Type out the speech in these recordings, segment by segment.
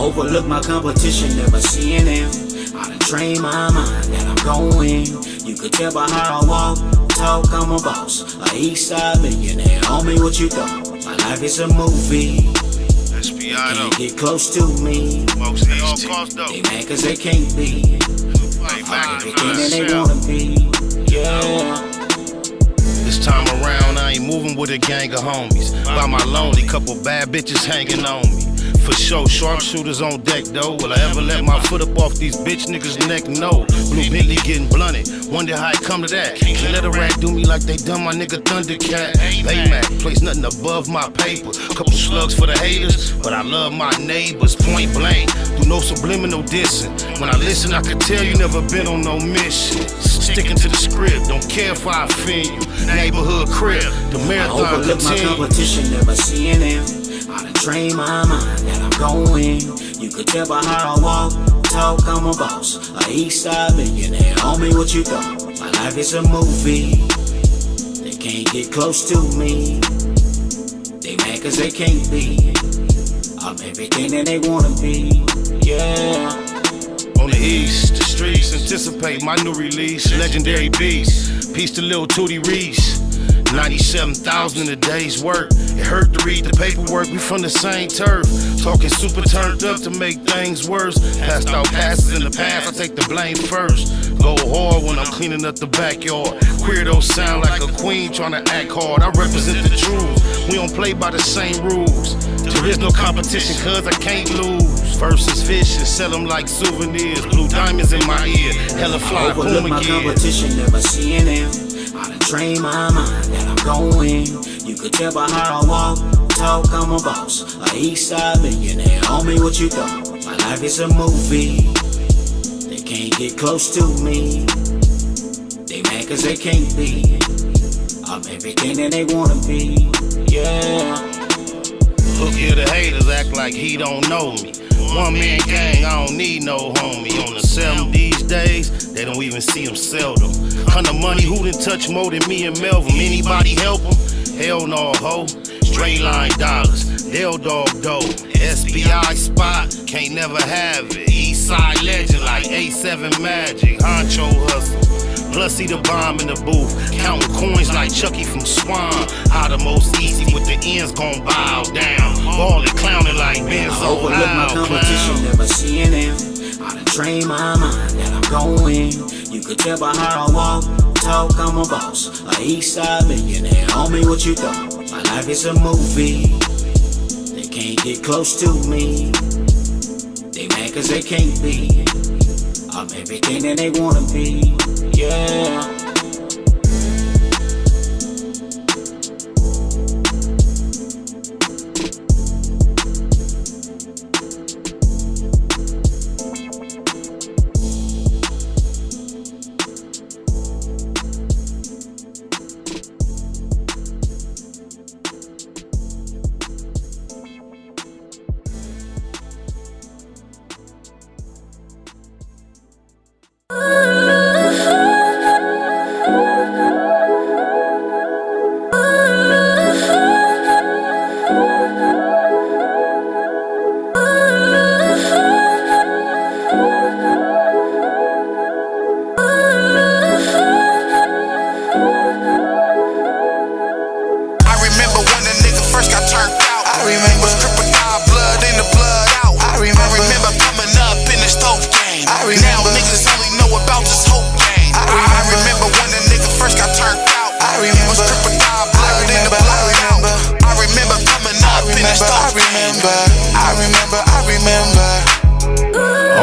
overlook my competition, never seeing them. I done trained my mind that I'm going. You could tell by how I walk, talk, I'm a boss. A Eastside millionaire, homie, what you thought? My life is a movie. They can't get close to me. They mad cause they can't be. I'm everything that they wanna be. Yeah. This time around, I ain't moving with a gang of homies. By my lonely, couple bad bitches hanging on me. For sure, sharpshooters on deck though. Will I ever let my foot up off these bitch niggas' neck? No. Blue Bentley getting blunted. Wonder how it come to that. Can't let a rat do me like they done my nigga Thundercat. Baymax, place nothing above my paper. Couple slugs for the haters, but I love my neighbors. Point blank, do no subliminal dissing. When I listen, I can tell you never been on no mission. Sticking to the script, don't care if I offend you. Neighborhood crib, the marathon I overlook my competition, never seeing them. I done trained my mind that I'm going. You could tell by how I walk, talk, I'm a boss. A Eastside millionaire, homie, what you thought? My life is a movie. They can't get close to me. They mad cause they can't be. I'm everything that they wanna be. Yeah. On the east, the streets anticipate my new release. Legendary beast, peace to Lil Tootie Reese. 97,000 in a day's work. It hurt to read the paperwork, we from the same turf. Talking super turned up to make things worse. Passed out passes in the past, I take the blame first. Go hard when I'm cleaning up the backyard. Queerdos sound like a queen trying to act hard. I represent the truth, we don't play by the same rules. There is no competition cause I can't lose. Versus fishing, sell them like souvenirs. Blue diamonds in my ear, hella fly, overlook my competition, never seeing them. I done trained my mind that I'm going. You could tell by how I walk, talk, I'm a boss. A Eastside millionaire, homie, what you thought? My life is a movie. They can't get close to me. They mad cause they can't be. I'm everything that they wanna be. Yeah. Look here, the haters act like he don't know me. One man gang, I don't need no homie. On the 7 these days, they don't even see him seldom. Kind of money, who done touch more than me and Melvin? Anybody help him? Hell no, ho. Straight line dollars, they'll dog dough. SBI spot, can't never have it. Eastside legend like A7 Magic. Honcho hustle. Plus see the bomb in the booth, counting coins like Chucky from Swan. How the most easy with the ends gon' bow down. Ballin', clowning like Benzo. Overlook my competition, never seeing them. I done trained my mind that I'm going. You could tell by how I walk, talk, I'm a boss. A Eastside millionaire, homie, what you thought? My life is a movie. They can't get close to me. They mad cause they can't be. I'm everything that they wanna be. Yeah.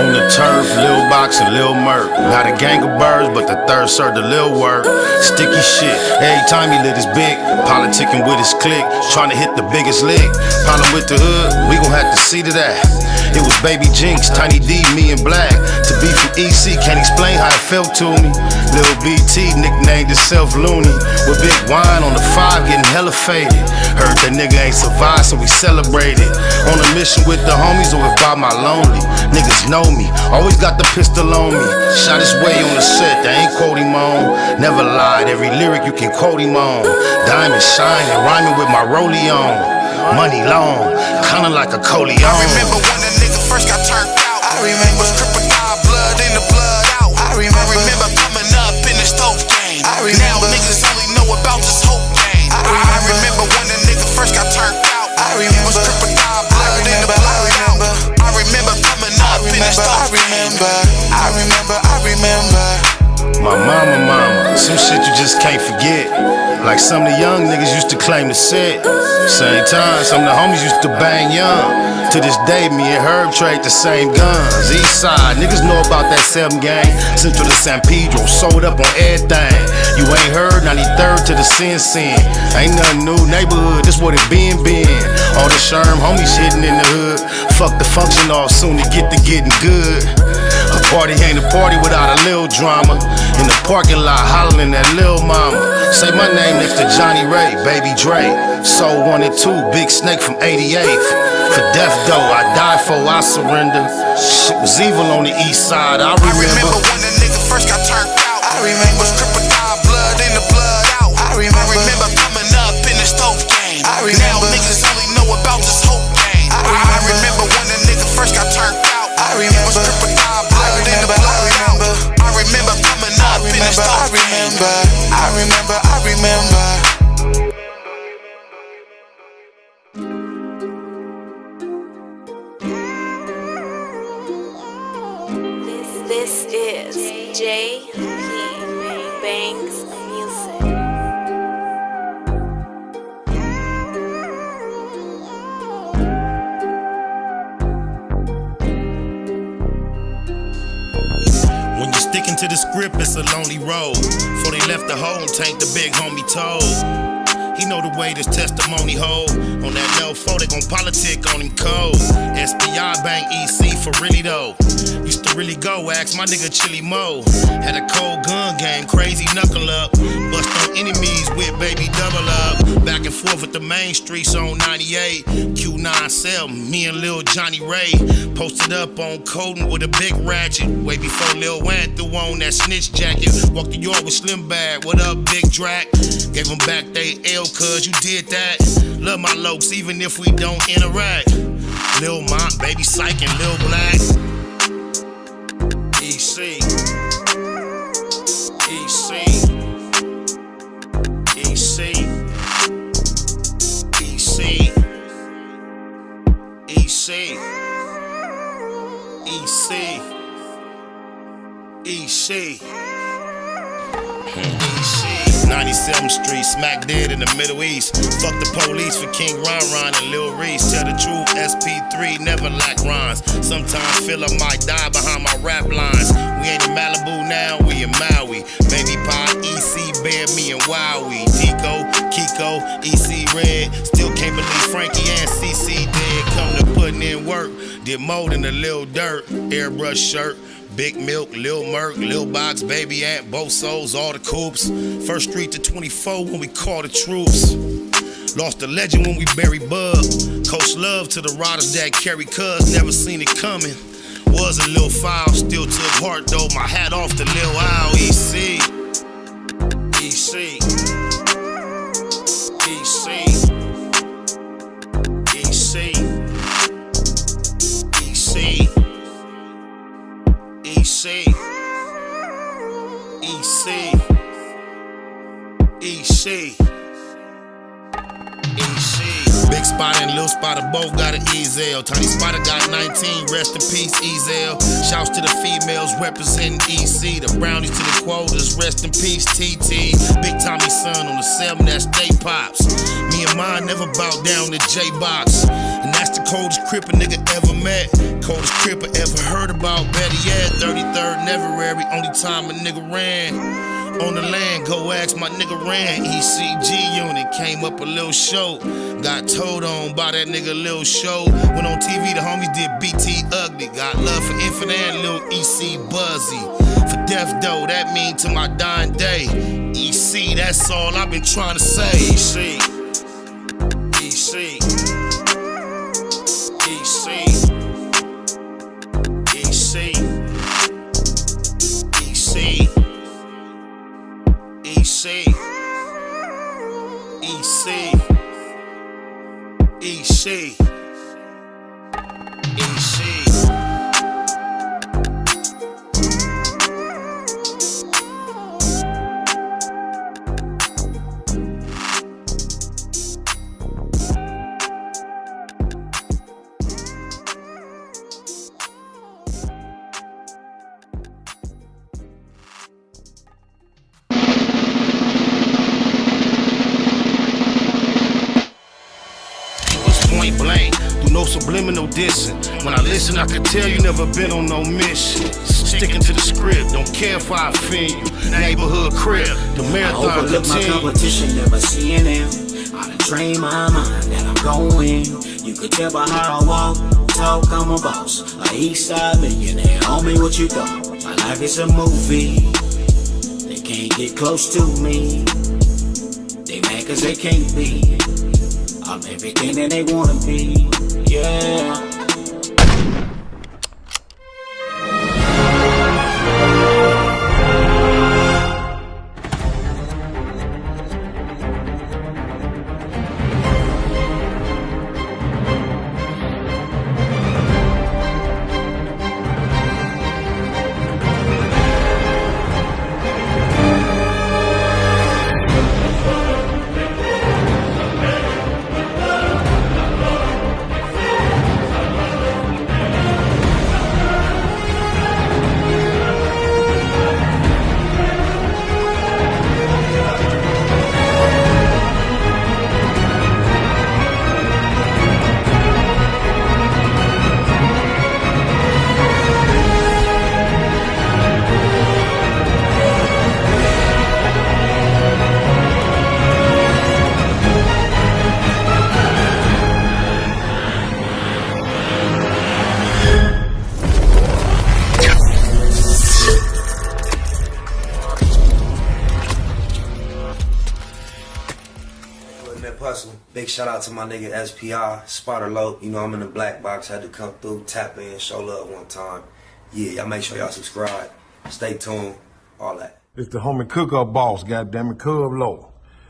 On the turf, Lil Box and Lil Merc. Not a gang of birds, but the third served the Lil work. Sticky shit, every time he lit his big. Politicking with his clique, trying to hit the biggest lick. Problem with the hood, we gon' have to see to that. It was Baby Jinx, Tiny D, me and Black. To be from EC, can't explain how it felt to me. Lil BT nicknamed himself Looney. With Big Wine on the 5, getting hella faded. Heard that nigga ain't survived, so we celebrated. On a mission with the homies, or if by my lonely. Niggas know me, always got the pistol on me. Shot his way on the set, they ain't quote him on. Never lied, every lyric you can quote him on. Diamond shining, rhyming with my rollie on. money long, kinda like a Coleon. I remember when a nigga first got turned out. I remember crocodile blood in the blood out. I remember coming up in the stove game. Now niggas only know about this whole game. I remember when a nigga first got turned out. I remember crocodile blood in the blood out. I remember coming up in the stove game. I remember. My mama, some shit you just can't forget. Like some of the young niggas used to claim to sit. Same time, some of the homies used to bang young. To this day, me and Herb trade the same guns. East side, niggas know about that 7 gang. Central to San Pedro, sold up on everything. You ain't heard, 93rd to the Sin. Ain't nothing new, neighborhood, this what it been. All the Sherm homies hitting in the hood. Fuck the function off soon to get to getting good. A party ain't a party without a little drama. In the parking lot, hollering at Lil Mama. Say my name next to Johnny Ray, Baby Dre. Soul 1 and 2, Big Snake from 88th. For death though, I died for I surrender. Shit was evil on the east side, I remember when a nigga first got turned out. I remember crocodile blood in the blood out. I remember coming up in the stove game. Now niggas only know about this whole game. I remember when a nigga first got turned out. I remember crocodile blood in the blood out. I remember coming up in the stove game. I remember. This is J.P. Banks Music. when you're sticking to the script, it's a lonely road. Before they left the hole and tanked the big homie told. He know the way this testimony hold. On that L 4, they gon' politic on him cold. SPI Bank EC for really though. Used to really go, ask my nigga Chili Mo. Had a cold gun game, crazy knuckle up. Bust on enemies with baby double up. Back and forth with the main streets on 98. Q9 cell, me and Lil Johnny Ray. Posted up on Coden with a big ratchet. Way before Lil Wayne threw on that snitch jacket. Walked to York with Slim Bag, what up Big Drac? Gave them back they L cause you did that. Love my lokes even if we don't interact. Lil Mont, Baby Psych and Lil Black. EC. EC. EC. EC. EC. EC. EC. EC. 97th Street, smack dead in the Middle East. Fuck the police for King Ron and Lil Reese. Tell the truth, SP3 never lack rhymes. Sometimes feel I might die behind my rap lines. We ain't in Malibu now, we in Maui. Baby Pie, EC, Bear, me and Wowie. Tico, Kiko, EC Red. Still can't believe Frankie and CC dead. Come to putting in work. Did more than a little dirt. Airbrush shirt. Big Milk, Lil Merc, Lil Box, Baby Ant, both souls, all the coops. First Street to 24 when we call the troops. Lost a legend when we buried Bug. Coach love to the riders that carry cuz, never seen it coming. Was a little foul, still took heart though, my hat off to Lil Owl. EC. EC. EC. EC. EC. EC. EC. EC. EC. Big Spotter and Lil Spotter both got an Ezel. Tiny Spotter got 19, rest in peace, Ezel. Shouts to the females representing EC. The brownies to the quotas, rest in peace, TT. Big Tommy's son on the 7, that stay pops. Me and mine never bow down to J-Box. And that's the coldest cripper nigga ever met. Coldest cripper ever heard about, better yet. 33rd never every only time a nigga ran. On the land, go ask my nigga Ran. ECG unit came up a little show. Got told on by that nigga Lil Show. Went on TV, the homies did BT Ugly. Got love for Infinite and Lil EC Buzzy. For death though, that mean to my dying day. EC, that's all I've been trying to say. EC. EC. EC. EC. EC. EC. EC. EC. EC. Point blank, through no subliminal dissing. When I listen, I can tell you never been on no mission. Sticking to the script, don't care if I offend you. Neighborhood crib, the marathon I overlook my continue. competition, never seeing them. I done trained my mind that I'm going. You could tell by how I walk, talk, I'm a boss. A east side millionaire, homie, what you thought? My life is a movie. They can't get close to me. They mad cause they can't be. I'm everything that they wanna be, yeah. Big shout out to my nigga SPI, Spotter Low. You know I'm in the black box, had to come through, tap in, show love one time. Yeah, y'all make sure y'all subscribe, stay tuned, all that. It's the homie cook-up boss, goddammit, Cub Low.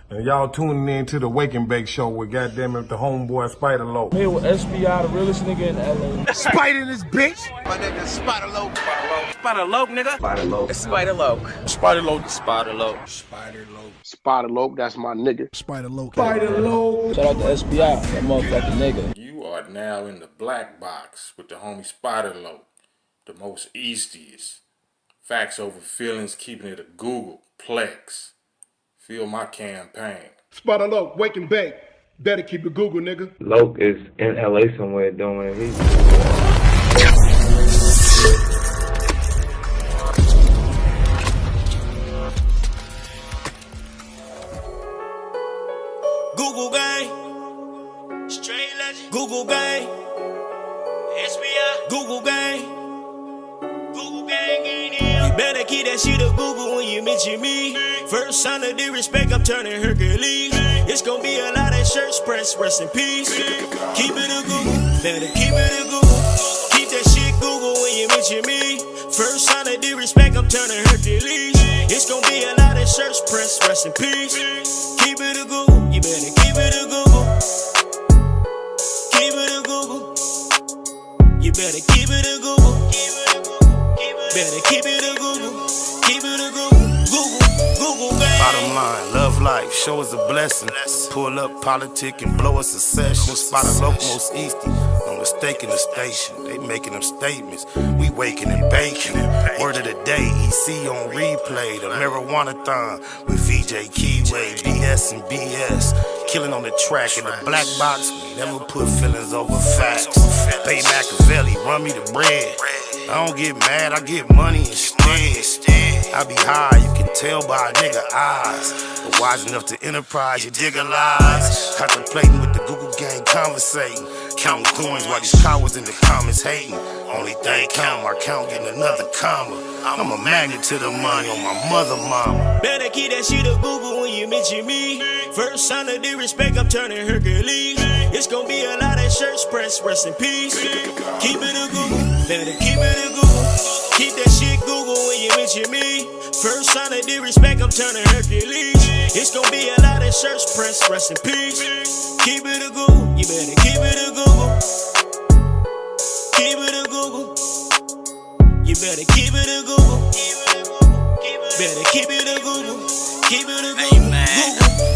And y'all tuning in to the Wake and Bake show with goddammit the homeboy Spider Low. Here with SPI, the realest nigga in LA. Spider this bitch! My nigga Spider Low. Spider Low, nigga. Spider Low. Spider Low. Spider Low. Spider Low. Spider Low. Spider Low, that's my nigga. Spider Low. Spider Low. Shout out to SPI, that motherfucking nigga. You are now in the black box with the homie Spider Low, the most eastiest. Facts over feelings, keeping it a Google Plex. Feel my campaign. Spider Low, Wake and Bake. Better keep it Google, nigga. Loke is in LA somewhere doing it. Google gang, straight legend. Google gang, SBI. Google gang, Google gang ain't here. You better keep that shit a Google when you mention me. First sign of disrespect, I'm turning Hercules. It's gonna be a lot of shirts pressed, rest in peace. Keep it a Google, better keep it a Google. Keep that shit Google when you mention me. First sign of disrespect, I'm turning Hercules. It's gonna be a lot of shirts pressed, rest in peace. Keep it a Google, you better keep it a Google. Keep it a Google. You better keep it a Google. Better keep it a Google. Keep it a Google. Google gang. Bottom line, love life, show us a blessing. Pull up politic and blow us a session. Spot a local most easty, no mistake in the station. They making them statements, we waking and baking. Word of the day, EC on replay. The marijuana-thon with VJ Keyway, BS and BS. Killing on the track in the black box, we never put feelings over facts. Pay Machiavelli, run me the bread. I don't get mad, I get money instead. I be high, you can tell by a nigga eyes. But wise enough to enterprise, you dig a lies. Contemplating with the Google gang, conversating. Counting coins while these cowards in the comments hating. Only thing count, my count getting another comma. I'm a magnet to the money on my mother mama. Better keep that shit a Google when you mention me. First sign of disrespect, I'm turning Hercules. It's gonna be a lot of shirts pressed, rest in peace. Keep it a Google, better keep it a Google. Keep that shit Google when you mention me. First sign of disrespect, I'm turning Hercules. It's gonna be a lot of shirts pressed, rest in peace. Keep it a Google, you better keep it a Google. Keep it a Google. You better keep it a Google. Better keep it a Google. Keep it a Google.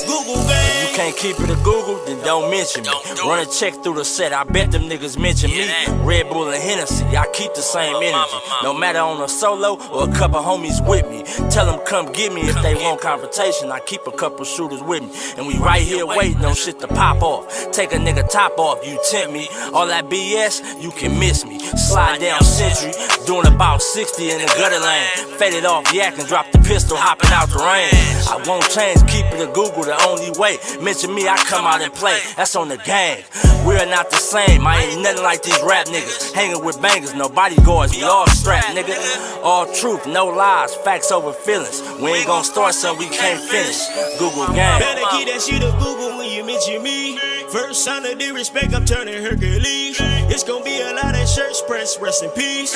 Google, gang. If you can't keep it a Google, then don't mention me. Run a check through the set, I bet them niggas mention me. Red Bull and Hennessy, I keep the same energy. No matter on a solo or a couple homies with me. Tell them come get me if they want confrontation. I keep a couple shooters with me. And we right here waiting on shit to pop off. Take a nigga top off, you tempt me. All that BS, you can miss me. Slide down Century, doing about 60 in the gutter lane. Faded off yak and drop the pistol, hopping out the rain. I won't change, keep it a Google the only way. Mention me, I come out and play, that's on the gang. We're not the same, I ain't nothing like these rap niggas. Hanging with bangers, no bodyguards, we all strapped, nigga. All truth, no lies, facts over feelings. We ain't gon' start something we can't finish. Google gang. Better keep that shit a Google when you mention me. First sign of disrespect, I'm turning Hercules. It's gonna be a lot of shirts pressed, rest in peace.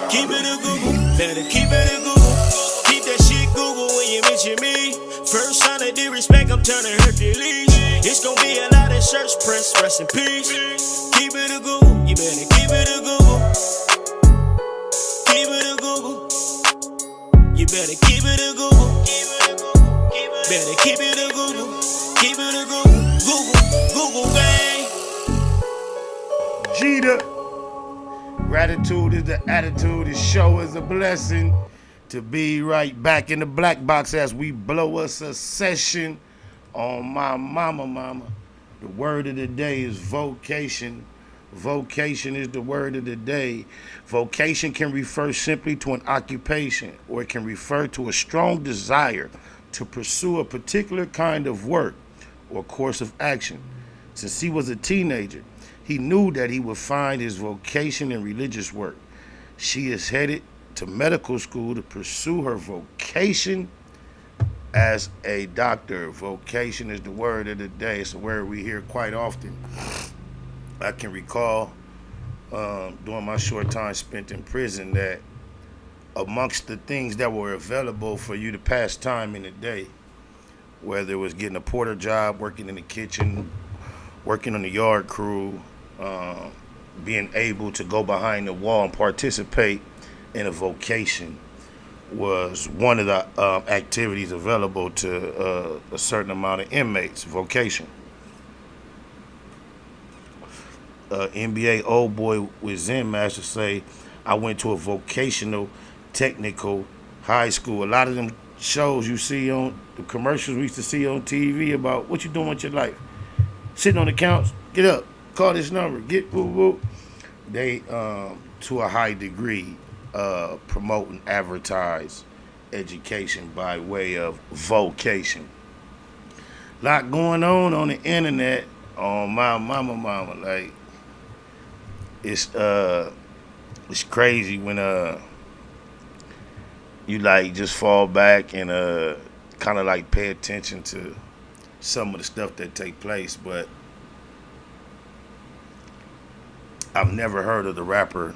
Keep it a Google, better keep it a Google. Keep that shit Google when you mention me. First sign of disrespect, I'm turning Hercules. It's gonna be a lot of shirts pressed, rest in peace. Keep it a Google, you better keep it a Google. Keep it a Google. You better keep it a Google. Better keep it a Google. Keep it a Google. Google gang. Jeter. Gratitude is the attitude. This show is a blessing. To be right back in the black box as we blow us a session on my mama. The word of the day is vocation. Vocation is the word of the day. Vocation can refer simply to an occupation, or it can refer to a strong desire to pursue a particular kind of work or course of action. Since he was a teenager, he knew that he would find his vocation in religious work. She is headed to medical school to pursue her vocation as a doctor. Vocation is the word of the day. It's a word we hear quite often. I can recall during my short time spent in prison that amongst the things that were available for you to pass time in the day, whether it was getting a porter job, working in the kitchen, working on the yard crew, being able to go behind the wall and participate in a vocation, was one of the activities available to a certain amount of inmates. Vocation. NBA old boy with Zen Master say, I went to a vocational technical high school. A lot of them shows you see on the commercials we used to see on TV about what you doing with your life. Sitting on the couch, get up, call this number, get woo woo. They to a high degree promote and advertise education by way of vocation. Lot going on the internet on my mama. Like it's crazy when you like just fall back and kind of like pay attention to some of the stuff that take place. But I've never heard of the rapper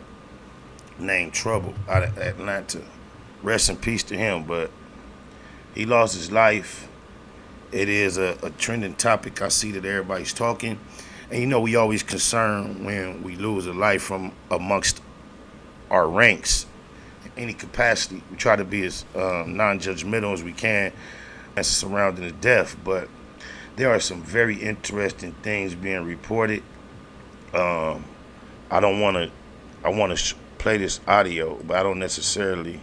named Trouble out of Atlanta. Rest in peace to him, but he lost his life. It is a trending topic. I see that everybody's talking. And you know, we always concerned when we lose a life from amongst our ranks in any capacity. We try to be as non-judgmental as we can as surrounding the death, but there are some very interesting things being reported. I want to play this audio, but I don't necessarily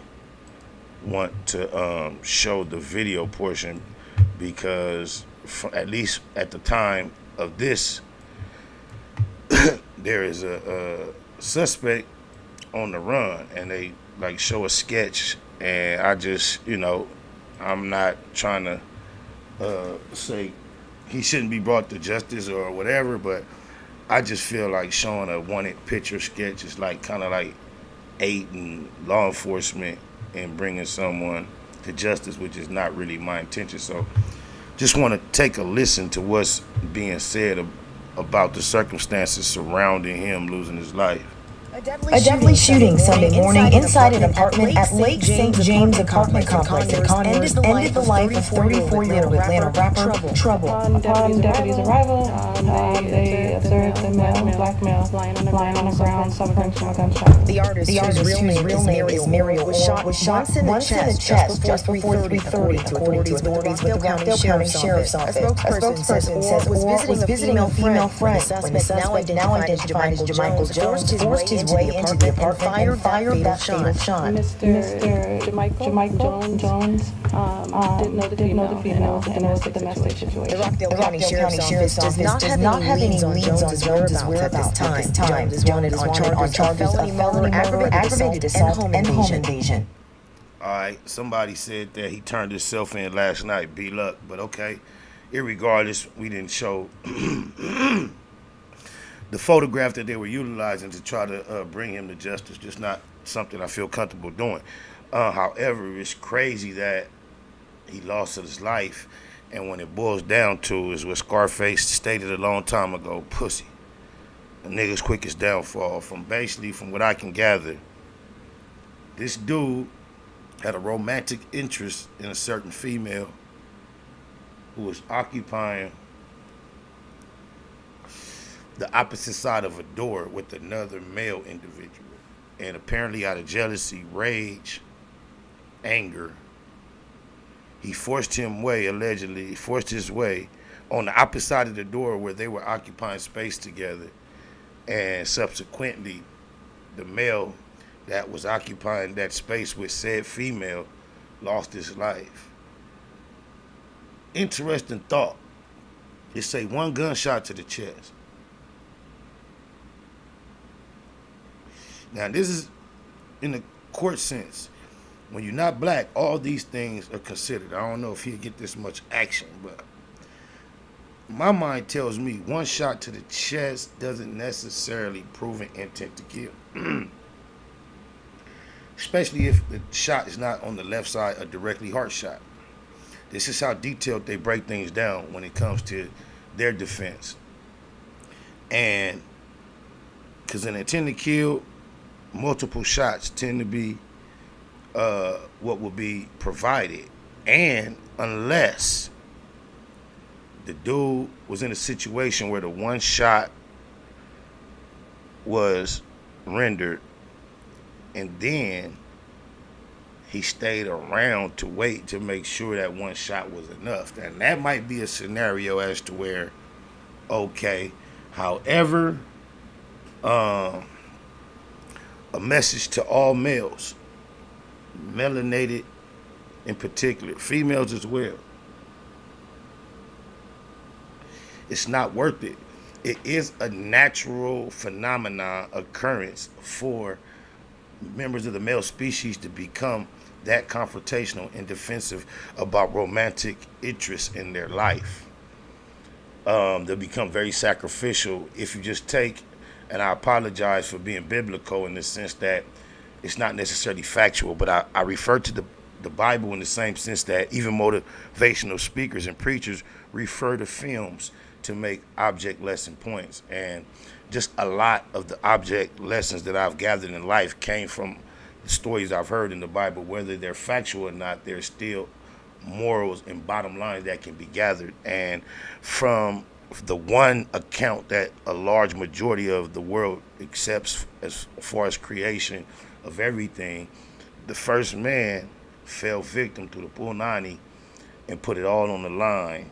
want to show the video portion because at least at the time of this, there is a suspect on the run, and they like show a sketch, and I just, I'm not trying to say he shouldn't be brought to justice or whatever, but I just feel like showing a wanted picture sketch is like kind of like aiding law enforcement and bringing someone to justice, which is not really my intention. So just want to take a listen to what's being said about the circumstances surrounding him losing his life. A deadly shooting Sunday morning inside an apartment at Lake St. James apartment complex in Converse ended the life of 34-year-old Atlanta rapper Trouble. Upon deputies' arrival, they observed a black male lying on the ground suffering from a gunshot. The artist, whose real name is Muriel, was shot once in the chest just before 3:30, according to authorities with the Rockdale County Sheriff's Office. A spokesperson says Orr was visiting a female friend when the suspect, now identified as Jermichael Jones, forced his way into the apartment and fired that fatal shot. Mr. Jermichael Jones didn't know the female, and it was a domestic situation. The Rockdale County Sheriff's Office does not have any leads on Jones' whereabouts at this time. Jones is wanted on charges of felony murder, aggravated assault, and home invasion. Alright, somebody said that he turned himself in last night, B-Luck, but okay. Irregardless, we didn't show the photograph that they were utilizing to try to bring him to justice. Just not something I feel comfortable doing. However, it's crazy that he lost his life, and when it boils down to is what Scarface stated a long time ago, pussy. A nigga's quickest downfall. From what I can gather, this dude had a romantic interest in a certain female who was occupying the opposite side of a door with another male individual. And apparently out of jealousy, rage, anger, he forced his way on the opposite side of the door where they were occupying space together. And subsequently, the male that was occupying that space with said female lost his life. Interesting thought. It say one gunshot to the chest. Now, this is in the court sense. When you're not black, all these things are considered. I don't know if he'll get this much action, but my mind tells me one shot to the chest doesn't necessarily prove an intent to kill. Especially if the shot is not on the left side, a directly heart shot. This is how detailed they break things down when it comes to their defense. And because an intent to kill, multiple shots tend to be what will be provided. And unless the dude was in a situation where the one shot was rendered and then he stayed around to wait to make sure that one shot was enough. And that might be a scenario as to where, okay, however, a message to all males, melanated in particular, females as well. It's not worth it. It is a natural phenomenon occurrence for members of the male species to become that confrontational and defensive about romantic interests in their life. They'll become very sacrificial if you just take, and I apologize for being biblical in the sense that it's not necessarily factual, but I refer to the Bible in the same sense that even motivational speakers and preachers refer to films to make object lesson points. And just a lot of the object lessons that I've gathered in life came from the stories I've heard in the Bible. Whether they're factual or not, there's still morals and bottom line that can be gathered. And from the one account that a large majority of the world accepts as far as creation of everything, the first man fell victim to the Punani and put it all on the line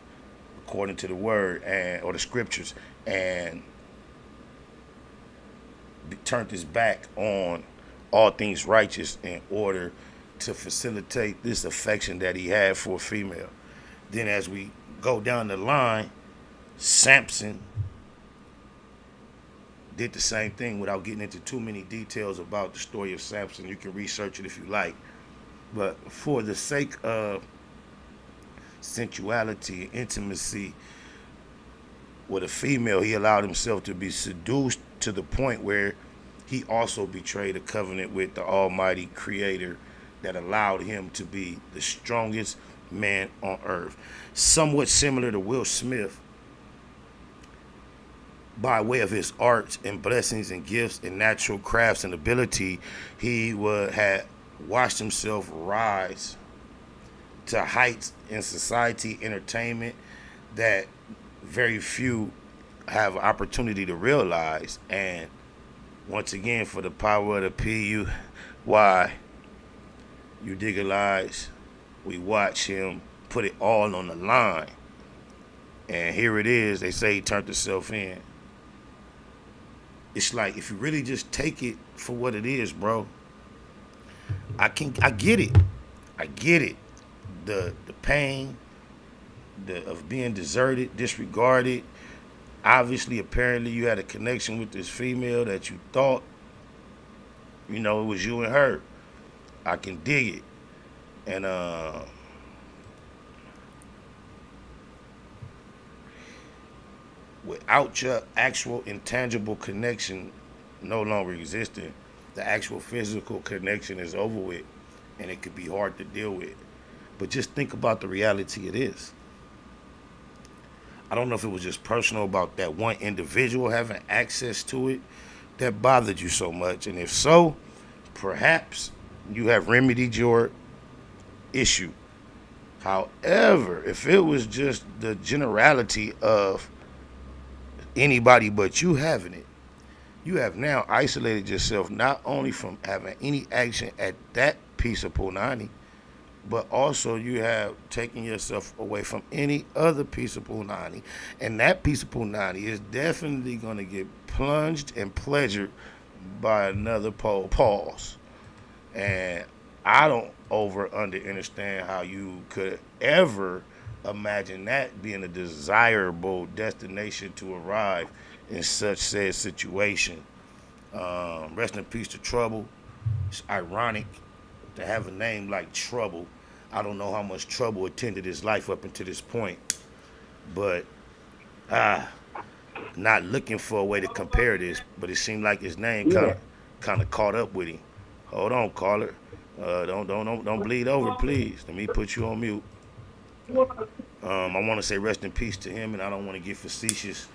according to the word or the scriptures, and turned his back on all things righteous in order to facilitate this affection that he had for a female. Then as we go down the line, Samson did the same thing without getting into too many details about the story of Samson. You can research it if you like. But for the sake of sensuality and intimacy with a female, he allowed himself to be seduced to the point where he also betrayed a covenant with the Almighty Creator that allowed him to be the strongest man on earth. Somewhat similar to Will Smith by way of his arts and blessings and gifts and natural crafts and ability, he had watched himself rise to heights in society, entertainment, that very few have an opportunity to realize. And once again, for the power of the P-U-Y, you digitalize, we watch him put it all on the line. And here it is, they say he turned himself in. It's like, if you really just take it for what it is, bro, I get it. I get it. The pain of being deserted, disregarded. Obviously, apparently, you had a connection with this female that you thought, it was you and her. I can dig it. And without your actual intangible connection no longer existing, the actual physical connection is over with, and it could be hard to deal with. But just think about the reality it is. I don't know if it was just personal about that one individual having access to it that bothered you so much. And if so, perhaps you have remedied your issue. However, if it was just the generality of anybody but you having it, you have now isolated yourself not only from having any action at that piece of punani, but also you have taken yourself away from any other piece of punani. And that piece of punani is definitely going to get plunged and pleasured by another pause. And I don't understand how you could ever imagine that being a desirable destination to arrive in such said situation. Rest in peace to Trouble. It's ironic to have a name like Trouble. I don't know how much trouble attended his life up until this point, but not looking for a way to compare this, but it seemed like his name kind of caught up with him. Hold on, caller. Don't bleed over, please. Let me put you on mute. I want to say rest in peace to him, and I don't want to get facetious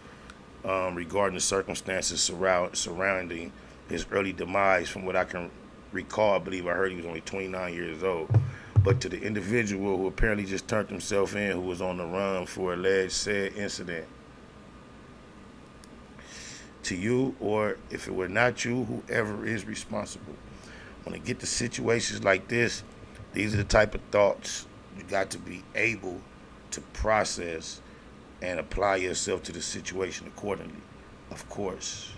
regarding the circumstances surrounding his early demise. From what I can recall, I believe I heard he was only 29 years old. But to the individual who apparently just turned himself in, who was on the run for alleged said incident, to you, or if it were not you, whoever is responsible, when it get to situations like this, these are the type of thoughts you got to be able to process and apply yourself to the situation accordingly, of course.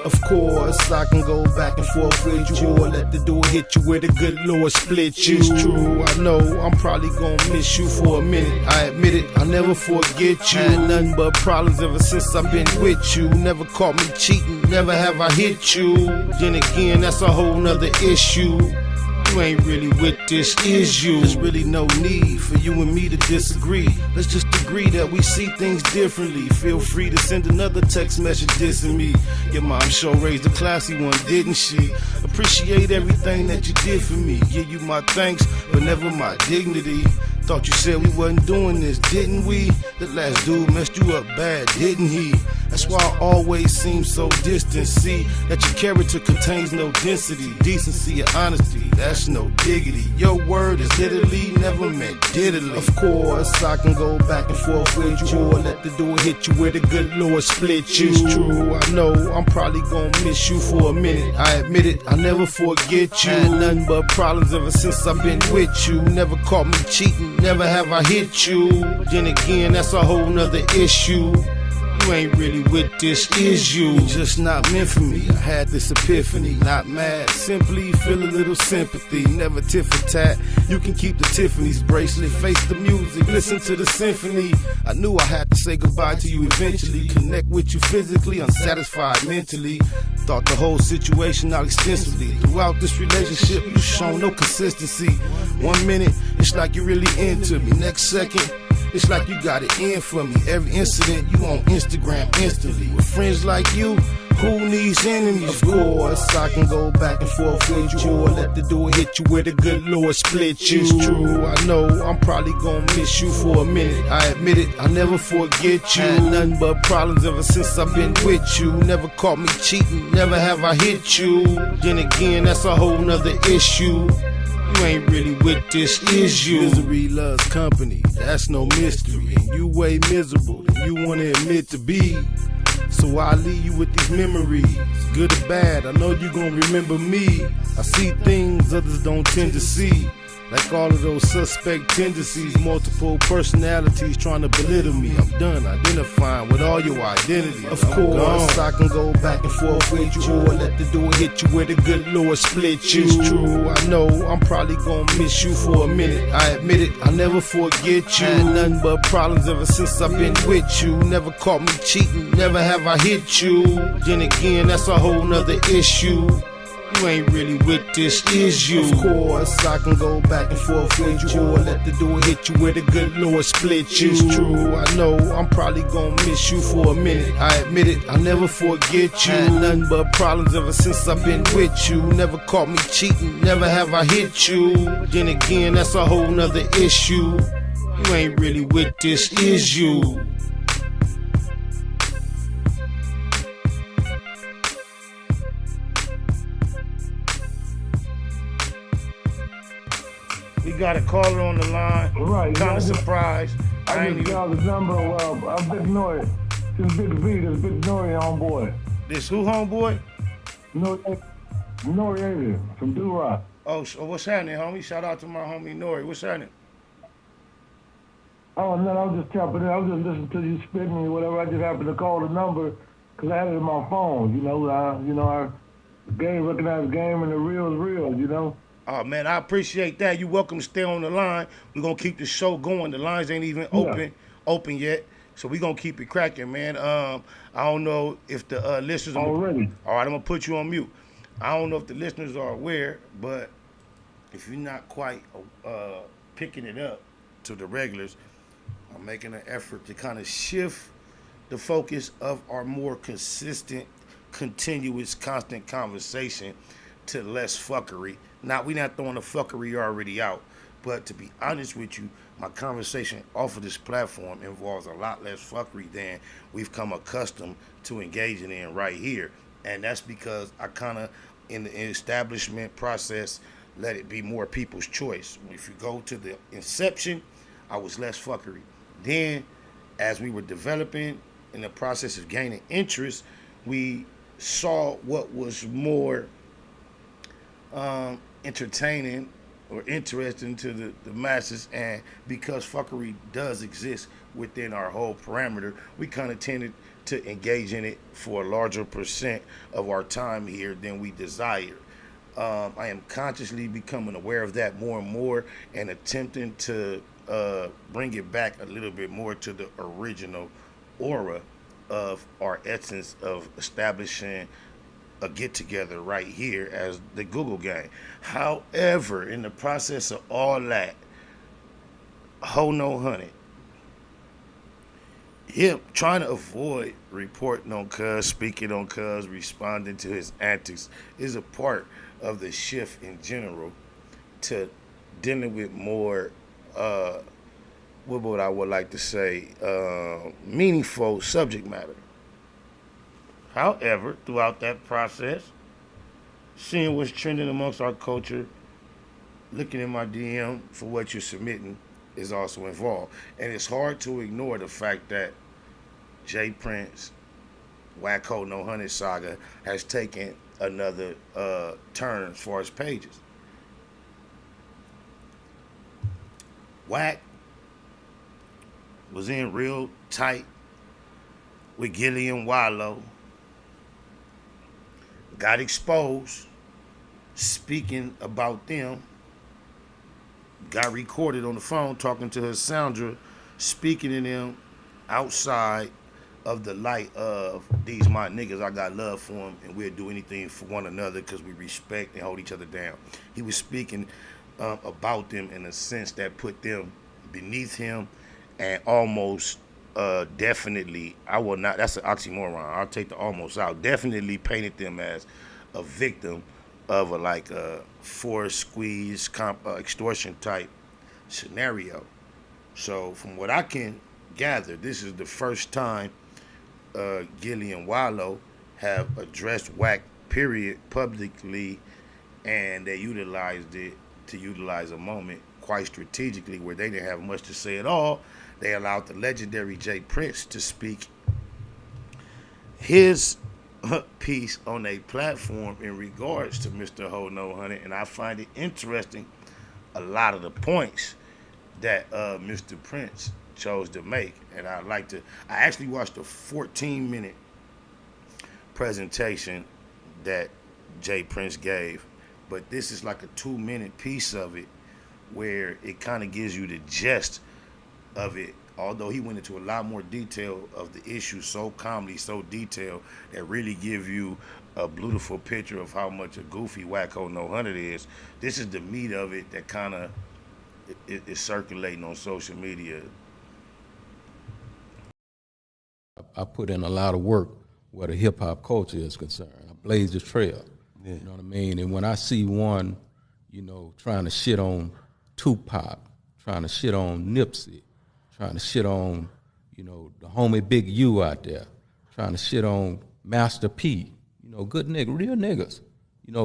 Of course, I can go back and forth with you, or let the door hit you where the good Lord split you. It's true, I know I'm probably gonna miss you for a minute. I admit it, I'll never forget you. Had nothing but problems ever since I've been with you. Never caught me cheating, never have I hit you. Then again, that's a whole nother issue. You ain't really with this, is you? There's really no need for you and me to disagree. Let's just agree that we see things differently. Feel free to send another text message dissing me. Your mom sure raised a classy one, didn't she? Appreciate everything that you did for me. Give you my thanks, but never my dignity. Thought you said we wasn't doing this, didn't we? The last dude messed you up bad, didn't he? That's why I always seem so distant. See that your character contains no density, decency, or honesty. That's no diggity. Your word is literally never meant diddly. Of course, I can go back and forth with you, or let the door hit you where the good Lord split you. It's true, I know I'm probably gonna miss you for a minute. I admit it, I'll never forget you. Had nothing but problems ever since I've been with you. Never caught me cheating, never have I hit you. Then again, that's a whole nother issue. You ain't really with this, is you? Just not meant for me. I had this epiphany, not mad, simply feel a little sympathy. Never tit for tat. You can keep the Tiffany's bracelet, face the music, listen to the symphony. I knew I had to say goodbye to you eventually. Connect with you physically, unsatisfied mentally. Thought the whole situation out extensively. Throughout this relationship, you shown no consistency. 1 minute, it's like you really into me. Next second, it's like you got it in for me. Every incident, you on Instagram instantly. With friends like you, who needs enemies? Of course, I can go back and forth with you, or let the door hit you where the good Lord split you. It's true, I know I'm probably gonna miss you for a minute. I admit it, I'll never forget you. Had nothing but problems ever since I've been with you. Never caught me cheating, never have I hit you. Then again, that's a whole nother issue. You ain't really with this, is you? Misery loves company, that's no mystery. And you way miserable than you wanna admit to be. So I leave you with these memories, good or bad, I know you gon' remember me. I see things others don't tend to see, like all of those suspect tendencies, multiple personalities trying to belittle me. I'm done identifying with all your identity. Of course, I can go back and forth with you, or let the door hit you where the good Lord split you. It's true, I know I'm probably gonna miss you for a minute. I admit it, I'll never forget you. Had nothing but problems ever since I've been with you. Never caught me cheating, never have I hit you. Then again, that's a whole nother issue. You ain't really with this, is you? Of course, I can go back and forth with you, or let the door hit you where the good Lord split you. It's true, I know I'm probably gonna miss you for a minute. I admit it, I'll never forget you. Had nothing but problems ever since I've been with you. Never caught me cheating, never have I hit you. Then again, that's a whole nother issue. You ain't really with this, is you? We got a caller on the line. Right. Kind of surprised. I just got the number. I'm Big Nori. This is Big V. This is Big Nori homeboy. This who homeboy? Nori from Do-Rock. Oh, so what's happening, homie? Shout out to my homie Nori. What's happening? Oh, no, I was just tapping in. I was just listening to you spitting or whatever. I just happened to call the number because I had it in my phone. Our game recognized game and the real is real, you know? Oh, man, I appreciate that. You welcome to stay on the line. We're going to keep the show going. The lines ain't even open yet, so we're going to keep it cracking, man. I don't know if the listeners... Already. All right, I'm going to put you on mute. I don't know if the listeners are aware, but if you're not quite picking it up to the regulars, I'm making an effort to kind of shift the focus of our more consistent, continuous, constant conversation to less fuckery. Now, we're not throwing the fuckery already out, but to be honest with you, my conversation off of this platform involves a lot less fuckery than we've come accustomed to engaging in right here. And that's because I kind of, in the establishment process, let it be more people's choice. If you go to the inception, I was less fuckery. Then, as we were developing in the process of gaining interest, we saw what was more entertaining or interesting to the masses, and because fuckery does exist within our whole parameter, we kind of tended to engage in it for a larger percent of our time here than we desire. I am consciously becoming aware of that more and more and attempting to bring it back a little bit more to the original aura of our essence of establishing a get-together right here as the Google gang. However, in the process of all that, HoNo Hunnid, him trying to avoid reporting on Cuz, speaking on Cuz, responding to his antics is a part of the shift in general to dealing with more, what would I would like to say, meaningful subject matter. However, throughout that process, seeing what's trending amongst our culture, looking in my DM for what you're submitting is also involved. And it's hard to ignore the fact that J. Prince, Wack, HoNo, Hunnid saga has taken another turn as far as pages. Wack was in real tight with Gilly and Wallow got exposed speaking about them, got recorded on the phone talking to her Sandra, speaking to them outside of the light of these my niggas, I got love for them, and we'll do anything for one another because we respect and hold each other down. He was speaking about them in a sense that put them beneath him and almost definitely, I will not, that's an oxymoron, I'll take the almost out, definitely painted them as a victim of a force squeeze extortion type scenario. So from what I can gather, this is the first time Gilly and Wallow have addressed Wacc period publicly, and they utilized it to utilize a moment quite strategically where they didn't have much to say at all. They allowed the legendary J. Prince to speak his piece on a platform in regards to Mr. HoNo Hunnid, and I find it interesting a lot of the points that Mr. Prince chose to make. And I actually watched a 14-minute presentation that J. Prince gave, but this is like a 2-minute piece of it where it kind of gives you the gist of it, although he went into a lot more detail of the issue so calmly, so detailed, that really give you a beautiful picture of how much a goofy Wacc HoNo Hunnid is. This is the meat of it that kind of is circulating on social media. I put in a lot of work where the hip hop culture is concerned. I blazed the trail. Yeah. You know what I mean? And when I see one, trying to shit on Tupac, trying to shit on Nipsey, trying to shit on, the homie Big U out there, trying to shit on Master P, good nigga, real niggas,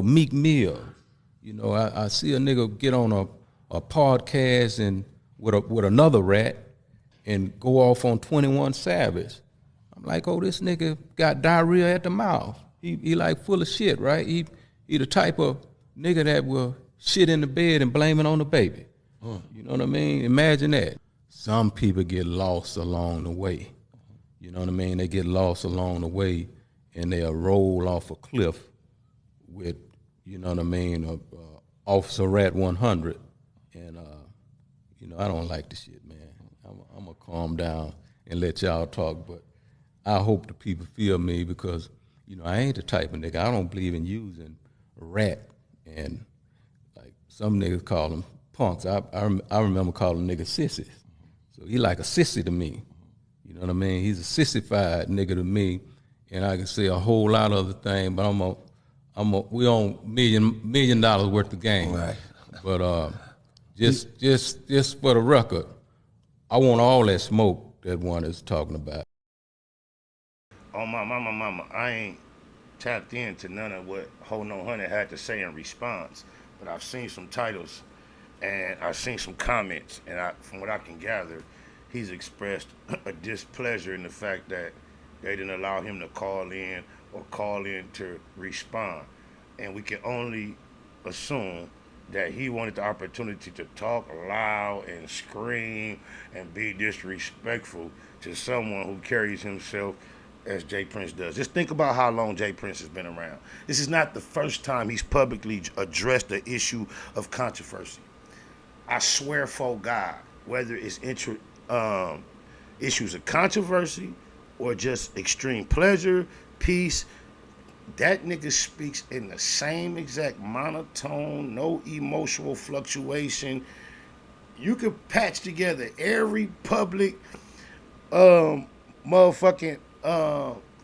Meek Mill. I see a nigga get on a podcast and with another rat and go off on 21 Savage. I'm like, oh, this nigga got diarrhea at the mouth. He like full of shit, right? He the type of nigga that will shit in the bed and blame it on the baby. You know what I mean? Imagine that. Some people get lost along the way. You know what I mean? They get lost along the way and they'll roll off a cliff with, Officer Rat 100. And, I don't like the shit, man. I'm going to calm down and let y'all talk, but I hope the people feel me because, I ain't the type of nigga. I don't believe in using rat and like some niggas call them punks. I remember calling niggas sissies. So he like a sissy to me. You know what I mean? He's a sissified nigga to me, and I can say a whole lot of other things, but we on $1 million worth of game. Right. But just for the record, I want all that smoke that one is talking about. Oh my mama, I ain't tapped into none of what HoNo Hunnid had to say in response, but I've seen some titles and I've seen some comments, and from what I can gather, he's expressed a displeasure in the fact that they didn't allow him to call in to respond. And we can only assume that he wanted the opportunity to talk loud and scream and be disrespectful to someone who carries himself as J. Prince does. Just think about how long J. Prince has been around. This is not the first time he's publicly addressed the issue of controversy. I swear for God, whether it's issues of controversy or just extreme pleasure, peace, that nigga speaks in the same exact monotone, no emotional fluctuation. You could patch together every public motherfucking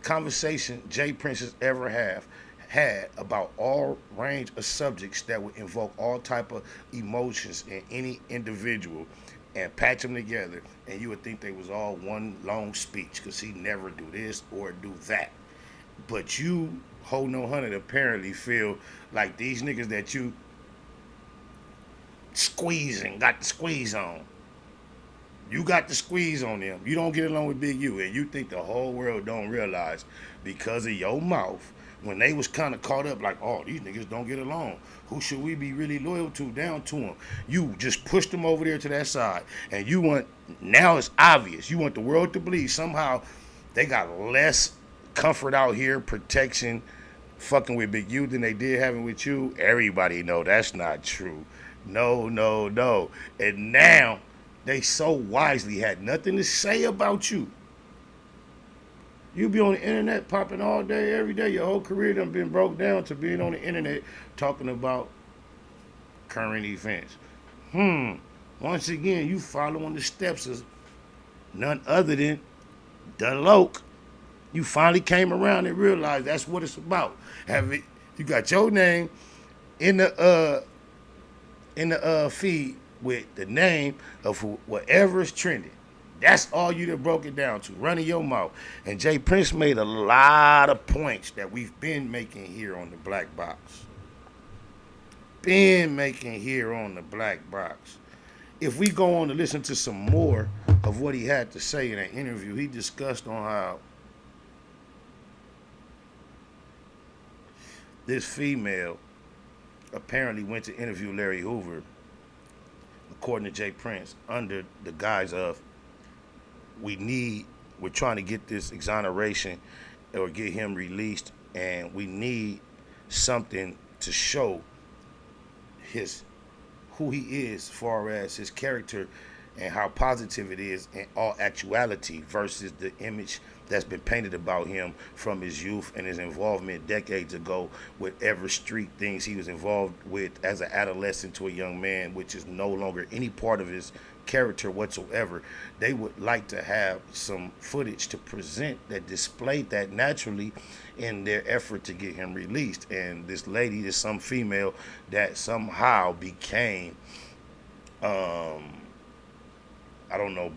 conversation J. Prince has ever had about all range of subjects that would invoke all type of emotions in any individual, and patch them together, and you would think they was all one long speech, because he never do this or do that. But you, HoNo Hunnid, apparently feel like these niggas that you squeezing, got the squeeze on. You got the squeeze on them. You don't get along with Big U, and you think the whole world don't realize because of your mouth, when they was kind of caught up like, oh, these niggas don't get along. Who should we be really loyal to, down to them? You just pushed them over there to that side, and you want, now it's obvious, you want the world to believe somehow they got less comfort out here, protection, fucking with Big U than they did having with you. Everybody know that's not true. No. And now they so wisely had nothing to say about you. You be on the internet popping all day, every day. Your whole career done been broke down to being on the internet talking about current events. Once again, you following the steps of none other than the Loke. You finally came around and realized that's what it's about. You got your name in the feed with the name of whatever is trending. That's all you done broke it down to, running your mouth. And Jay Prince made a lot of points that we've been making here on the Black Box. If we go on to listen to some more of what he had to say in that interview, he discussed on how this female apparently went to interview Larry Hoover, according to Jay Prince, under the guise of we're trying to get this exoneration or get him released, and we need something to show who he is as far as his character and how positive it is in all actuality versus the image that's been painted about him from his youth and his involvement decades ago with every street things he was involved with as an adolescent to a young man, which is no longer any part of his character whatsoever. They would like to have some footage to present that displayed that naturally in their effort to get him released. And this lady is some female that somehow became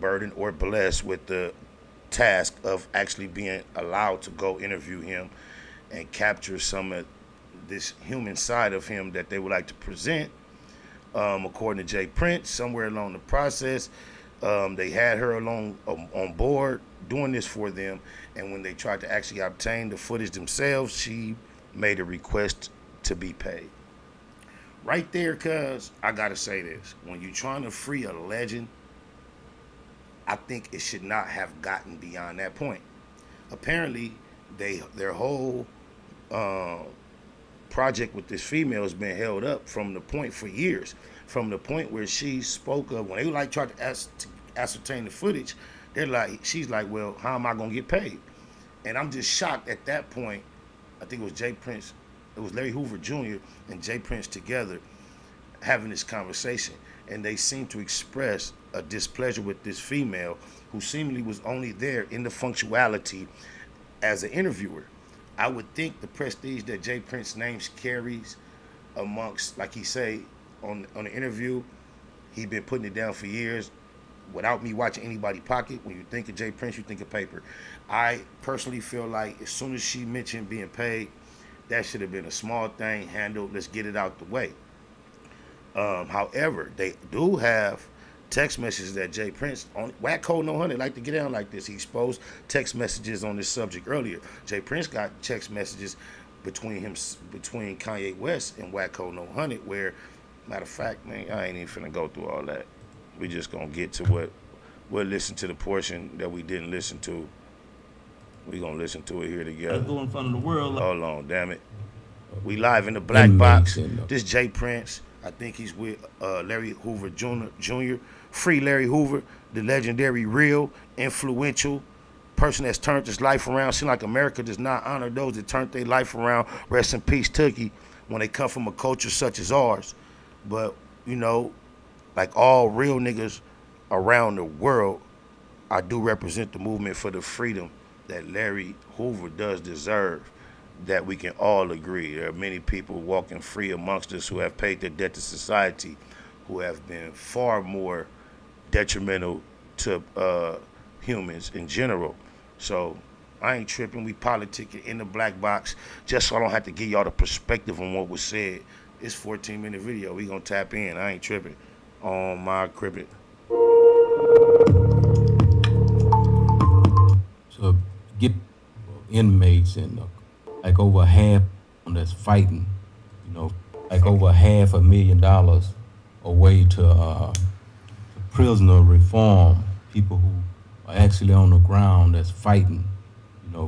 burdened or blessed with the task of actually being allowed to go interview him and capture some of this human side of him that they would like to present. According to Jay Prince, somewhere along the process, they had her on board doing this for them, and when they tried to actually obtain the footage themselves, she made a request to be paid. Right there, cuz, I gotta say this. When you're trying to free a legend, I think it should not have gotten beyond that point. Apparently, their whole project with this female has been held up from the point for years. From the point where she spoke of, when they tried to ascertain the footage, she's like, well, how am I gonna get paid? And I'm just shocked at that point. I think it was Jay Prince, it was Larry Hoover Jr. and Jay Prince together having this conversation, and they seemed to express a displeasure with this female who seemingly was only there in the functionality as an interviewer. I would think the prestige that Jay Prince names carries amongst, like he say on the interview, he been putting it down for years without me watching anybody pocket. When you think of Jay Prince, you think of paper. I personally feel like as soon as she mentioned being paid, that should have been a small thing handled. Let's get it out the way. However, they do have text messages that Jay Prince on Wacc, HoNo, Hunnid like to get down like this. He exposed text messages on this subject earlier. Jay Prince got text messages between Kanye West and Wacc, HoNo, Hunnid, where, matter of fact, man, I ain't even finna go through all that. We just gonna get to we'll listen to the portion that we didn't listen to. We gonna listen to it here together. Let's go in front of the world. Hold on, damn it. We live in the Black Box. This Jay Prince. I think he's with Larry Hoover Jr. Free Larry Hoover, the legendary, real, influential person that's turned his life around. Seems like America does not honor those that turned their life around. Rest in peace, Tookie, when they come from a culture such as ours. But, you know, like all real niggas around the world, I do represent the movement for the freedom that Larry Hoover does deserve, that we can all agree. There are many people walking free amongst us who have paid their debt to society, who have been far more detrimental to humans in general. So I ain't tripping. We politicking in the Black Box just so I don't have to give y'all the perspective on what was said. It's 14-minute video. We gonna tap in. I ain't tripping. On my cribbit. So get inmates and like over half that's fighting, you know, like over $500,000 away to prisoner reform, people who are actually on the ground that's fighting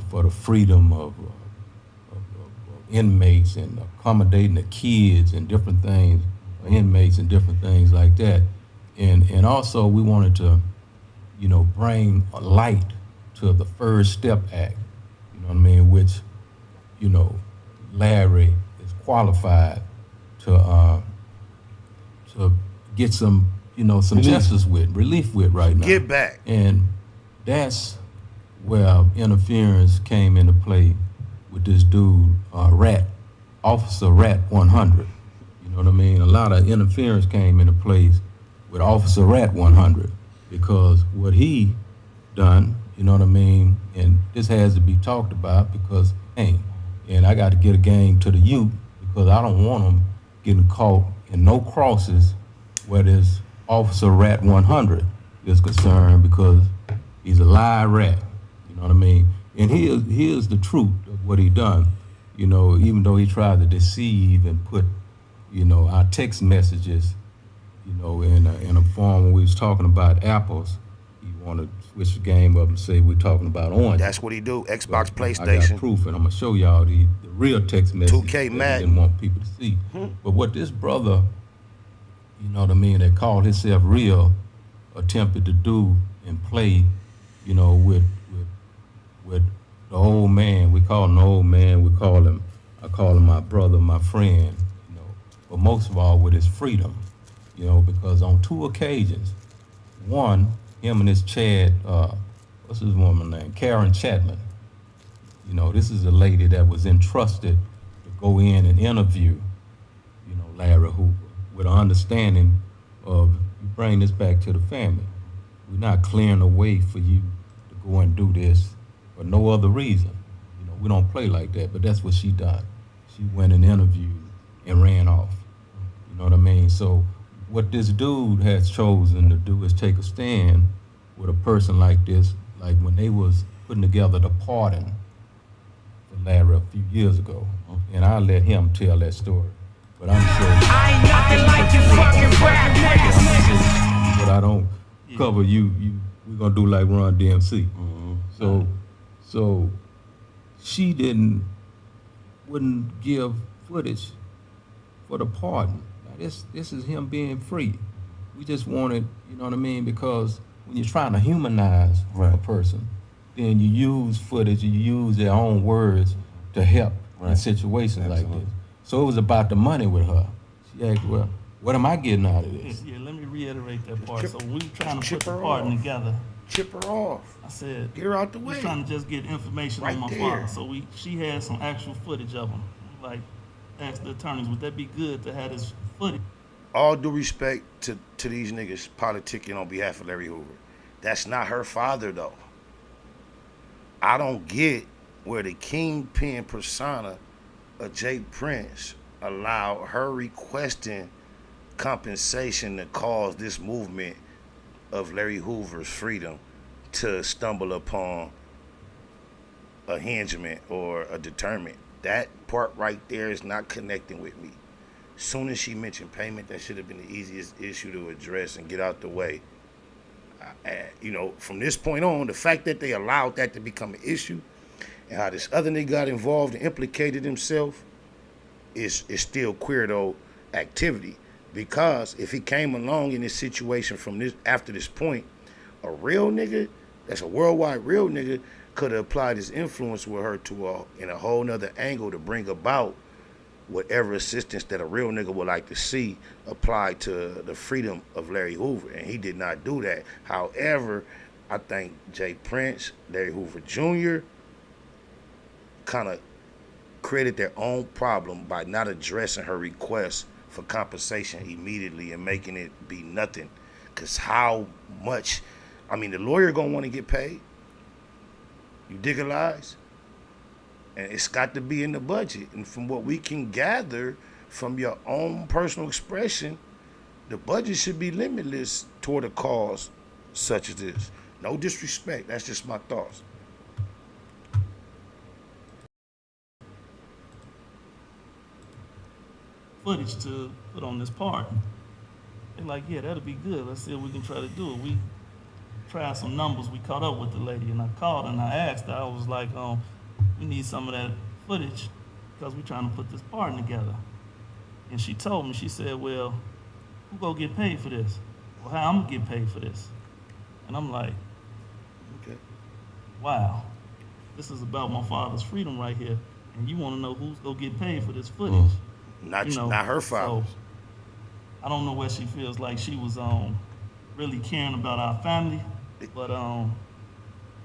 for the freedom of inmates and accommodating the kids and different things, inmates and different things like that. And also we wanted to, bring a light to the First Step Act, which, Larry is qualified to get some, some justice relief with right now. Get back. And that's where interference came into play with this dude, Officer Rat 100. You know what I mean? A lot of interference came into place with Officer Rat 100 because what he done, you know what I mean? And this has to be talked about because, and I got to get a game to the youth because I don't want them getting caught in no crosses where this Officer Rat 100 is concerned because he's a live rat. You know what I mean? And here's the truth of what he done. Even though he tried to deceive and put, our text messages, in a form when we was talking about apples, he wanted to switch the game up and say we're talking about oranges. That's what he do. Xbox, but PlayStation. I got proof, and I'm gonna show y'all the real text messages 2K that Madden. he didn't want people to see. But what this brother, that called himself real, attempted to do and play, with the old man. We call him the old man. I call him my brother, my friend. But most of all with his freedom, because on 2 occasions, one, him and his Chad, what's his woman name? Karen Chapman. This is a lady that was entrusted to go in and interview, Larry Hoover with an understanding of you bring this back to the family. We're not clearing a way for you to go and do this for no other reason. We don't play like that, but that's what she done. She went and interviewed and ran off. You know what I mean? So what this dude has chosen to do is take a stand with a person like this, like when they was putting together the pardon for Larry a few years ago. And I'll let him tell that story. But I'm sure I ain't nothing like you fucking rap niggas. but I don't cover you we're gonna do like Run DMC. So she wouldn't give footage for the pardon. Now this is him being free. We just wanted, you know what I mean, because when you're trying to humanize a person, then you use footage, you use their own words to help in situations like this. So it was about the money with her. She asked, well, what am I getting out of this? Yeah, let me reiterate that part. So we trying to put the pardon together. Chip her off. I said, get her out the way. We're trying to just get information on my father. So she had some actual footage of him. Like, asked the attorneys, would that be good to have this footage? All due respect to these niggas politicking on behalf of Larry Hoover. That's not her father, though. I don't get where the kingpin persona of Jay Prince allowed her requesting compensation to cause this movement of Larry Hoover's freedom to stumble upon a hingement or a deterrent. That part right there is not connecting with me. Soon as she mentioned payment, that should have been the easiest issue to address and get out the way. From this point on, the fact that they allowed that to become an issue and how this other nigga got involved and implicated himself is still queerdo activity. Because if he came along in this situation after this point, a real nigga, that's a worldwide real nigga, could have applied his influence with her in a whole nother angle to bring about whatever assistance that a real nigga would like to see applied to the freedom of Larry Hoover, and he did not do that. However, I think Jay Prince, Larry Hoover Jr. kind of created their own problem by not addressing her request for compensation immediately and making it be nothing. Because how much, the lawyer gonna want to get paid. You dig a lies? And it's got to be in the budget. And from what we can gather from your own personal expression, the budget should be limitless toward a cause such as this. No disrespect, that's just my thoughts. Footage to put on this part. They're like, yeah, that'll be good. Let's see if we can try to do it. We tried some numbers. We caught up with the lady, and I called and I asked her. I was like, we need some of that footage because we're trying to put this pardon together. And she told me, she said, well, who gonna get paid for this? Well, how I'm gonna get paid for this? And I'm like, okay, wow, this is about my father's freedom right here. And you wanna know who's gonna get paid for this footage? Not her father. So, I don't know where she feels like she was really caring about our family, but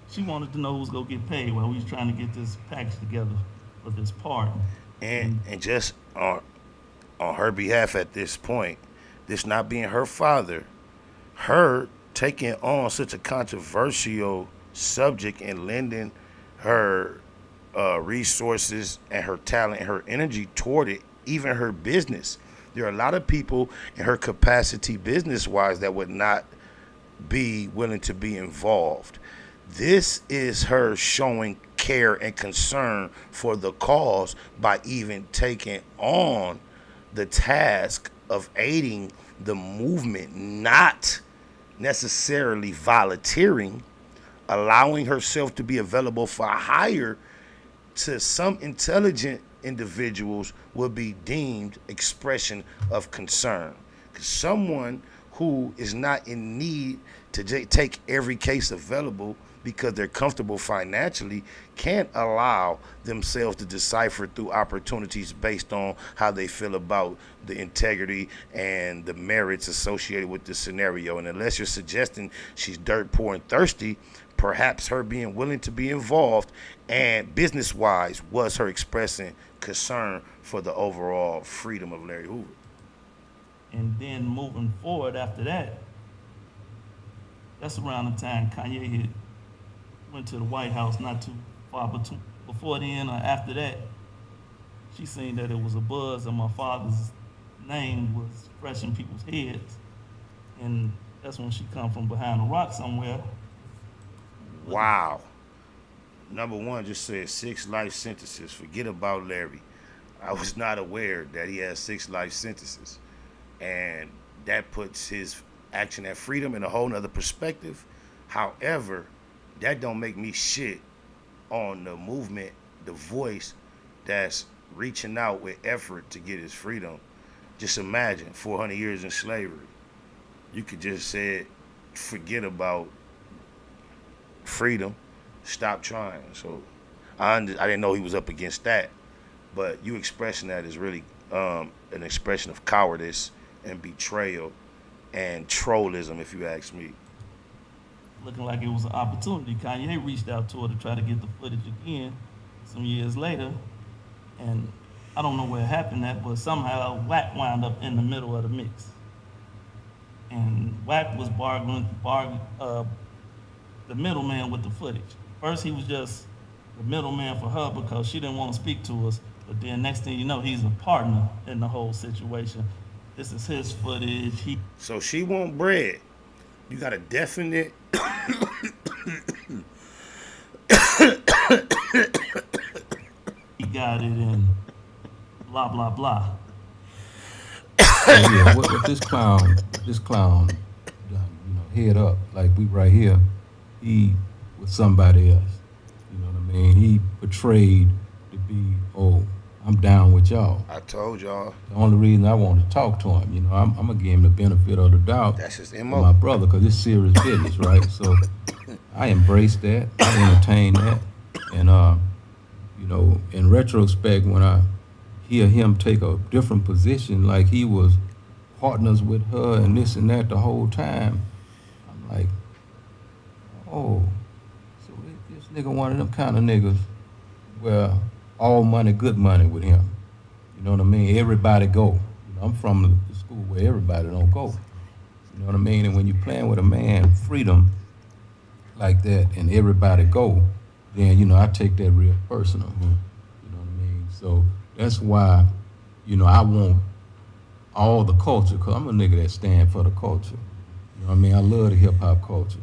she wanted to know who's gonna get paid while we was trying to get this package together for this pardon. And just on her behalf at this point, this not being her father, her taking on such a controversial subject and lending her resources and her talent and her energy toward it, even her business. There are a lot of people in her capacity business-wise that would not be willing to be involved. This is her showing care and concern for the cause by even taking on the task of aiding the movement, not necessarily volunteering, allowing herself to be available for hire to some intelligent individuals will be deemed expression of concern. Because someone who is not in need to take every case available because they're comfortable financially can't allow themselves to decipher through opportunities based on how they feel about the integrity and the merits associated with the scenario. And unless you're suggesting she's dirt poor and thirsty, perhaps her being willing to be involved and business-wise was her expressing concern for the overall freedom of Larry Hoover. And then moving forward after that, that's around the time Kanye went to the White House, not too far before then or after that. She seen that it was a buzz and my father's name was fresh in people's heads. And that's when she come from behind a rock somewhere. Wow. Number one just said 6 life sentences. Forget about Larry. I was not aware that he has 6 life sentences. And that puts his action at freedom in a whole nother perspective. However, that don't make me shit on the movement, the voice that's reaching out with effort to get his freedom. Just imagine 400 years in slavery. You could just say, forget about freedom, stop trying. So I didn't know he was up against that, but you expressing that is really an expression of cowardice and betrayal and trollism, if you ask me. Looking like it was an opportunity. Kanye reached out to her to try to get the footage again some years later, and I don't know where it happened at, but somehow Wacc wound up in the middle of the mix. And Wacc was the middleman with the footage. First, he was just the middleman for her because she didn't want to speak to us, but then next thing you know, he's a partner in the whole situation. This is his footage. So she want bread. You got a definite he got it and blah blah blah. Yeah, what this clown, head up, like we right here, he was somebody else. You know what I mean? He portrayed to be, I'm down with y'all. I told y'all. The only reason I wanted to talk to him, I'm gonna give him the benefit of the doubt. That's his MO. My brother, because it's serious business, right? So I embraced that. I entertained that. And, in retrospect, when I hear him take a different position, like he was partners with her and this and that the whole time, I'm like, so this nigga one of them kind of niggas where all money, good money with him. You know what I mean? Everybody go. I'm from the school where everybody don't go. You know what I mean? And when you're playing with a man, freedom like that, and everybody go, then, I take that real personal. You know what I mean? So that's why, I want all the culture, because I'm a nigga that stand for the culture. You know what I mean? I love the hip-hop culture.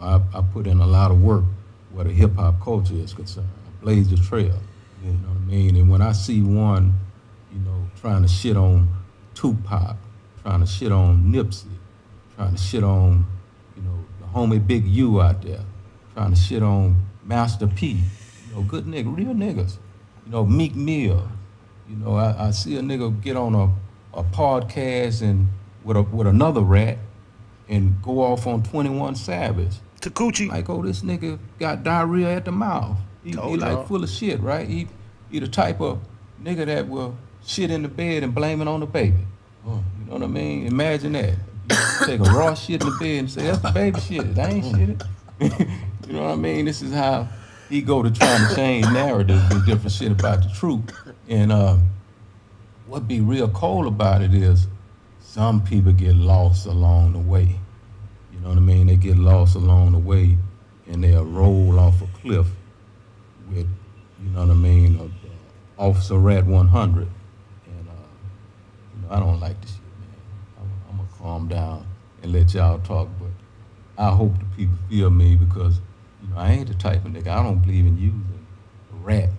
I put in a lot of work where the hip-hop culture is concerned. I blaze the trail. You know what I mean? And when I see one, trying to shit on Tupac, trying to shit on Nipsey, trying to shit on, the homie Big U out there trying to shit on Master P. You know, good nigga, real niggas. You know, Meek Mill. You know, I see a nigga get on a podcast and with another rat and go off on 21 Savage. Takuchi. Like, oh, this nigga got diarrhea at the mouth. He like full of shit, right? He the type of nigga that will shit in the bed and blame it on the baby. You know what I mean? Imagine that. You take a raw shit in the bed and say, that's the baby shit. I ain't shit. You know what I mean? This is how he go to trying to change narratives and different shit about the truth. And what be real cold about it is some people get lost along the way. You know what I mean? They get lost along the way and they'll roll off a cliff with, you know what I mean, Officer Rat 100. And, you know, I don't like this shit, man. I'm going to calm down and let y'all talk, but I hope the people feel me because, you know, I ain't the type of nigga. I don't believe in using a rat.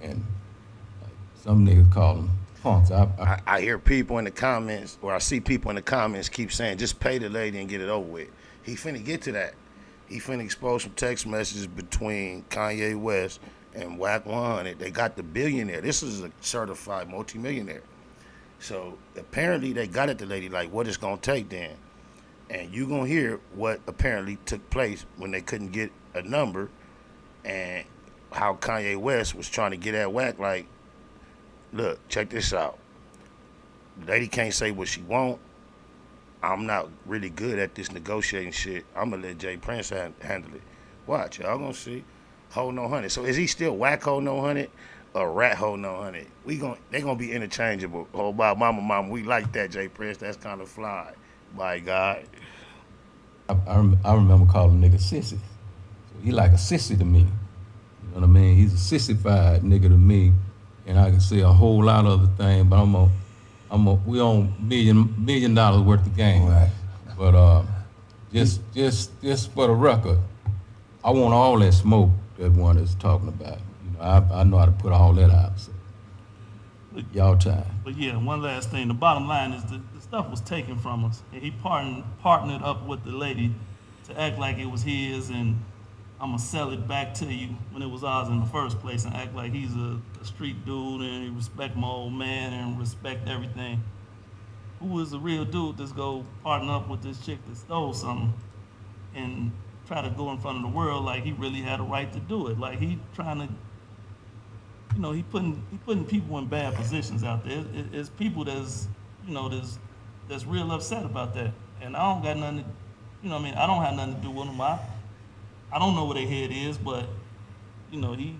And like, some niggas call them punks. I hear people in the comments, or I see people in the comments keep saying, just pay the lady and get it over with. He finna get to that. He finna expose some text messages between Kanye West and Wacc 100. They got the billionaire. This is a certified multimillionaire. So apparently they got at the lady like, what it's gonna take then? And you gonna hear what apparently took place when they couldn't get a number and how Kanye West was trying to get at Wacc like, look, check this out. The lady can't say what she want. I'm not really good at this negotiating shit. I'm gonna let Jay Prince handle it. Watch, y'all gonna see. HoNo Hunnid. So is he still Wacc HoNo Hunnid or Rat HoNo Hunnid? They gonna be interchangeable. Oh, by mama, we like that, Jay Prince. That's kind of fly. By God. I remember calling nigga sissy. So he like a sissy to me. You know what I mean? He's a sissified nigga to me. And I can say a whole lot of other things, but we on $1 million worth of game. Right. But just for the record, I want all that smoke that one is talking about. You know, I know how to put all that out. So y'all time. But yeah, one last thing. The bottom line is the stuff was taken from us, and he partnered up with the lady to act like it was his, and I'm gonna sell it back to you when it was ours in the first place, and act like he's a street dude and he respect my old man and respect everything. Who is the real dude that's go partner up with this chick that stole something and try to go in front of the world like he really had a right to do it? Like he trying to, you know, he putting people in bad positions out there. It's people that's, you know, that's real upset about that. And I don't got nothing to, you know what I mean, I don't have nothing to do with them. I don't know where their head is, but, you know, he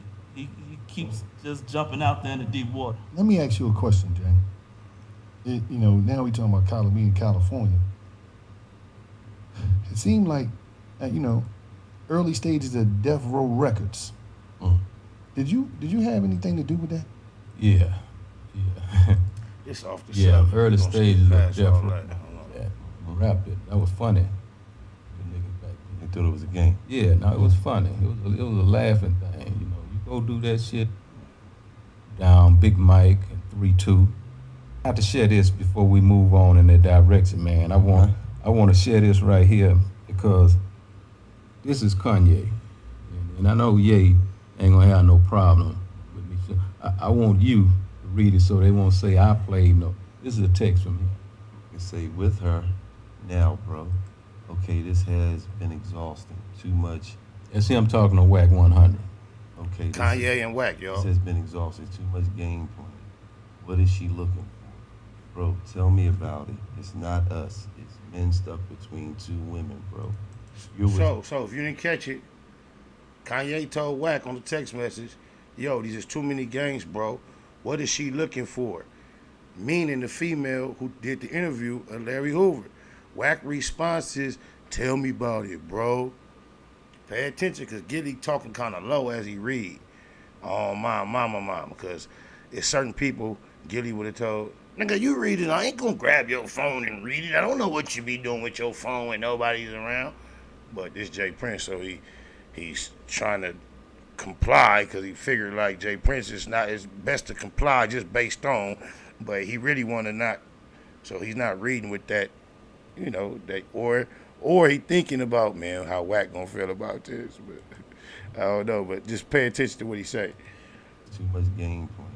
keeps just jumping out there in the deep water. Let me ask you a question, Jay. You know, now we talking about me in California. It seemed like, you know, early stages of Death Row Records. Did you have anything to do with that? Yeah. It's off the yeah, early stages of Death Row. Yeah, rap it. That was funny. They thought it was a game. Yeah, no, it was funny. It was a laughing thing. You know, you go do that shit down Big Mike and 3-2. I have to share this before we move on in that direction, man. I want to share this right here because this is Kanye, and I know Ye ain't gonna have no problem with me. So I want you to read it so they won't say I played no. This is a text from him. You say with her now, bro. Okay, this has been exhausting. Too much. That's him talking to Wacc 100. Okay. Kanye and Wacc, y'all. This has been exhausting. Too much game plan. What is she looking for? Bro, tell me about it. It's not us. It's men stuck between two women, bro. So if you didn't catch it, Kanye told Wacc on the text message, yo, these is too many games, bro. What is she looking for? Meaning the female who did the interview of Larry Hoover. Wacc response is, tell me about it, bro. Pay attention, because Gilly talking kind of low as he read. Oh, mama, because it's certain people Gilly would have told, nigga, you read it. I ain't going to grab your phone and read it. I don't know what you be doing with your phone when nobody's around. But this Jay Prince, so he's trying to comply because he figured like Jay Prince is not, it's best to comply just based on, but he really want to not, so he's not reading with that, you know, that or Or he thinking about, man, how Wacc gonna feel about this. But I don't know. But just pay attention to what he say. Too much game plan.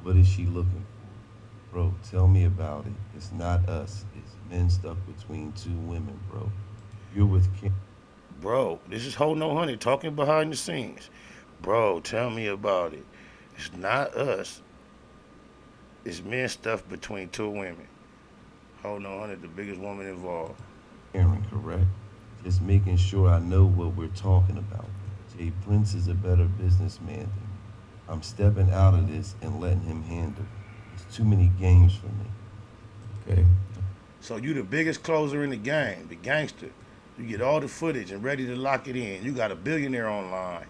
What is she looking for? Bro, tell me about it. It's not us. It's men stuck between two women, bro. You're with Kim. Bro, this is HoNo Hunnid talking behind the scenes. Bro, tell me about it. It's not us. It's men stuff between two women. HoNo Hunnid, the biggest woman involved. Aaron, correct? Just making sure I know what we're talking about. Jay Prince is a better businessman than me. I'm stepping out of this and letting him handle it. It's too many games for me. Okay. So you the biggest closer in the game, the gangster. You get all the footage and ready to lock it in. You got a billionaire online.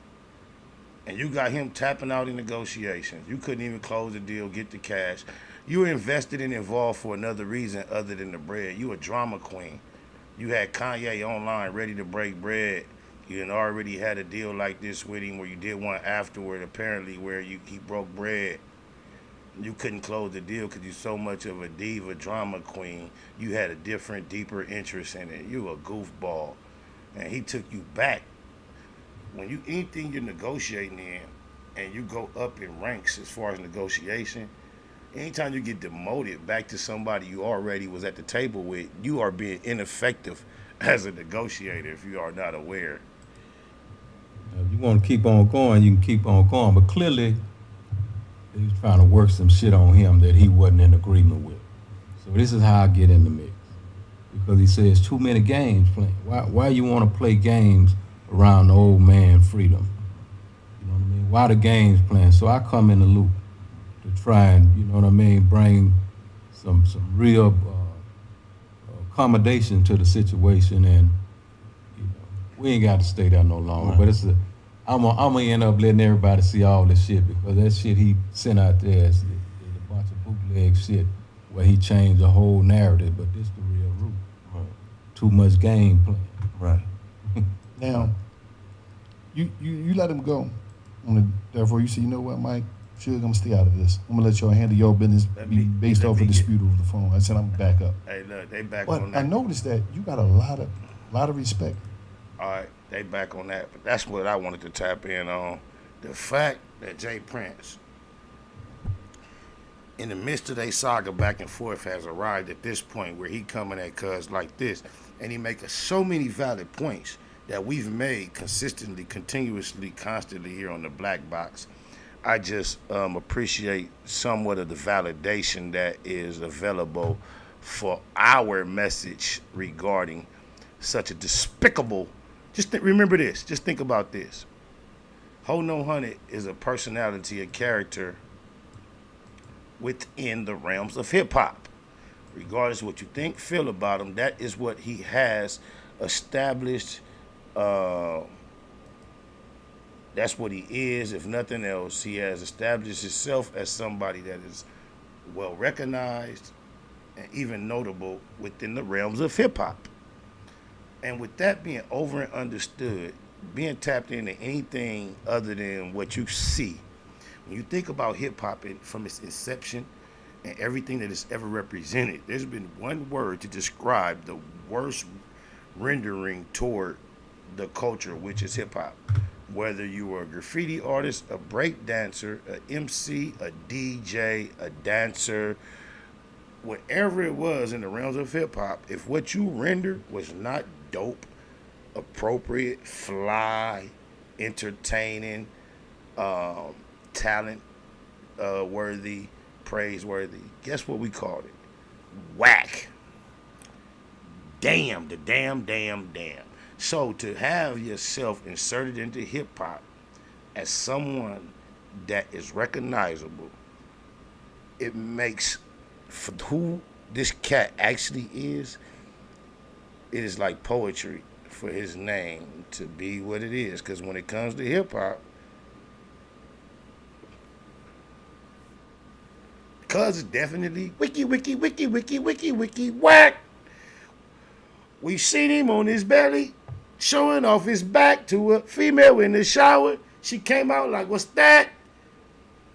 And you got him tapping out in negotiations. You couldn't even close the deal, get the cash. You were invested and involved for another reason other than the bread. You a drama queen. You had Kanye online ready to break bread. You had already had a deal like this with him where you did one afterward, apparently, where he broke bread. You couldn't close the deal because you're so much of a diva drama queen. You had a different, deeper interest in it. You a goofball. And he took you back. When you anything you're negotiating in and you go up in ranks as far as negotiation, anytime you get demoted back to somebody you already was at the table with, you are being ineffective as a negotiator if you are not aware. If you want to keep on going, you can keep on going. But clearly, they was trying to work some shit on him that he wasn't in agreement with. So this is how I get in the mix. Because he says too many games playing. Why you want to play games around the old man freedom? You know what I mean? Why the games playing? So I come in the loop to try and, you know what I mean, bring some real accommodation to the situation, and you know, we ain't got to stay there no longer. Right. But I'm gonna end up letting everybody see all this shit, because that shit he sent out there is a bunch of bootleg shit where he changed the whole narrative. But this the real root. Right. Too much game playing. Right. Now, you let him go. Therefore, you say, you know what, Mike? Suge, I'm gonna stay out of this. I'm gonna let y'all handle your business based off a dispute over the phone. I said I'm back up. Hey, look, they back but on that. I noticed that you got a lot of respect. All right, they back on that. But that's what I wanted to tap in on. The fact that Jay Prince, in the midst of their saga back and forth, has arrived at this point where he coming at cuz like this, and he making so many valid points that we've made consistently, continuously, constantly here on the Black Box. I just appreciate somewhat of the validation that is available for our message regarding such a despicable. Remember this. Just think about this. HoNo Hunnid is a personality, a character within the realms of hip hop. Regardless of what you think, feel about him, that is what he has established. That's what he is. If nothing else, he has established himself as somebody that is well recognized and even notable within the realms of hip hop. And with that being over and understood, being tapped into anything other than what you see, when you think about hip hop from its inception and everything that it's ever represented, there's been one word to describe the worst rendering toward the culture, which is hip hop. Whether you were a graffiti artist, a break dancer, an MC, a DJ, a dancer, whatever it was in the realms of hip hop, if what you rendered was not dope, appropriate, fly, entertaining, talent worthy, praiseworthy, guess what we called it? Whack. Damn, the damn. So to have yourself inserted into hip-hop as someone that is recognizable, it makes, for who this cat actually is, it is like poetry for his name to be what it is. Because when it comes to hip-hop, cuz definitely wiki, whack. We seen him on his belly, showing off his back to a female in the shower. She came out like, what's that?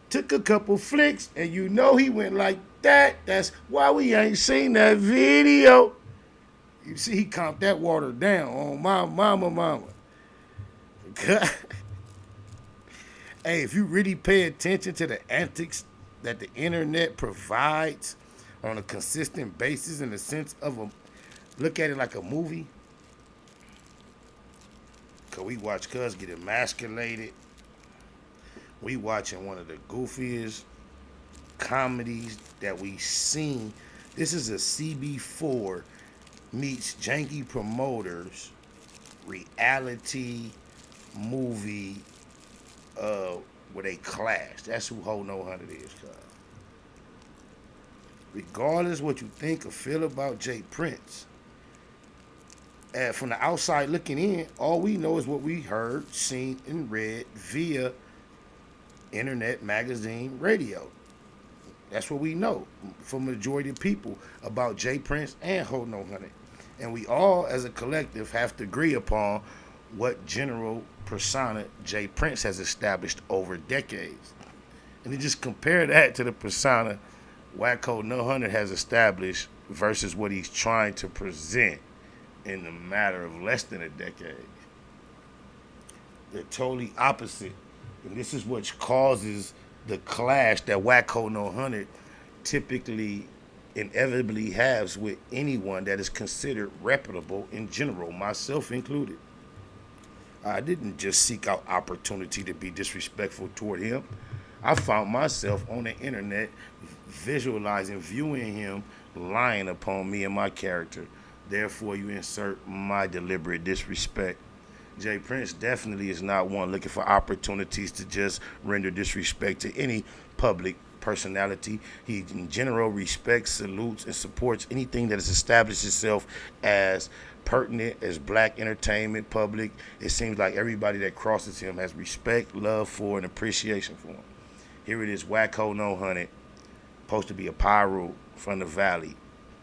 Took a couple flicks, and you know he went like that. That's why we ain't seen that video. You see, he calmed that water down on my mama. Hey, if you really pay attention to the antics that the internet provides on a consistent basis in the sense of look at it like a movie. Cause we watch cuz get emasculated. We watching one of the goofiest comedies that we seen. This is a CB4 meets janky promoters reality movie where they clash. That's who HoNo Hunnid is, cuz. Regardless what you think or feel about J. Prince, from the outside looking in, all we know is what we heard, seen, and read via internet, magazine, radio. That's what we know from the majority of people about J. Prince and HoNo Hunnid. And we all, as a collective, have to agree upon what general persona J. Prince has established over decades. And to just compare that to the persona Wacc HoNo Hunnid has established versus what he's trying to present in the matter of less than a decade. They're totally opposite. And this is what causes the clash that Wacc HoNo Hunnid typically inevitably has with anyone that is considered reputable in general, myself included. I didn't just seek out opportunity to be disrespectful toward him. I found myself on the internet visualizing, viewing him lying upon me and my character. Therefore, you insert my deliberate disrespect. J. Prince definitely is not one looking for opportunities to just render disrespect to any public personality. He, in general, respects, salutes, and supports anything that has established itself as pertinent, as black entertainment, public. It seems like everybody that crosses him has respect, love for, and appreciation for him. Here it is, Wacc HoNo Hunnid, supposed to be a pyro from the valley,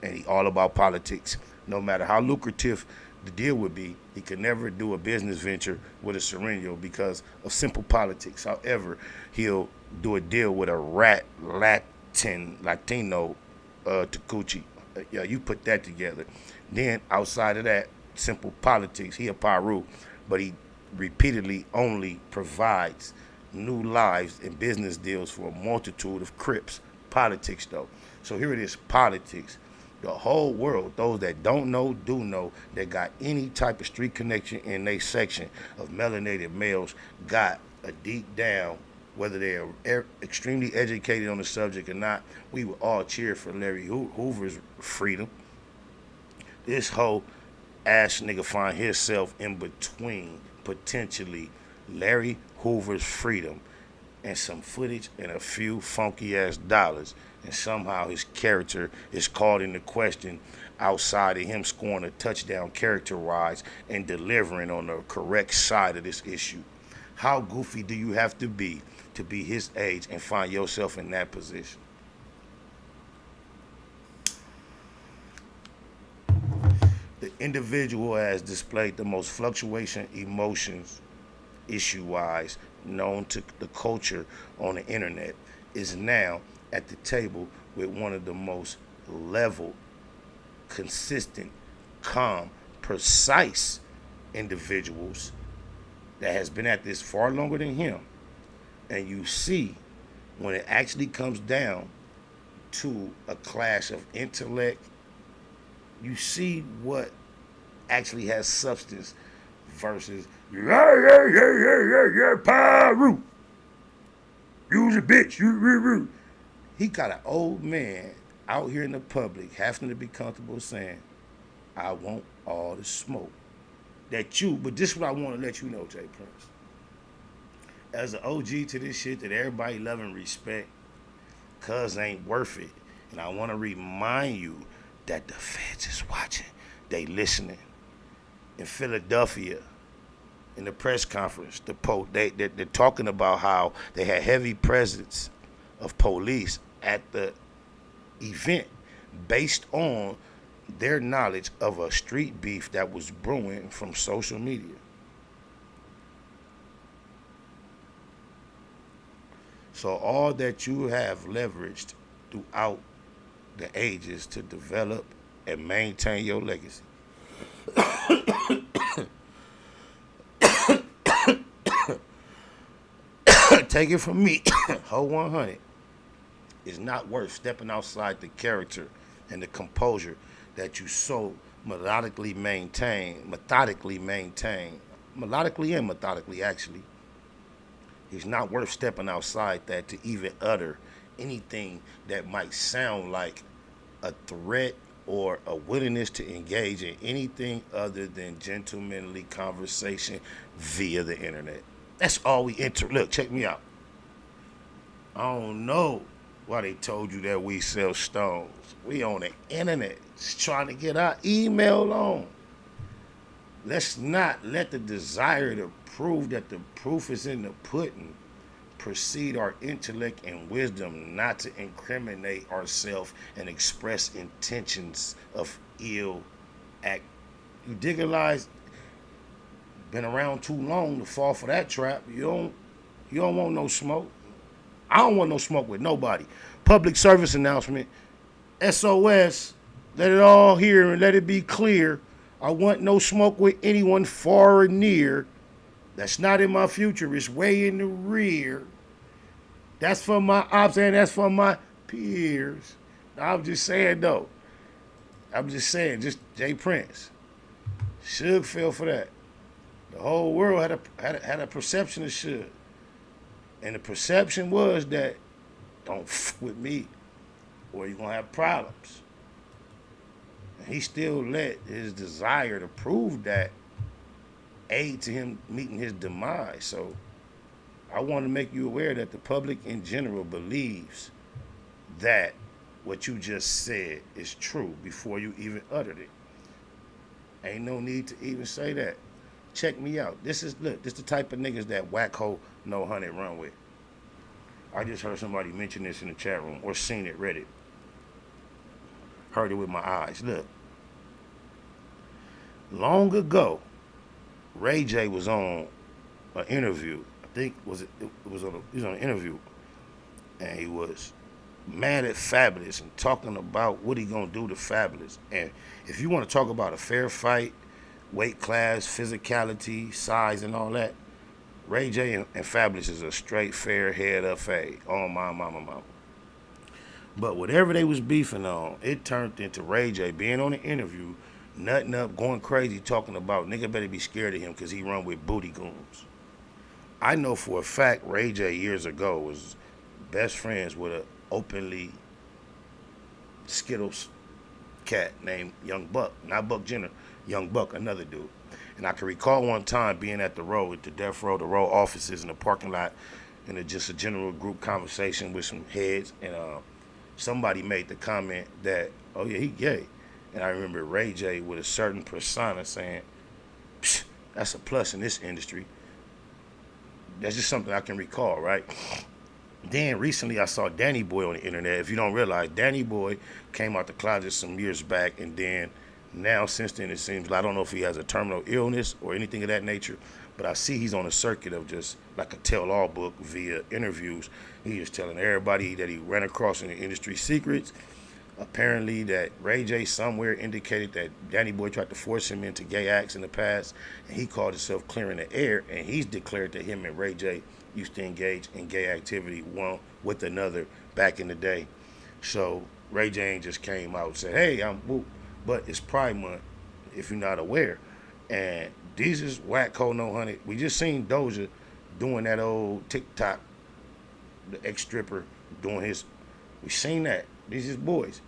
and he all about politics. No matter how lucrative the deal would be, he could never do a business venture with a Sereno because of simple politics. However, he'll do a deal with a Latino Takuchi. Yeah, you put that together. Then outside of that, simple politics, he a Paru, but he repeatedly only provides new lives and business deals for a multitude of Crips. Politics, though. So here it is, politics. The whole world, those that don't know, do know, that got any type of street connection in their section of melanated males, got a deep down, whether they are extremely educated on the subject or not, we would all cheer for Larry Hoover's freedom. This whole ass nigga find himself in between, potentially, Larry Hoover's freedom and some footage and a few funky ass dollars. And somehow his character is called into question outside of him scoring a touchdown character-wise and delivering on the correct side of this issue. How goofy do you have to be his age and find yourself in that position? The individual has displayed the most fluctuation emotions, issue-wise, known to the culture on the internet, is now at the table with one of the most level, consistent, calm, precise individuals that has been at this far longer than him. And you see, when it actually comes down to a clash of intellect, you see what actually has substance versus Pyro. You's a bitch. You. He got an old man out here in the public having to be comfortable saying, I want all the smoke. But this is what I want to let you know, J. Prince. As an OG to this shit that everybody love and respect, cuz ain't worth it. And I want to remind you that the feds is watching. They listening. In Philadelphia, in the press conference, they're talking about how they had heavy presence of police at the event based on their knowledge of a street beef that was brewing from social media. So all that you have leveraged throughout the ages to develop and maintain your legacy take it from me, Ho 100 is not worth stepping outside the character and the composure that you so melodically and methodically actually. It's not worth stepping outside that to even utter anything that might sound like a threat or a willingness to engage in anything other than gentlemanly conversation via the internet. That's all we enter. Look, check me out. I don't know why they told you that we sell stones. We on the internet just trying to get our email on. Let's not let the desire to prove that the proof is in the pudding precede our intellect and wisdom not to incriminate ourselves and express intentions of ill act. You digitalize, been around too long to fall for that trap. You don't want no smoke. I don't want no smoke with nobody. Public service announcement, SOS, let it all hear and let it be clear. I want no smoke with anyone far or near. That's not in my future, it's way in the rear. That's for my ops and that's for my peers. I'm just saying though. Just Jay Prince. Suge fell for that. The whole world had a perception of Suge. And the perception was that don't f with me or you're gonna have problems. And he still let his desire to prove that aid to him meeting his demise. So I want to make you aware that the public in general believes that what you just said is true before you even uttered it. Ain't no need to even say that. Check me out. This the type of niggas that Wacc, HoNo, Hunnid run with. I just heard somebody mention this in the chat room or seen it, read it. Heard it with my eyes. Look. Long ago, RayJ was on an interview. I think he was on an interview, and he was mad at Fabulous and talking about what he gonna do to Fabulous. And if you want to talk about a fair fight, weight class, physicality, size, and all that, RayJ and Fabulous is a straight, fair, head up fade. Oh my mama. But whatever they was beefing on, it turned into RayJ being on the interview, nutting up, going crazy, talking about nigga better be scared of him because he run with booty goons. I know for a fact RayJ years ago was best friends with an openly Skittles cat named Young Buck. Not Buck Jenner, Young Buck, another dude. And I can recall one time being at the Row, at the Death Row, the Row offices in the parking lot, in just a general group conversation with some heads, and somebody made the comment that, oh yeah, he gay. And I remember RayJ with a certain persona saying, psh, that's a plus in this industry. That's just something I can recall, right? Then recently I saw Danny Boy on the internet. If you don't realize, Danny Boy came out the closet some years back, and then now since then it seems, I don't know if he has a terminal illness or anything of that nature, but I see he's on a circuit of just like a tell-all book via interviews. He is telling everybody that he ran across in the industry secrets. Apparently that RayJ somewhere indicated that Danny Boy tried to force him into gay acts in the past, and he called himself clearing the air, and he's declared that him and RayJ used to engage in gay activity one with another back in the day. So RayJ ain't just came out and said, hey, I'm whoop, but it's Pride Month, if you're not aware. And these is Wacc, HoNo, Hunnid. We just seen Doja doing that old TikTok, the ex-stripper doing his, we seen that. These is boys.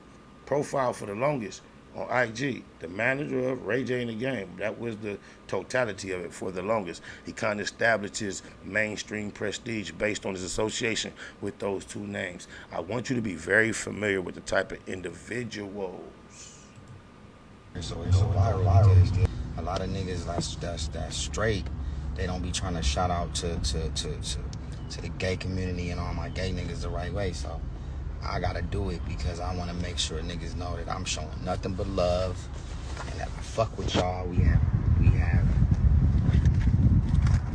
Profile for the longest on IG. The manager of RayJ in the game. That was the totality of it for the longest. He kind of established his mainstream prestige based on his association with those two names. I want you to be very familiar with the type of individuals. So it's viral because a lot of niggas that's straight, they don't be trying to shout out to the gay community and all my gay niggas the right way. So I gotta do it because I want to make sure niggas know that I'm showing nothing but love and that I fuck with y'all. We have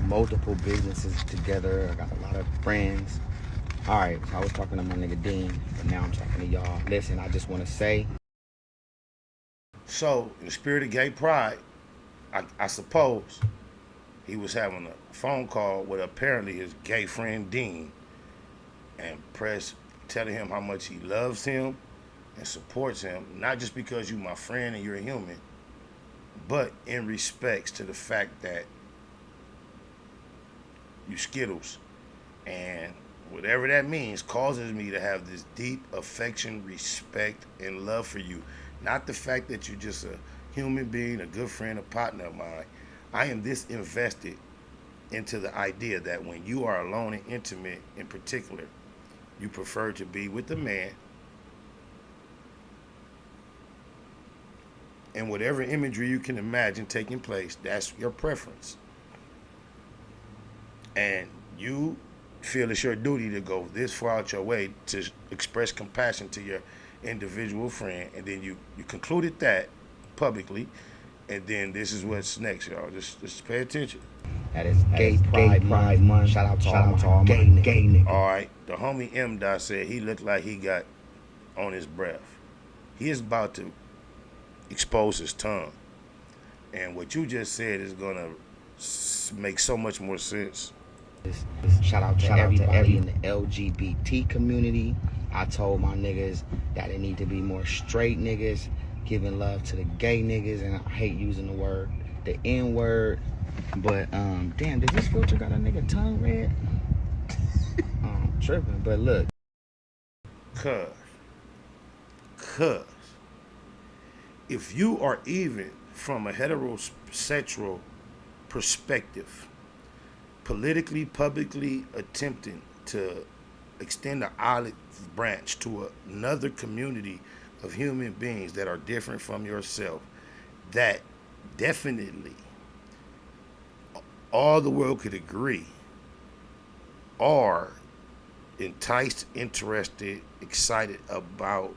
multiple businesses together. I got a lot of friends. All right, so I was talking to my nigga Dean, but now I'm talking to y'all. Listen, I just want to say. So, in the spirit of gay pride, I suppose he was having a phone call with apparently his gay friend Dean, and Press telling him how much he loves him and supports him, not just because you're my friend and you're a human, but in respects to the fact that you Skittles, and whatever that means causes me to have this deep affection, respect, and love for you. Not the fact that you're just a human being, a good friend, a partner of mine. I am this invested into the idea that when you are alone and intimate in particular, you prefer to be with the man, and whatever imagery you can imagine taking place, that's your preference. And you feel it's your duty to go this far out your way to express compassion to your individual friend, and then you concluded that publicly, and then this is what's next, y'all. Just pay attention. That is Gay Pride Month. Shout out to all my gay niggas. All right, the homie M. Dot said he looked like he got on his breath. He is about to expose his tongue, and what you just said is gonna make so much more sense. Shout out to everybody in the LGBT community. I told my niggas that it need to be more straight niggas giving love to the gay niggas, and I hate using the N word, but damn, did this filter got a nigga tongue red? I'm tripping, but look. Cuz if you are even from a heterosexual perspective, politically, publicly attempting to extend the olive branch to another community of human beings that are different from yourself, that definitely all the world could agree are enticed, interested, excited about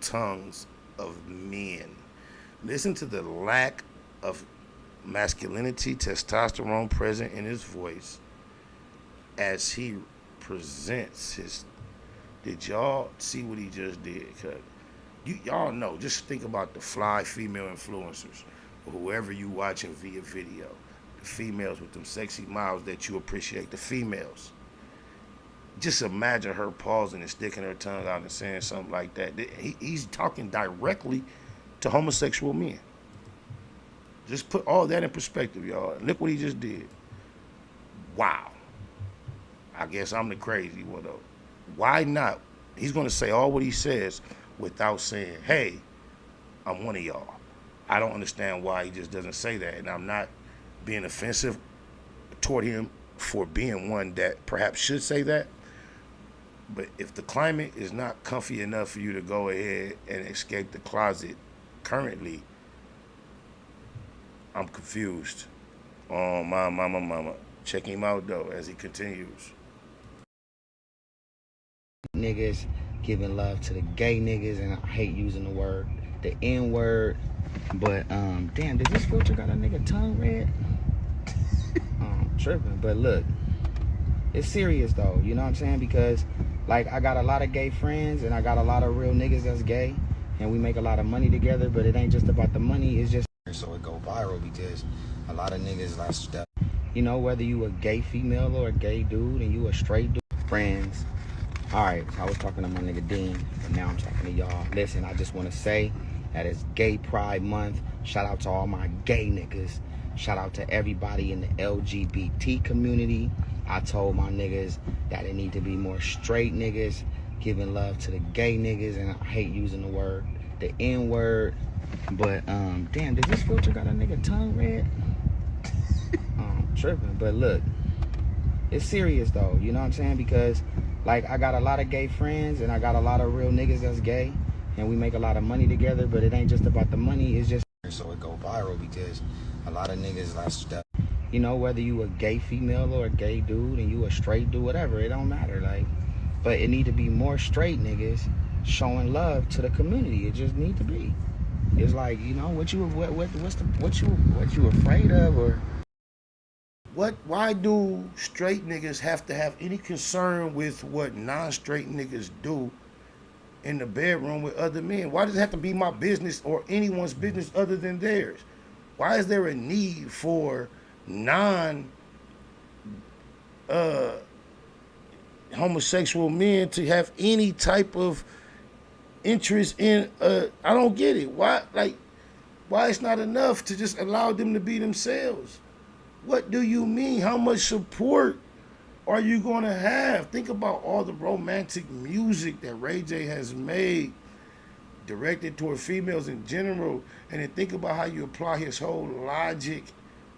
tongues of men. Listen to the lack of masculinity, testosterone present in his voice as he presents his. Did y'all see what he just did? Cause y'all know, just think about the fly female influencers, or whoever you watching via video, the females with them sexy mouths that you appreciate, the females. Just imagine her pausing and sticking her tongue out and saying something like that. He's talking directly to homosexual men. Just put all that in perspective, y'all. Look what he just did. Wow. I guess I'm the crazy one, though. Why not? He's going to say all what he says without saying, hey, I'm one of y'all. I don't understand why he just doesn't say that. And I'm not being offensive toward him for being one that perhaps should say that. But if the climate is not comfy enough for you to go ahead and escape the closet currently, I'm confused. Oh, my mama. Check him out, though, as he continues. Niggas giving love to the gay niggas, and I hate using the N word, but damn, did this filter got a nigga tongue red? I'm tripping, but look, it's serious though, you know what I'm saying? Because like, I got a lot of gay friends, and I got a lot of real niggas that's gay, and we make a lot of money together, but it ain't just about the money, it's just so it go viral, because a lot of niggas like, you know, whether you a gay female or a gay dude and you a straight dude, friends. All right, so I was talking to my nigga Dean, but now I'm talking to y'all. Listen, I just want to say that it's Gay Pride Month. Shout out to all my gay niggas. Shout out to everybody in the LGBT community. I told my niggas that it need to be more straight niggas giving love to the gay niggas, and I hate using the N word, but damn, did this filter got a nigga tongue red? I'm tripping, but look, it's serious though, you know what I'm saying? Because like, I got a lot of gay friends, and I got a lot of real niggas that's gay, and we make a lot of money together, but it ain't just about the money, it's just so it go viral, because a lot of niggas like, you know, whether you a gay female or a gay dude and you a straight dude, whatever, it don't matter, like, but it need to be more straight niggas showing love to the community. It just need to be. It's like, you know, what you afraid of, or why do straight niggas have to have any concern with what non-straight niggas do in the bedroom with other men? Why does it have to be my business or anyone's business other than theirs? Why is there a need for non homosexual men to have any type of interest in I don't get it. Why it's not enough to just allow them to be themselves? What do you mean? How much support are you gonna have? Think about all the romantic music that RayJ has made directed toward females in general, and then think about how you apply his whole logic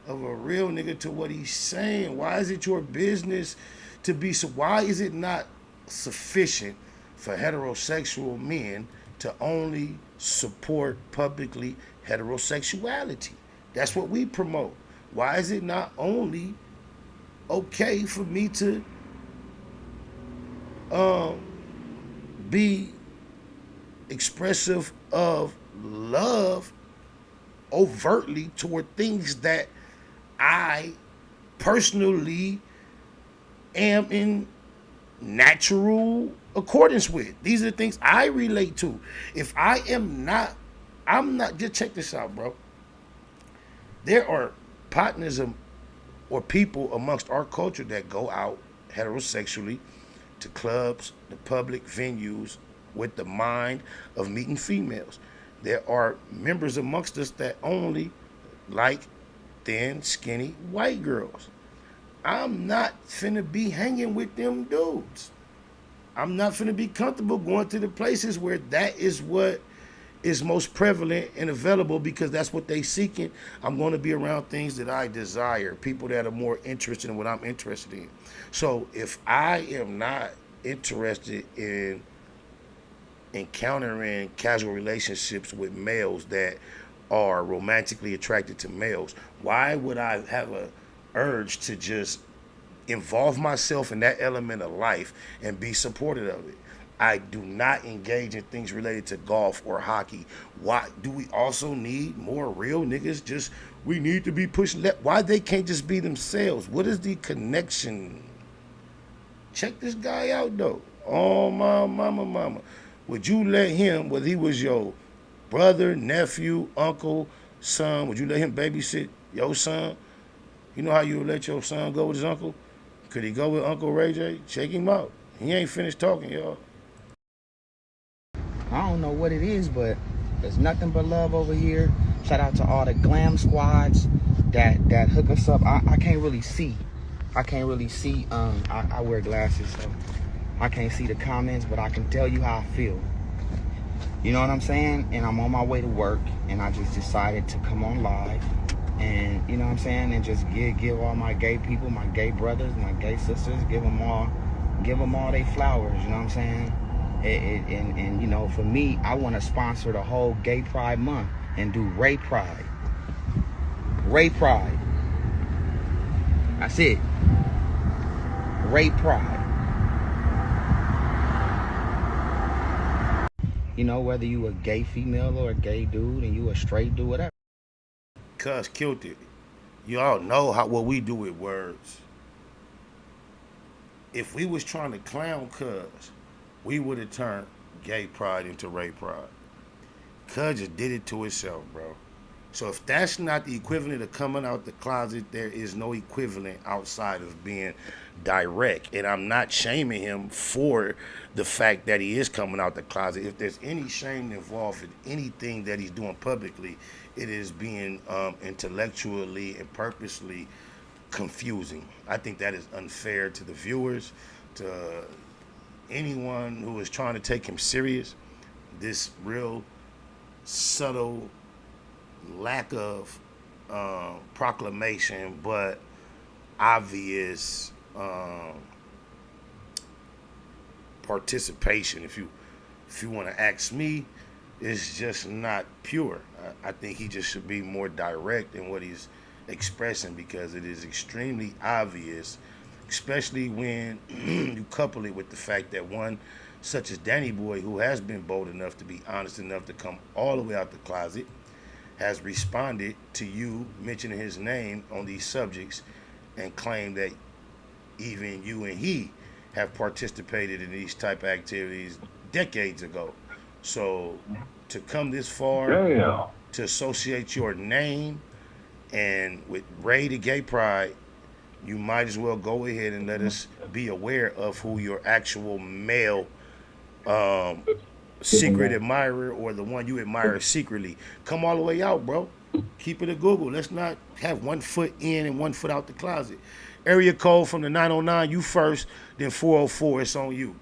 of a real nigga to what he's saying. Why is it your business to be so? Why is it not sufficient for heterosexual men to only support publicly heterosexuality? That's what we promote. Why is it not only okay for me to be expressive of love overtly toward things that I personally am in natural accordance with? These are the things I relate to. If I'm not, just check this out, bro. There are partners or people amongst our culture that go out heterosexually to clubs, the public venues, with the mind of meeting females. There are members amongst us that only like thin, skinny white girls. I'm not finna be hanging with them dudes. I'm not finna be comfortable going to the places where that is what is most prevalent and available, because that's what they seeking. I'm going to be around things that I desire, people that are more interested in what I'm interested in. So if I am not interested in encountering casual relationships with males that are romantically attracted to males, why would I have a urge to just involve myself in that element of life and be supportive of it? I do not engage in things related to golf or hockey. Why do we also need more real niggas? We need to be pushing that. Why they can't just be themselves? What is the connection? Check this guy out though. Oh my mama. Would you let him, whether he was your brother, nephew, uncle, son, would you let him babysit your son? You know how you would let your son go with his uncle? Could he go with Uncle RayJ? Check him out. He ain't finished talking, y'all. I don't know what it is, but there's nothing but love over here. Shout out to all the glam squads that hook us up. I can't really see. I wear glasses, so I can't see the comments, but I can tell you how I feel. You know what I'm saying? And I'm on my way to work, and I just decided to come on live, and you know what I'm saying, and just give all my gay people, my gay brothers, my gay sisters, give them all their flowers. You know what I'm saying? And you know, for me, I want to sponsor the whole Gay Pride Month and do Ray Pride. Ray Pride. That's it. Ray Pride. You know, whether you a gay female or a gay dude and you a straight dude, whatever. Cuz killed it. You all know what we do with words. If we was trying to clown Cuz, we would have turned Gay Pride into Ray Pride. Cuz just did it to itself, bro. So if that's not the equivalent of coming out the closet, there is no equivalent outside of being direct. And I'm not shaming him for the fact that he is coming out the closet. If there's any shame involved in anything that he's doing publicly, it is being intellectually and purposely confusing. I think that is unfair to the viewers, to anyone who is trying to take him serious. This real subtle lack of proclamation, but obvious participation, if you want to ask me, is just not pure. I think he just should be more direct in what he's expressing, because it is extremely obvious, especially when you couple it with the fact that one such as Danny Boy, who has been bold enough to be honest enough to come all the way out the closet, has responded to you mentioning his name on these subjects and claimed that even you and he have participated in these type of activities decades ago. So to come this far, to associate your name And with Ray the Gay Pride, you might as well go ahead and let us be aware of who your actual male secret admirer or the one you admire secretly. Come all the way out, bro. Keep it a Google. Let's not have 1 foot in and 1 foot out the closet. Area code from the 909, you first, then 404, it's on you.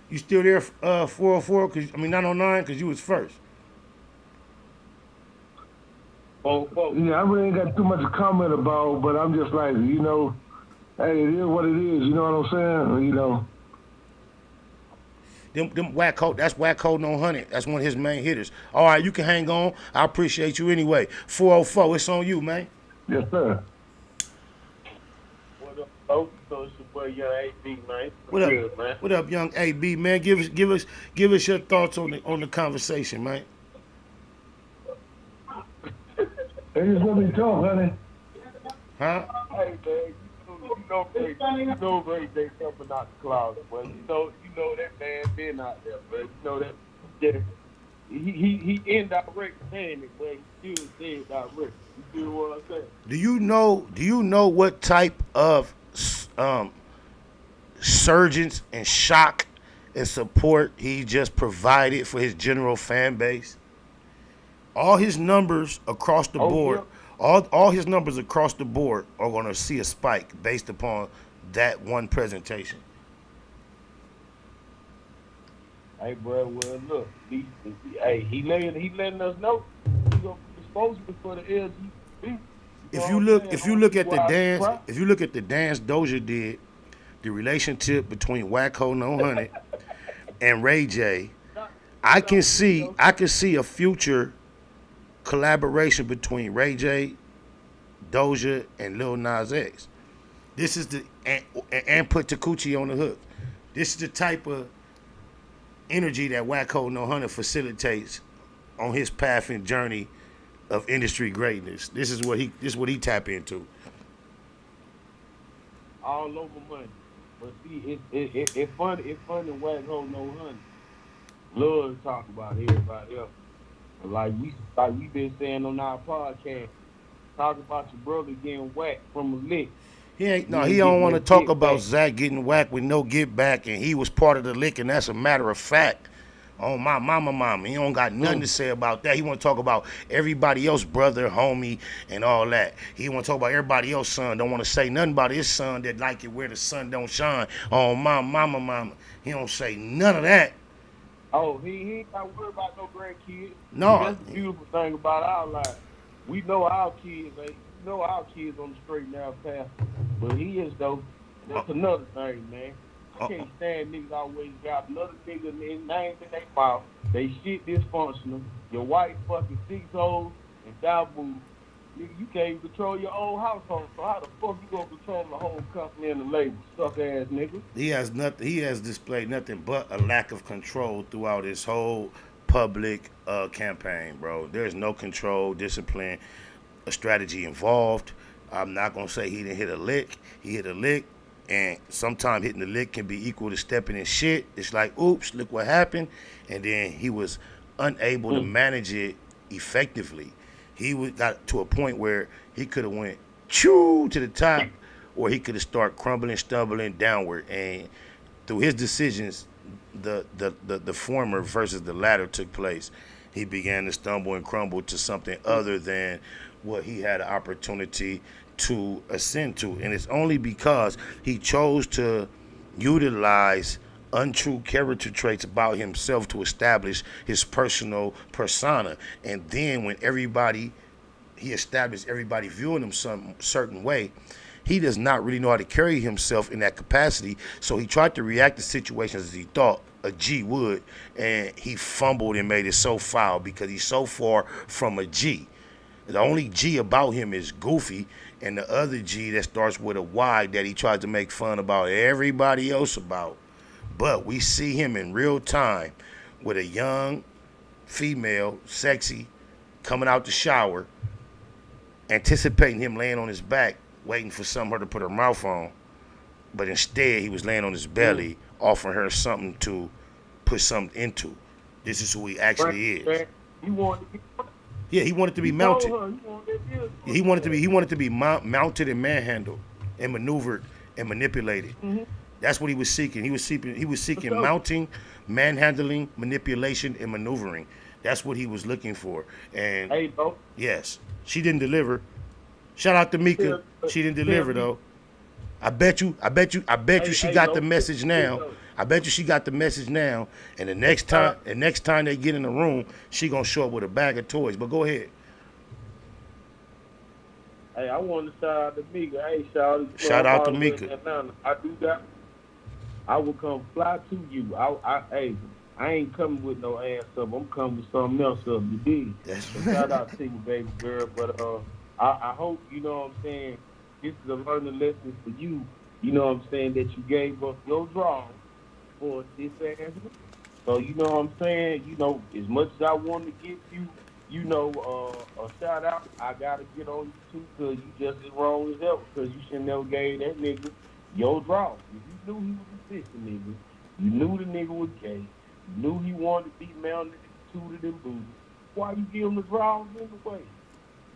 You still there, 404, 909, because you was first. Yeah, I really ain't got too much to comment about, but I'm just like, you know, hey, it is what it is, you know what I'm saying? You know. Them Wacc HoNo, that's Wacc HoNo Hunnid. That's one of his main hitters. All right, you can hang on. I appreciate you anyway. 404, it's on you, man. Yes, sir. What up, folks? So it's your boy Young AB, man. What up? Good, man. What up, Young AB, man? Give us your thoughts on the conversation, man. Hey, just let me talk, honey. Huh? Hey, man, you know RayJ coming out the closet, but you know that man been out there, but you know that, yeah, he indirect saying it, but he still said direct. You feel what I'm saying? Do you know what type of surgeons and shock and support he just provided for his general fan base? All his numbers across the board, yeah. all his numbers across the board are going to see a spike based upon that one presentation. Hey, bro, well, look, he letting us know he gonna be responsible for the LGBT. If you look at the dance Doja did, the relationship between Wacc HoNo Hunnid and RayJ, I can see a future collaboration between RayJ, Doja, and Lil Nas X. This is and put Takuchi on the hook. This is the type of energy that Wacc HoNo Hunnid facilitates on his path and journey of industry greatness. This is what he tap into. All over money. But see, it's funny Wacc HoNo Hunnid love to talk about everybody else. Like we been saying on our podcast, talk about your brother getting whacked from a lick. He don't want to talk about Zach getting whacked with no get back, and he was part of the lick, and that's a matter of fact. Oh, my mama. He don't got nothing to say about that. He want to talk about everybody else, brother, homie, and all that. He want to talk about everybody else, son. Don't want to say nothing about his son that like it where the sun don't shine. Oh, my mama. He don't say none of that. Oh, he ain't got to worry about no grandkids. No. That's the beautiful thing about our life. We know our kids, on the straight and narrow path. But he is, though. That's another thing, man. I can't stand niggas always got another nigga in their name in their mouth. They shit dysfunctional. Your wife fucking 6 hoes and daboo. Nigga, you can't even control your own household. So how the fuck you gonna control the whole company and the label? Suck ass nigga. He has displayed nothing but a lack of control throughout his whole public campaign, bro. There's no control, discipline, a strategy involved. I'm not gonna say he didn't hit a lick. He hit a lick, and sometimes hitting the lick can be equal to stepping in shit. It's like, oops, look what happened, and then he was unable to manage it effectively. He got to a point where he could have went choo to the top, or he could have started crumbling, stumbling downward. And through his decisions, the former versus the latter took place. He began to stumble and crumble to something other than what he had an opportunity to ascend to. And it's only because he chose to utilize untrue character traits about himself to establish his personal persona. And then when he established everybody viewing him some certain way, he does not really know how to carry himself in that capacity. So he tried to react to situations as he thought a G would, and he fumbled and made it so foul because he's so far from a G. The only G about him is Goofy, and the other G that starts with a Y that he tries to make fun about everybody else about. But we see him in real time with a young female, sexy, coming out the shower, anticipating him laying on his back, waiting for her to put her mouth on. But instead, he was laying on his belly, offering her something to put something into. This is who he actually is. Man, he wanted to be. Yeah, he wanted to be He mounted. told her he wanted to be. Yeah, he wanted to be mounted and manhandled and maneuvered and manipulated. That's what he was seeking. He was seeking mounting, manhandling, manipulation, and maneuvering. That's what he was looking for. And Hey, bro. yes, she didn't deliver. Shout out to Mika. She didn't deliver though. I bet you she got the message now. I bet you she got the message now. And the next time they get in the room, she gonna show up with a bag of toys. But go ahead. Hey, I want to shout out to Mika. Hey, shout out to Mika. I do that. I will come fly to you. I ain't coming with no ass up. I'm coming with something else up. You dig? So shout out to you, baby girl. But I hope, you know what I'm saying, this is a learning lesson for you. You know what I'm saying, that you gave up your draw for this ass. So, you know what I'm saying, you know, as much as I want to give you, you know, a shout out, I gotta get on you too, because you just as wrong as ever, because you should never gave that nigga your draw. If you knew he was a sister nigga, you knew the nigga was gay, you knew he wanted to be mounted, tooted, and booted, why you give him the draws anyway?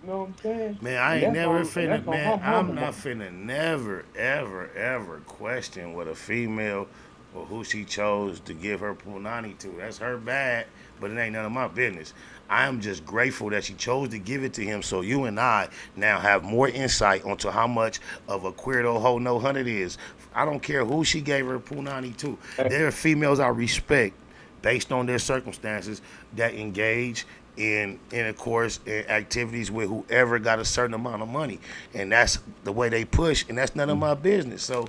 You know what I'm saying? Man, I ain't never finna, man, I'm not finna never, ever, ever question what a female or who she chose to give her punani to. That's her bad, but it ain't none of my business. I am just grateful that she chose to give it to him, so you and I now have more insight onto how much of a queerdo HoNo Hunnid is. I don't care who she gave her punani to. There are females I respect based on their circumstances that engage in intercourse and activities with whoever got a certain amount of money. And that's the way they push, and that's none of my business. So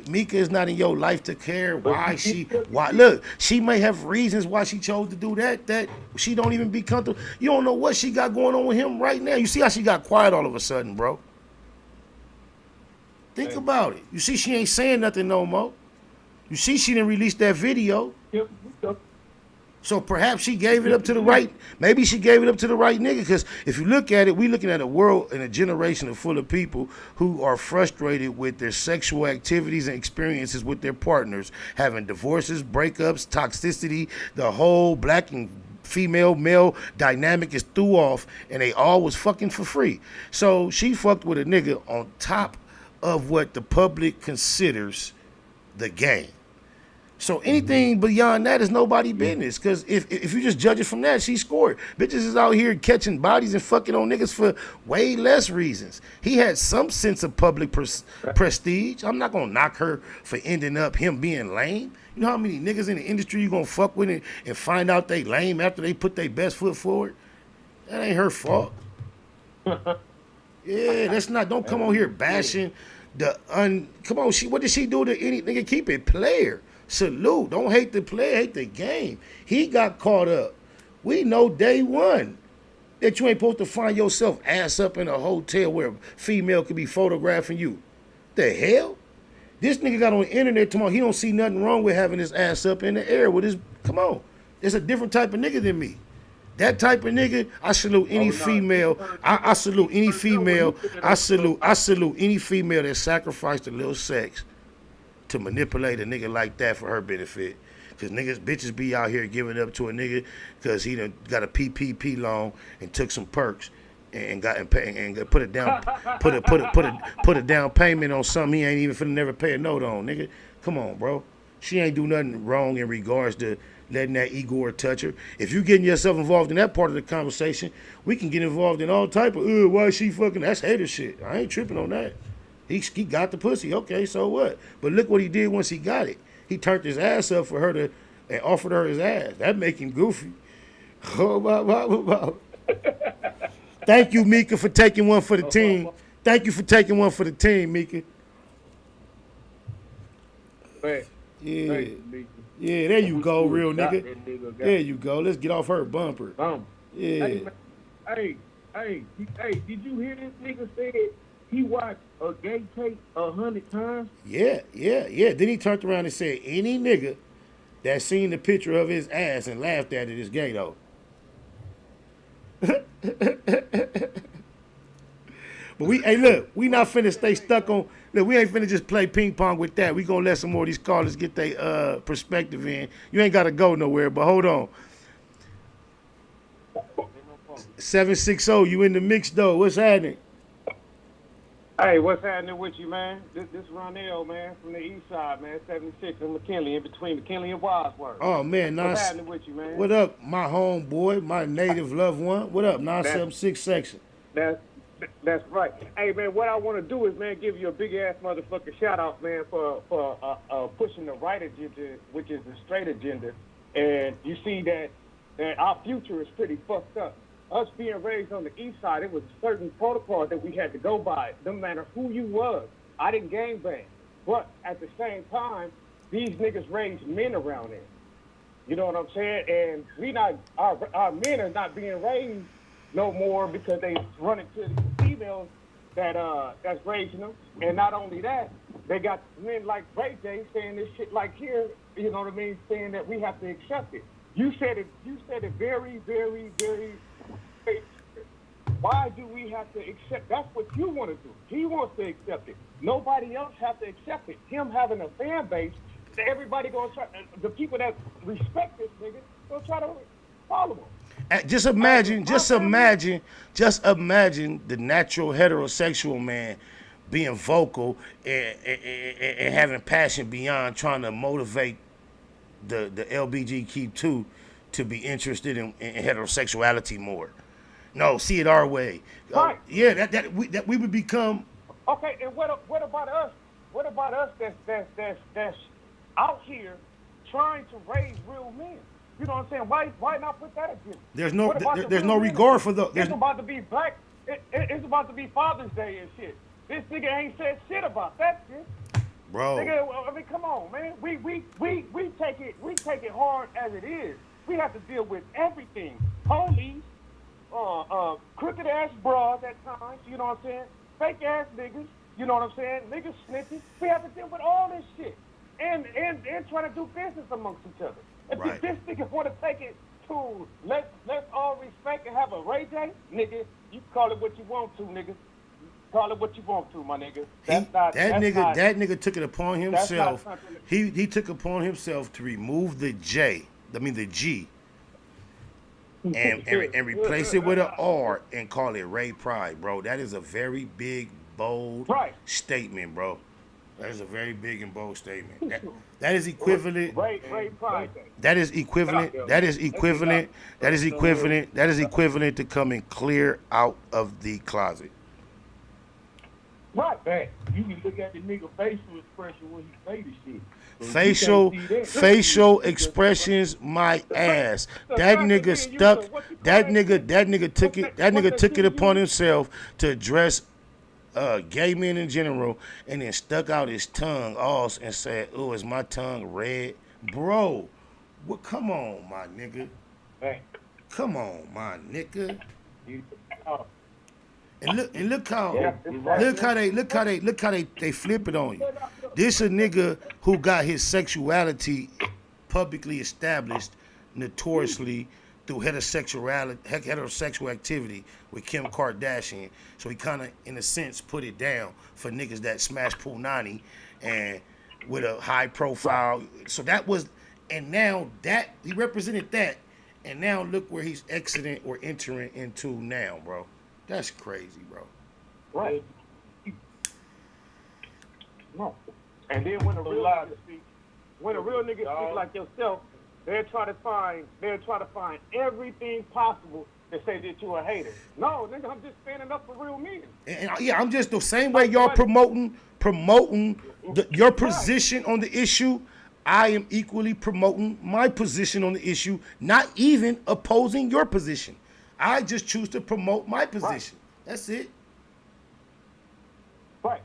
Mika is not in your life to care why look, she may have reasons why she chose to do that she don't even be comfortable. You don't know what she got going on with him right now. You see how she got quiet all of a sudden, bro? Think about it. You see she ain't saying nothing no more. You see she didn't release that video. So perhaps she gave it up to the right, maybe she gave it up to the right nigga, because if you look at it, we looking at a world and a generation full of people who are frustrated with their sexual activities and experiences with their partners, having divorces, breakups, toxicity, the whole black and female male dynamic is threw off, and they all was fucking for free. So she fucked with a nigga on top of what the public considers the game. So anything beyond that is nobody business. Because if you just judge it from that, she scored. Bitches is out here catching bodies and fucking on niggas for way less reasons. He had some sense of public prestige. I'm not going to knock her for ending up him being lame. You know how many niggas in the industry you going to fuck with and find out they lame after they put their best foot forward? That ain't her fault. Yeah, that's not. Don't come on here bashing come on, what did she do to any nigga? Keep it player. Salute. Don't hate the player, hate the game. He got caught up. We know day one that you ain't supposed to find yourself ass up in a hotel where a female could be photographing you. The hell? This nigga got on the internet tomorrow. He don't see nothing wrong with having his ass up in the air with his. Come on. There's a different type of nigga than me. That type of nigga, I salute any female. I salute any female. I salute any female that sacrificed a little sex to manipulate a nigga like that for her benefit. Cause bitches be out here giving up to a nigga cause he done got a PPP loan and took some perks and put a down payment on something he ain't even finna never pay a note on, nigga. Come on, bro. She ain't do nothing wrong in regards to letting that Igor touch her. If you getting yourself involved in that part of the conversation, we can get involved in all type of, why is she fucking, that's hater shit. I ain't tripping on that. He got the pussy, okay, so what? But look what he did once he got it. He turned his ass up for her and offered her his ass. That make him goofy. Thank you, Mika, for taking one for the team. Thank you for taking one for the team, Mika. Yeah. Yeah, there you go, real nigga. There you go. Let's get off her bumper. Yeah. Hey, did you hear this nigga say he watched a gay tape 100 times? Yeah. Then he turned around and said, any nigga that seen the picture of his ass and laughed at it is gay, though. But we not finna stay stuck on Look, we ain't finna just play ping pong with that. We gonna let some more of these callers get their perspective in. You ain't gotta go nowhere, but hold on. 760, you in the mix though. What's happening? Hey, what's happening with you, man? This Ronell, man, from the east side, man, 76 and McKinley, in between McKinley and Wadsworth. Oh, man. What's happening with you, man? What up, my homeboy, my native loved one? What up, 976 section? That's right. Hey, man, what I want to do is, man, give you a big-ass motherfucking shout-out, man, for pushing the right agenda, which is the straight agenda. And you see that our future is pretty fucked up. Us being raised on the east side, it was certain protocols that we had to go by, no matter who you was. I didn't gangbang. But at the same time, these niggas raised men around there. You know what I'm saying? And our men are not being raised no more because they run into the females that's raising them. And not only that, they got men like RayJ saying this shit like here, you know what I mean, saying that we have to accept it. You said it very, very, very. Why do we have to accept? That's what you want to do. He wants to accept it. Nobody else has to accept it. Him having a fan base, everybody gonna try. The people that respect this nigga gonna try to follow him. Just imagine the natural heterosexual man being vocal and having passion beyond trying to motivate the LBGQ2 to be interested in heterosexuality more. No, see it our way. Right. Yeah, that we would become. Okay, and what about us? What about us that's out here trying to raise real men? You know what I'm saying? Why not put that agenda? There's no regard for the. It's about to be black. It's about to be Father's Day and shit. This nigga ain't said shit about that shit. Bro. Nigga, I mean, come on, man. We take it hard as it is. We have to deal with everything. Police, crooked ass bras at times, you know what I'm saying? Fake ass niggas, you know what I'm saying? Niggas snitches. We have to deal with all this shit. And try to do business amongst each other. If Right. this nigga want to take it to let's all respect and have a RayJ, nigga, you call it what you want to, nigga. Call it what you want to, my nigga. That nigga took it upon himself. He took upon himself to remove the G, and replace it with an R and call it Ray Pride, bro. That is a very big, bold statement, bro. That is a very big and bold statement. That is equivalent. Ray Pride. That is equivalent. That is equivalent. That is equivalent. That is equivalent to coming clear out of the closet. Right, man. You can look at the nigga facial expression when he say the shit. Facial expressions, my ass. That nigga stuck. That nigga took it upon himself to address gay men in general, and then stuck out his tongue also and said, "Oh, is my tongue red, bro?" Well, come on, my nigga. Come on, my nigga. And look how they flip it on you. This a nigga who got his sexuality publicly established notoriously through heterosexual activity with Kim Kardashian. So he kind of, in a sense, put it down for niggas that smash Punani and with a high profile. So that was, and now that he represented that, and now look where he's exiting or entering into now, bro. That's crazy, bro. Right. No. And then when a real nigga speak like yourself, they'll try to find everything possible to say that you're a hater. No, nigga, I'm just standing up for real men. And yeah, I'm just the same way y'all promoting your position on the issue. I am equally promoting my position on the issue, not even opposing your position. I just choose to promote my position. Right. That's it. Right.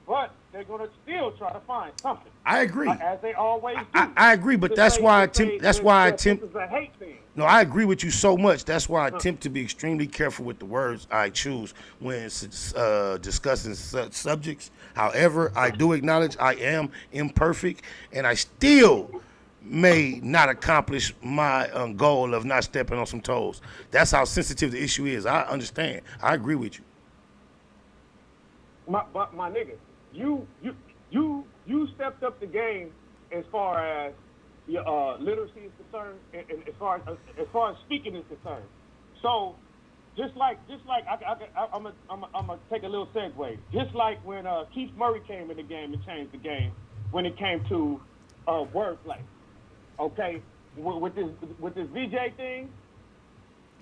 But they're gonna still try to find something. I agree. As they always do. I agree, but that's why I attempt. That's why I attempt. This is a hate thing. No, I agree with you so much. That's why I attempt to be extremely careful with the words I choose when discussing such subjects. However, I do acknowledge I am imperfect, and I still may not accomplish my goal of not stepping on some toes. That's how sensitive the issue is. I understand. I agree with you. My nigga, you stepped up the game as far as your literacy is concerned, and as far as speaking is concerned. So just like I'm gonna take a little segue. Just like when Keith Murray came in the game and changed the game when it came to wordplay. Okay, with this VJ thing,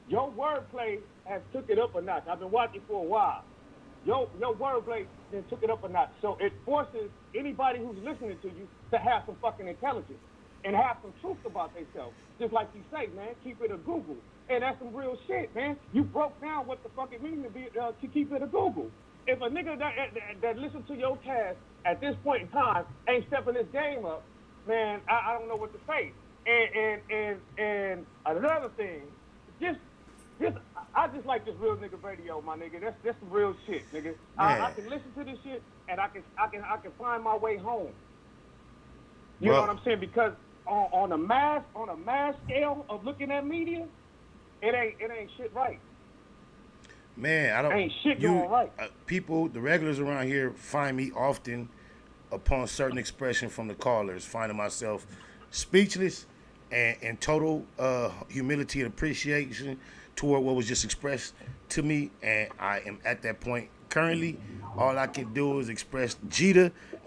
your wordplay has took it up a notch. I've been watching for a while. Your wordplay then took it up a notch. So it forces anybody who's listening to you to have some fucking intelligence and have some truth about themselves. Just like you say, man, keep it a Google. And that's some real shit, man. You broke down what the fuck it means to keep it a Google. If a nigga that listens to your cast at this point in time ain't stepping this game up, man, I don't know what to say. And another thing, I just like this real nigga radio, my nigga. That's some real shit, nigga. I can listen to this shit and I can find my way home. You know what I'm saying? Because on a mass scale of looking at media, it ain't shit right. Man, I don't. Ain't shit going right. People, the regulars around here, find me often upon certain expression from the callers, finding myself speechless and in total humility and appreciation toward what was just expressed to me, and I am at that point currently. All I can do is express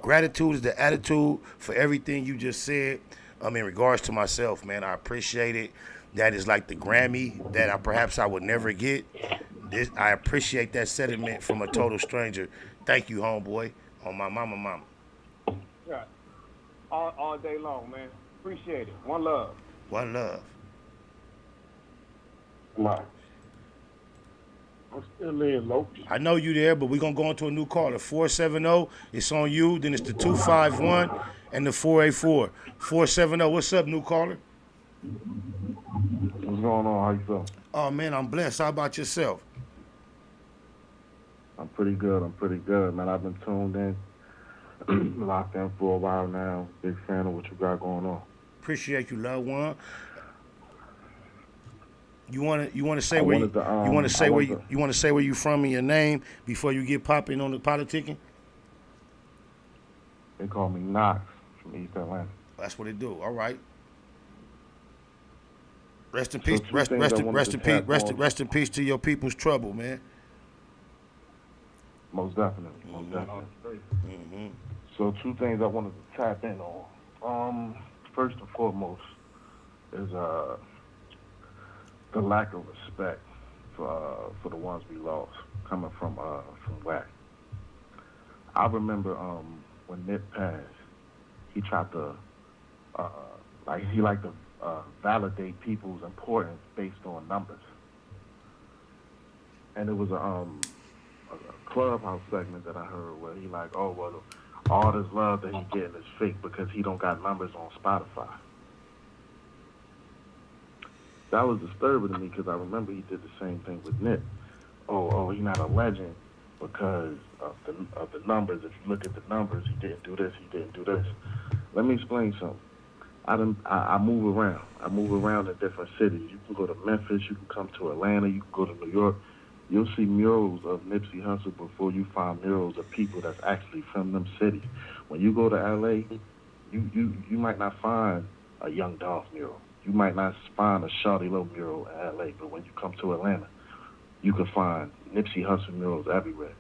gratitude is the attitude for everything you just said. In regards to myself, man, I appreciate it. That is like the Grammy that perhaps I would never get. I appreciate that sentiment from a total stranger. Thank you, homeboy, on my mama. Yeah. All day long, man. Appreciate it. One love. One love. Right. I'm still in, low. I know you there, but we're going to go into a new caller. 470, it's on you. Then it's the 251 and the 484. 470, what's up, new caller? What's going on? How you feeling? Oh, man, I'm blessed. How about yourself? I'm pretty good, man. I've been tuned in, locked in for a while now. Big fan of what you got going on. Appreciate you, loved one. You want to say where you from and your name before you get popping on the politicking? They call me Knox from East Atlanta. That's what they do. All right. Rest in peace. Rest in peace to your people's trouble, man. Most definitely. Mm-hmm. So 2 things I wanted to tap in on. First and foremost is the lack of respect for the ones we lost coming from Wacc. I remember when Nip passed, he tried to validate people's importance based on numbers. And it was a Clubhouse segment that I heard where he like, oh, well, all this love that he's getting is fake because he don't got numbers on Spotify. That was disturbing to me because I remember he did the same thing with Nip. Oh, he's not a legend because of the numbers. If you look at the numbers, he didn't do this, he didn't do this. Let me explain something. I move around. I move around in different cities. You can go to Memphis, you can come to Atlanta, you can go to New York. You'll see murals of Nipsey Hussle before you find murals of people that's actually from them cities. When you go to LA, you might not find a Young Dolph mural. You might not find a Shawty Low mural in LA, but when you come to Atlanta, you can find Nipsey Hussle murals everywhere.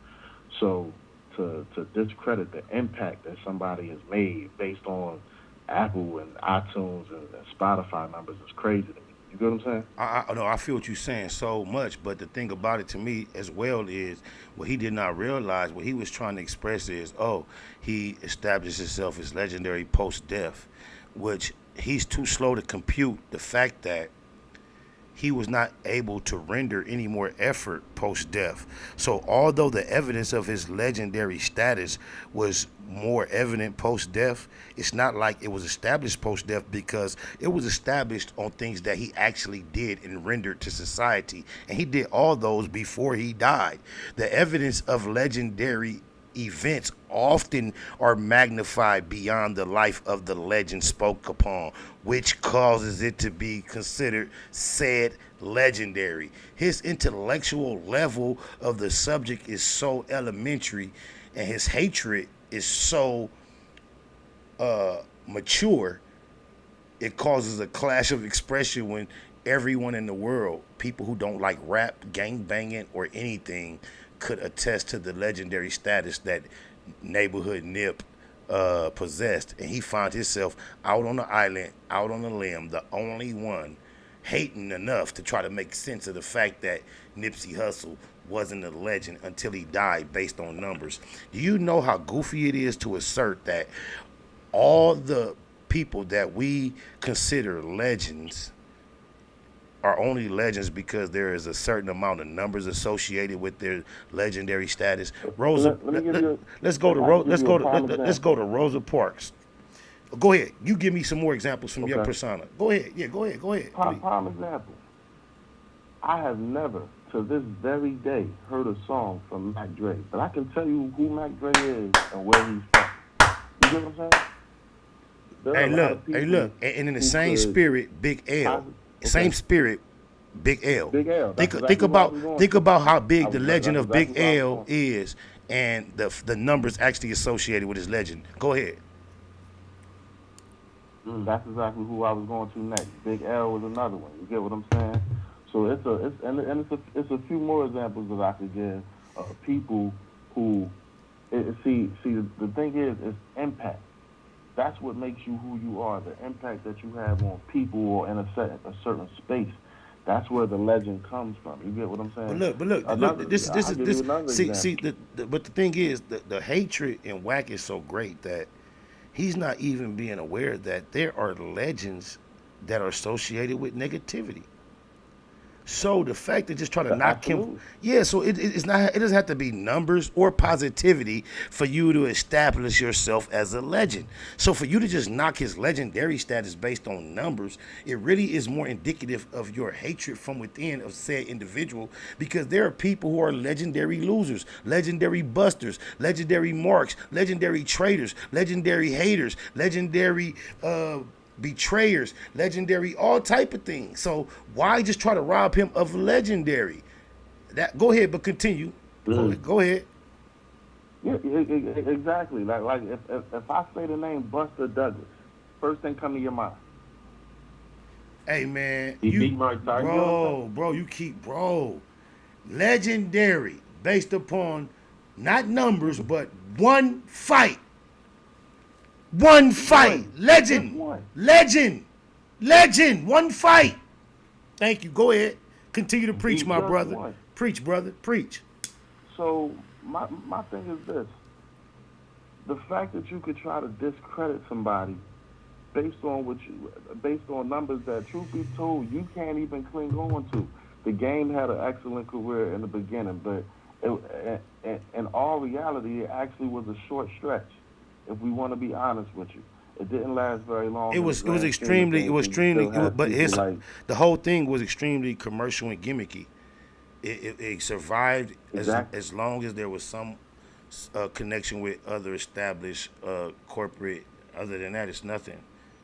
So to discredit the impact that somebody has made based on Apple and iTunes and Spotify numbers is crazy to me. You get what I'm saying? I feel what you're saying so much, but the thing about it to me as well is what he did not realize, what he was trying to express is, he established himself as legendary post-death, which he's too slow to compute the fact that he was not able to render any more effort post-death. So although the evidence of his legendary status was more evident post-death, it's not like it was established post-death because it was established on things that he actually did and rendered to society. And he did all those before he died. The evidence of legendary events often are magnified beyond the life of the legend spoke upon, which causes it to be considered said legendary. His intellectual level of the subject is so elementary, and his hatred is so mature, it causes a clash of expression when everyone in the world, people who don't like rap, gang banging, or anything, could attest to the legendary status that Neighborhood Nip possessed. And he found himself out on the island, out on the limb, the only one hating enough to try to make sense of the fact that Nipsey Hussle wasn't a legend until he died based on numbers. Do you know how goofy it is to assert that all the people that we consider legends are only legends because there is a certain amount of numbers associated with their legendary status? Rosa, let's go to Rosa Parks. Go ahead. You give me some more examples from your persona. Go ahead. Yeah, go ahead. Prime example. I have never, to this very day, heard a song from Mac Dre, but I can tell you who Mac Dre is and where he's from. You get what I'm saying? Hey, look. And in the same spirit, Big L. Same spirit, Big L. Big L. Think about how big the legend of Big L is, and the numbers actually associated with his legend. Go ahead. That's exactly who I was going to next. Big L was another one. You get what I'm saying? So it's a few more examples that I could give of people who see the thing is impact. That's what makes you who you are. The impact that you have on people or in a certain space. That's where the legend comes from. You get what I'm saying? But look. This is but the thing is the hatred in Wacc is so great that he's not even being aware that there are legends that are associated with negativity. So the fact that just try to knock him, so it's not. It doesn't have to be numbers or positivity for you to establish yourself as a legend. So for you to just knock his legendary status based on numbers, it really is more indicative of your hatred from within of said individual, because there are people who are legendary losers, legendary busters, legendary marks, legendary traitors, legendary haters, legendary betrayers, legendary, all type of things. So why just try to rob him of legendary? Go ahead, but continue. Go ahead. Yeah, exactly. Like if I say the name Buster Douglas, first thing come to your mind. Hey man, legendary based upon not numbers but one fight. One fight. Legend. One fight. Thank you. Go ahead. Continue to preach, my brother. Preach, brother. Preach. So my thing is this. The fact that you could try to discredit somebody based on numbers that, truth be told, you can't even cling on to. The game had an excellent career in the beginning, but in all reality, it actually was a short stretch. If we want to be honest with you, it didn't last very long. The whole thing was extremely commercial and gimmicky. It survived as long as there was some connection with other established corporate. Other than that, it's nothing.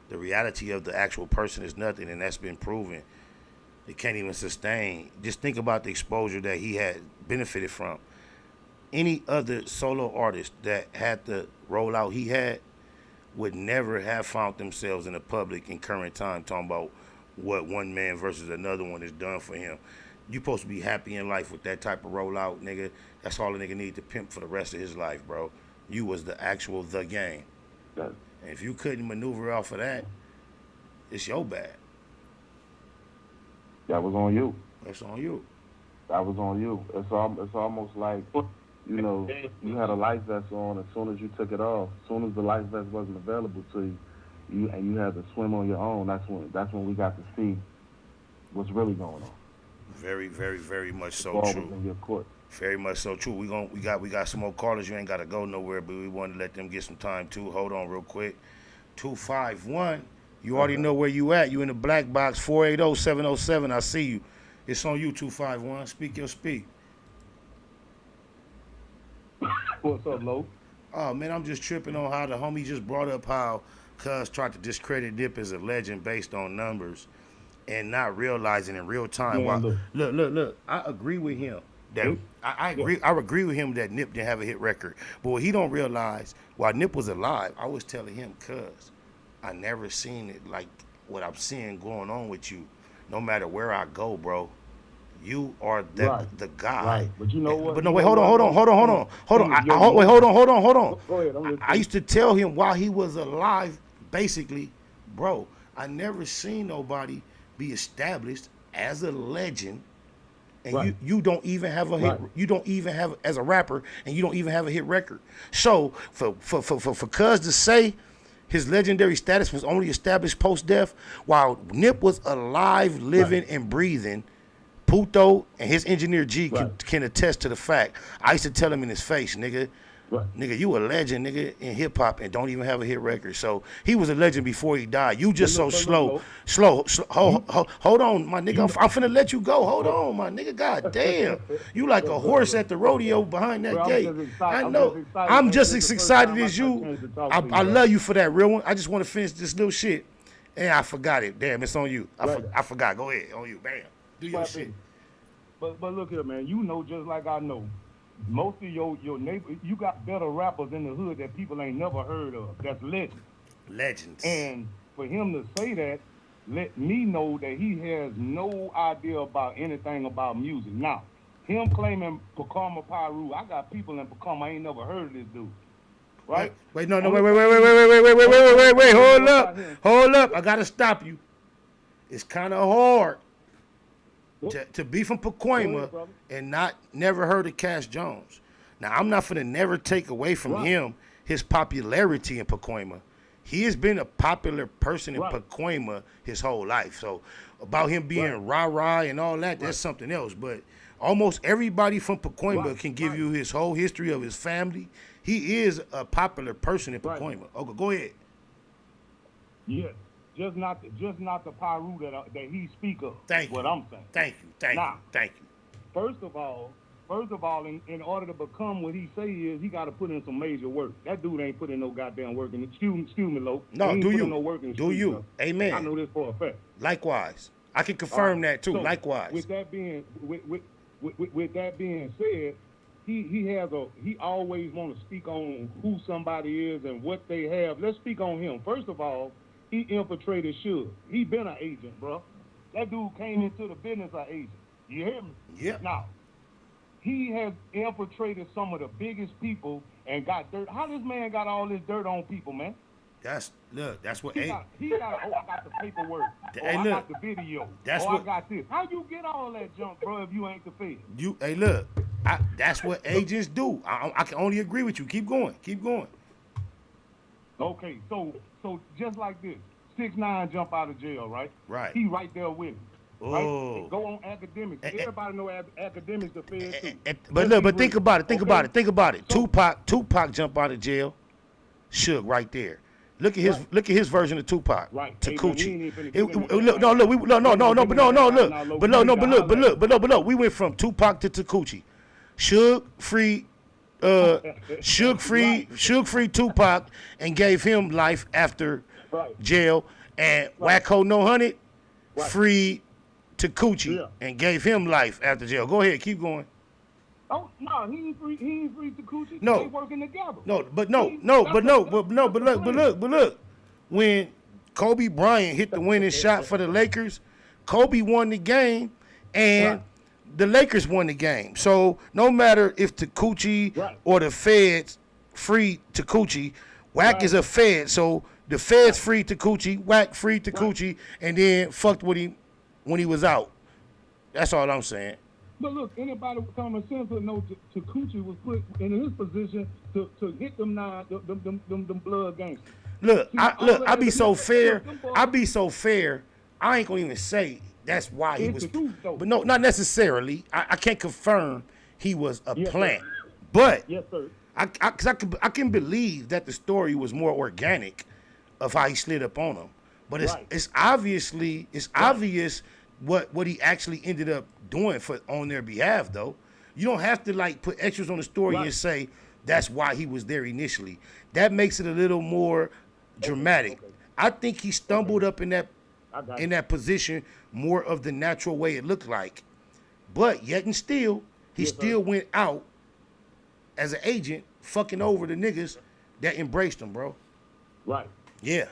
The reality of the actual person is nothing, and that's been proven. It can't even sustain. Just think about the exposure that he had benefited from. Any other solo artist that had the rollout he had would never have found themselves in the public in current time talking about what one man versus another one has done for him. You supposed to be happy in life with that type of rollout, nigga. That's all a nigga need to pimp for the rest of his life, bro. You was the game. And if you couldn't maneuver off of that, it's your bad. That was on you. That's on you. That was on you. It's almost like, you know, you had a life vest on. As soon as you took it off, as soon as the life vest wasn't available to you, and you had to swim on your own, that's when we got to see what's really going on. Very, very, very much so true. In your court. Very much so true. We got some more callers. You ain't got to go nowhere, but we want to let them get some time too. Hold on real quick. 251. You already know where you at. You in the black box. 480-707. I see you. It's on you, 251. Speak your speak. What's up, Lo? Oh, man, I'm just tripping on how the homie just brought up how Cuz tried to discredit Dip as a legend based on numbers and not realizing in real time. Look. I agree with him. that I agree with him that Nip didn't have a hit record. But what he don't realize, while Nip was alive, I was telling him, cuz I never seen it like what I'm seeing going on with you. No matter where I go, bro, you are the guy. Right. But you know what? But no, wait, hold on. Go ahead. I used to tell him while he was alive, basically, bro, I never seen nobody be established as a legend, and you don't even have a hit. You don't even have as a rapper, and you don't even have a hit record. So for Cuz to say his legendary status was only established post-death, while Nip was alive, living, and breathing, Puto and his engineer G can attest to the fact. I used to tell him in his face, nigga, you a legend, nigga, in hip hop and don't even have a hit record. So he was a legend before he died. You just slow. Hold on, my nigga. I'm finna let you go. Hold on, my nigga. God damn. You like a horse at the rodeo behind that gate. I know. I'm just as excited as you. I love you for that, real one. I just want to finish this little shit. And I forgot it. Damn, it's on you. I forgot. Go ahead. On you. Bam. Do your shit. But look here, man. You know just like I know. Most of your neighbor, you got better rappers in the hood that people ain't never heard of. That's legends. And for him to say that, let me know that he has no idea about anything about music. Now, him claiming Pacoma Pyru, I got people in Pacoma, I ain't never heard of this dude. Right? Wait, hold up. I gotta stop you. It's kind of hard to be from Pacoima and never heard of Cash Jones. Now, I'm not finna never take away from him his popularity in Pacoima. He has been a popular person in Pacoima his whole life. So about him being rah-rah and all that, that's something else. But almost everybody from Pacoima can give you his whole history of his family. He is a popular person in Pacoima. Okay, go ahead. Yes. Just not the Pyru that he speak of. Thank you. What I'm saying. Thank you. First of all, in order to become what he say he got to put in some major work. That dude ain't put in no goddamn work. Excuse me, Lo. No, do you? No work in do you? Amen. I know this for a fact. Likewise, I can confirm that too. So, likewise. With that being said, he always want to speak on who somebody is and what they have. Let's speak on him. First of all, he infiltrated Suge. He been an agent, bro. That dude came into the business an agent. You hear me? Yeah. Now, he has infiltrated some of the biggest people and got dirt. How this man got all this dirt on people, man? That's what I got the paperwork. I got the video. I got this. How you get all that junk, bro, if you ain't the Fed? That's what agents do. I can only agree with you. Keep going. Okay, so just like this, 6ix9ine jump out of jail, right? Right. He right there with him. Oh. Right? Go on academics. Everybody know academics the feds too. But think about it. Tupac jump out of jail. Suge right there. Look at his version of Tupac. Right. To Coochie. Look. We went from Tupac to Coochie. Suge free Tupac and gave him life after jail, and Wacc HoNo Hunnid free to Coochie and gave him life after jail. Go ahead, keep going. Oh no, he ain't free to Coochie. No, they working together. But look, when Kobe Bryant hit the winning shot for the Lakers, Kobe won the game, and the Lakers won the game. So no matter if Coochie or the Feds free Coochie, Wacc is a Fed. So the Feds free Coochie, Wacc free Coochie, and then fucked with him when he was out. That's all I'm saying. But look, anybody with common sense would know Coochie was put in his position to hit them blood gangsters. Look, I be so fair. I ain't gonna even say that's why he was. But no, not necessarily. I can't confirm he was a plant. But yes, sir. I can believe that the story was more organic of how he slid up on him. But it's obvious what he actually ended up doing on their behalf, though. You don't have to put extras on the story and say that's why he was there initially. That makes it a little more dramatic. Okay. I think he stumbled up in that position more of the natural way it looked like. But yet and still, he still went out as an agent, fucking over the niggas that embraced him, bro. Right. Yeah.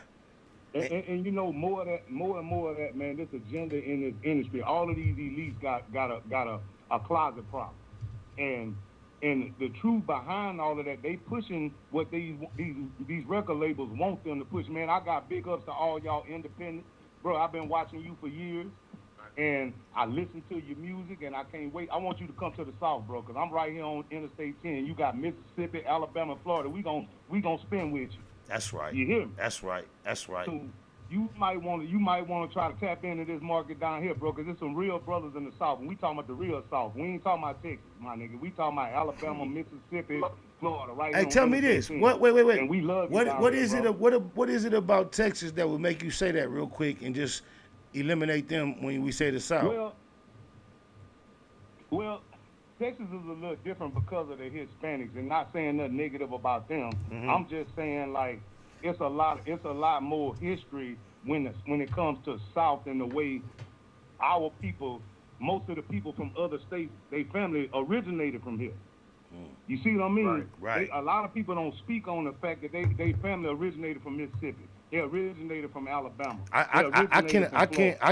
And you know, more and more of that, man. This agenda in this industry, all of these elites got a closet problem, and the truth behind all of that, they pushing what these record labels want them to push. Man, I got big ups to all y'all independent, bro. I've been watching you for years, and I listen to your music, and I can't wait. I want you to come to the South, bro, because I'm right here on Interstate 10. You got Mississippi, Alabama, Florida. We gon' spin with you. That's right. You hear me? That's right. So you might want to try to tap into this market down here, bro, because there's some real brothers in the South. And we talking about the real South. We ain't talking about Texas, my nigga. We talking about Alabama, Mississippi, Florida, right? Hey, tell me this. Wait. And we love you what down is here, it? What is it about Texas that would make you say that real quick and just eliminate them when we say the South? Well, Texas is a little different because of the Hispanics, and not saying nothing negative about them. Mm-hmm. I'm just saying, like, it's a lot more history when it comes to South and the way our people, most of the people from other states, they family originated from here. You see what I mean? Right. A lot of people don't speak on the fact that they family originated from Mississippi. They originated from Alabama. I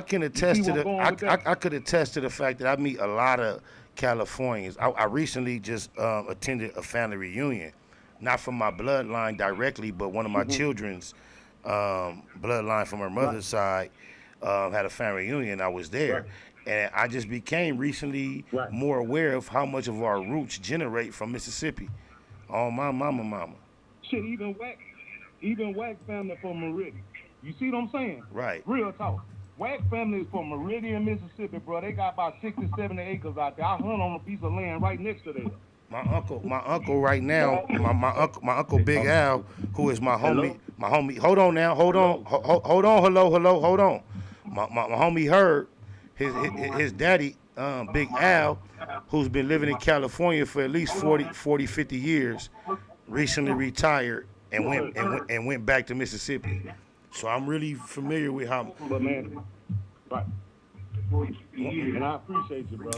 can attest to the I could attest to the fact that I meet a lot of Californians. I recently just attended a family reunion, not from my bloodline directly, but one of my children's bloodline from her mother's side had a family reunion. I was there. And I just became recently more aware of how much of our roots generate from Mississippi. Oh, my mama. Shit, even Wacc family from Meridian. You see what I'm saying? Right. Real talk. Wacc family is from Meridian, Mississippi, bro. They got about 60, 70 acres out there. I hunt on a piece of land right next to there. My uncle right now, my uncle Big Al, who is my homie. Hold on now, hold on. My homie Herb, his daddy, Big Al, who's been living in California for at least 40, 50 years, recently retired and went back to Mississippi. So I'm really familiar with how. But man, right. And I appreciate you, bro.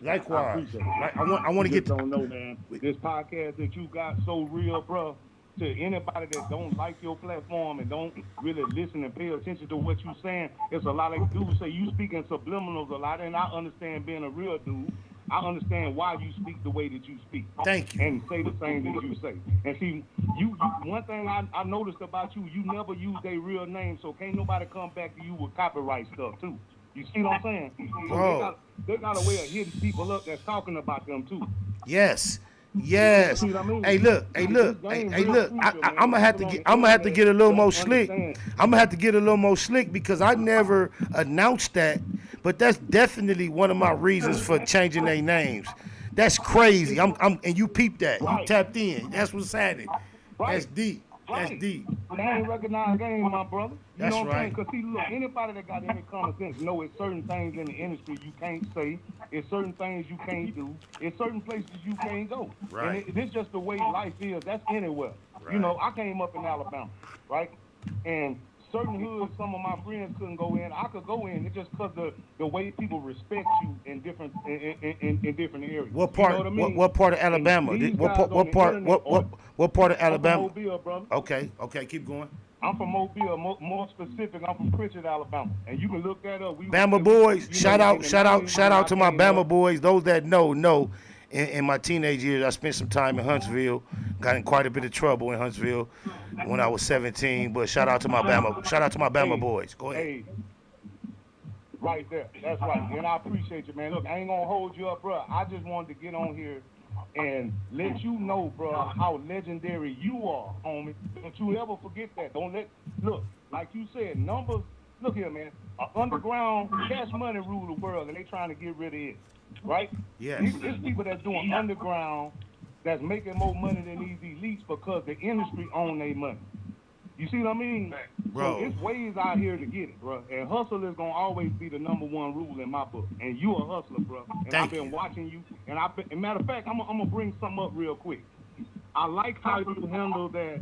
Likewise. I want to get. Don't know, man. This podcast that you got so real, bro. To anybody that don't like your platform and don't really listen and pay attention to what you're saying, it's a lot of dudes say you speaking subliminals a lot, and I understand being a real dude. I understand why you speak the way that you speak. Thank you. And say the same that you say. And see, you one thing I noticed about you, you never use their real name, so can't nobody come back to you with copyright stuff too. You see what I'm saying? So they got a way of hitting people up that's talking about them too. Yes. Hey, look. I'm gonna have to get a little more slick. I'm gonna have to get a little more slick because I never announced that. But that's definitely one of my reasons for changing their names. That's crazy. And you peeped that. You tapped in. That's what's happening. That's deep. That's deep. They ain't recognized game, my brother. You That's know what I'm right. saying? Because see, look, anybody that got any common sense know it's certain things in the industry you can't say. It's certain things you can't do. It's certain places you can't go. Right. And it's just the way life is. That's anywhere. Right. You know, I came up in Alabama, right? And certain hoods, some of my friends couldn't go in. I could go in. It's just because the way people respect you in different areas. What part? You know what I mean? What part of Alabama? What part of Alabama? I'm from Mobile, brother. Okay, keep going. I'm from Mobile. More specific, I'm from Princeton, Alabama, and you can look that up. Bama boys, shout out to my Bama boys. Those that know. In my teenage years, I spent some time in Huntsville. Got in quite a bit of trouble in Huntsville when I was 17. But shout out to my Bama boys. Go ahead. Hey, right there. That's right. And I appreciate you, man. Look, I ain't gonna hold you up, bro. I just wanted to get on here and let you know, bro, how legendary you are, homie. Don't you ever forget that. Look, like you said, numbers. Look here, man. Underground cash money rule the world, and they trying to get rid of it. Right? Yes. It's people that's doing underground that's making more money than these elites because the industry own their money. You see what I mean? Bro. So it's ways out here to get it, bro. And hustle is gonna always be the number one rule in my book. And you a hustler, bro. And I've been watching you. And matter of fact, I'm gonna bring something up real quick. I like how you handle that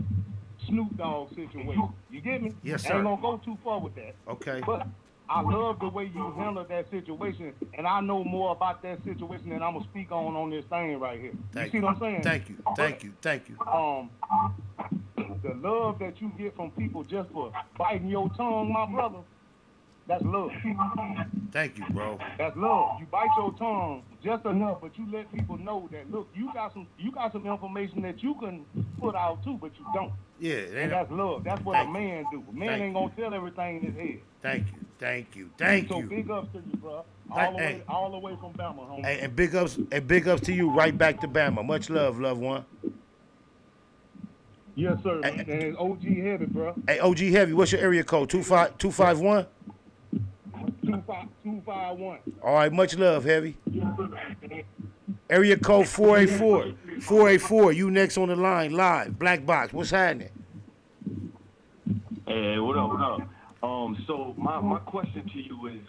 Snoop Dogg situation. You get me? Yes, I sir. ain't gonna go too far with that. Okay. But I love the way you handled that situation, and I know more about that situation than I'm gonna speak on this thing right here. You see what I'm saying? Thank you. The love that you get from people just for biting your tongue, my brother, that's love. Thank you, bro. That's love. You bite your tongue just enough, but you let people know that look, you got some information that you can put out too, but you don't. Yeah, and that's love. That's what a man do. A man ain't gonna tell everything in his head. Thank you. So big ups to you, bro. All the way from Bama, homie. Hey, and big ups to you right back to Bama. Much love, loved one. Yes, sir. And it's OG Heavy, bro. Hey, OG Heavy, what's your area code? 251? 251. All right, much love, Heavy. Area code 484. 484, you next on the line, live. Black Box, what's happening? Hey, what up? So my question to you is,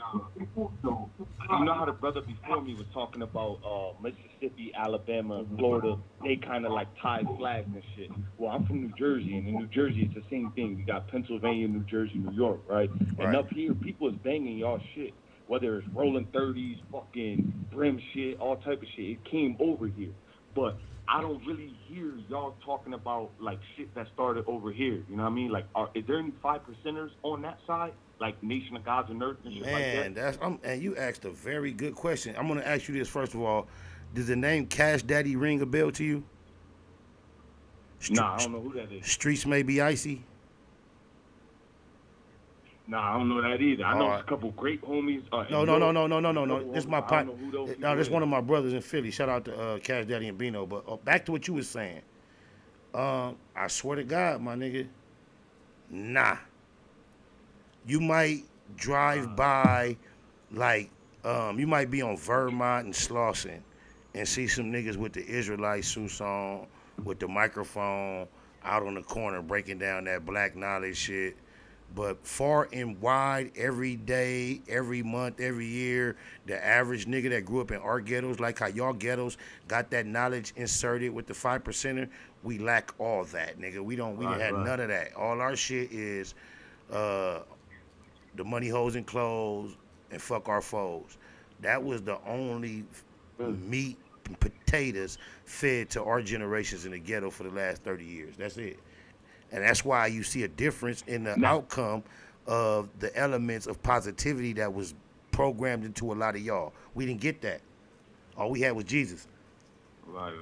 so you know how the brother before me was talking about Mississippi, Alabama, Florida, they kind of like tie flags and shit. Well, I'm from New Jersey, and in New Jersey it's the same thing. We got Pennsylvania, New Jersey, New York, right? And up here, people is banging y'all shit, whether it's rolling 30s, fucking brim shit, all type of shit. It came over here, but I don't really hear y'all talking about like shit that started over here. You know what I mean? Like, is there any 5%ers on that side, like Nation of Gods and Earth and shit like that? And you asked a very good question. I'm gonna ask you this first of all. Does the name Cash Daddy ring a bell to you? Nah, I don't know who that is. Streets May Be Icy. Nah, I don't know that either. I know a couple great homies. No. This is my partner. No, this is one of my brothers in Philly. Shout out to Cash Daddy and Bino. But back to what you was saying. I swear to God, my nigga. Nah. You might drive by, like, you might be on Vermont and Slauson and see some niggas with the Israelite suits on, with the microphone out on the corner breaking down that black knowledge shit. But far and wide, every day, every month, every year, the average nigga that grew up in our ghettos, like how y'all ghettos got that knowledge inserted with the 5%er, we lack all that, nigga. We didn't have none of that. All our shit is the money, hoes, and clothes, and fuck our foes. That was the only meat and potatoes fed to our generations in the ghetto for the last 30 years. That's it. And that's why you see a difference in the outcome of the elements of positivity that was programmed into a lot of y'all. We didn't get that. All we had was Jesus. Right.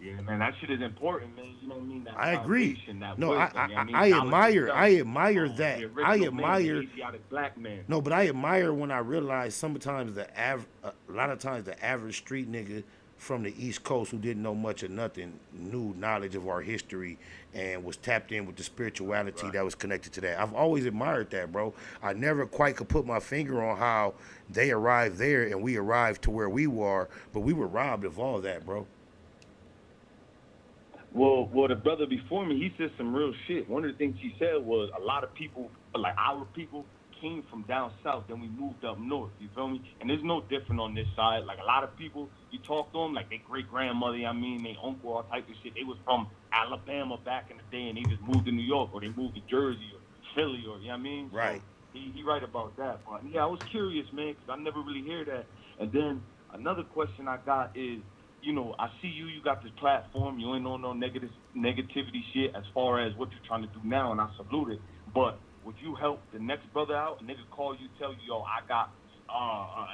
Yeah, man, that shit is important, man. You know what I mean? That I agree. That no, wisdom, I admire that. I admire. Black man. No, but I admire when I realize sometimes a lot of times the average street nigga from the East Coast who didn't know much or nothing knew knowledge of our history and was tapped in with the spirituality that was connected to that. I've always admired that, bro. I never quite could put my finger on how they arrived there and we arrived to where we were, but we were robbed of all that, bro. Well, the brother before me, he said some real shit. One of the things he said was a lot of people, like our people, came from down south, then we moved up north, you feel me? And there's no different on this side. Like a lot of people, you talk to them, like their great-grandmother, their uncle, all type of shit, they was from Alabama back in the day and they just moved to New York or they moved to Jersey or Philly or, you know what I mean? Right. So he right about that. But yeah, I was curious, man, because I never really hear that. And then another question I got is, you know, I see you got this platform, you ain't on no negativity shit as far as what you're trying to do now, and I salute it. But would you help the next brother out? A nigga call you, tell you, yo, I got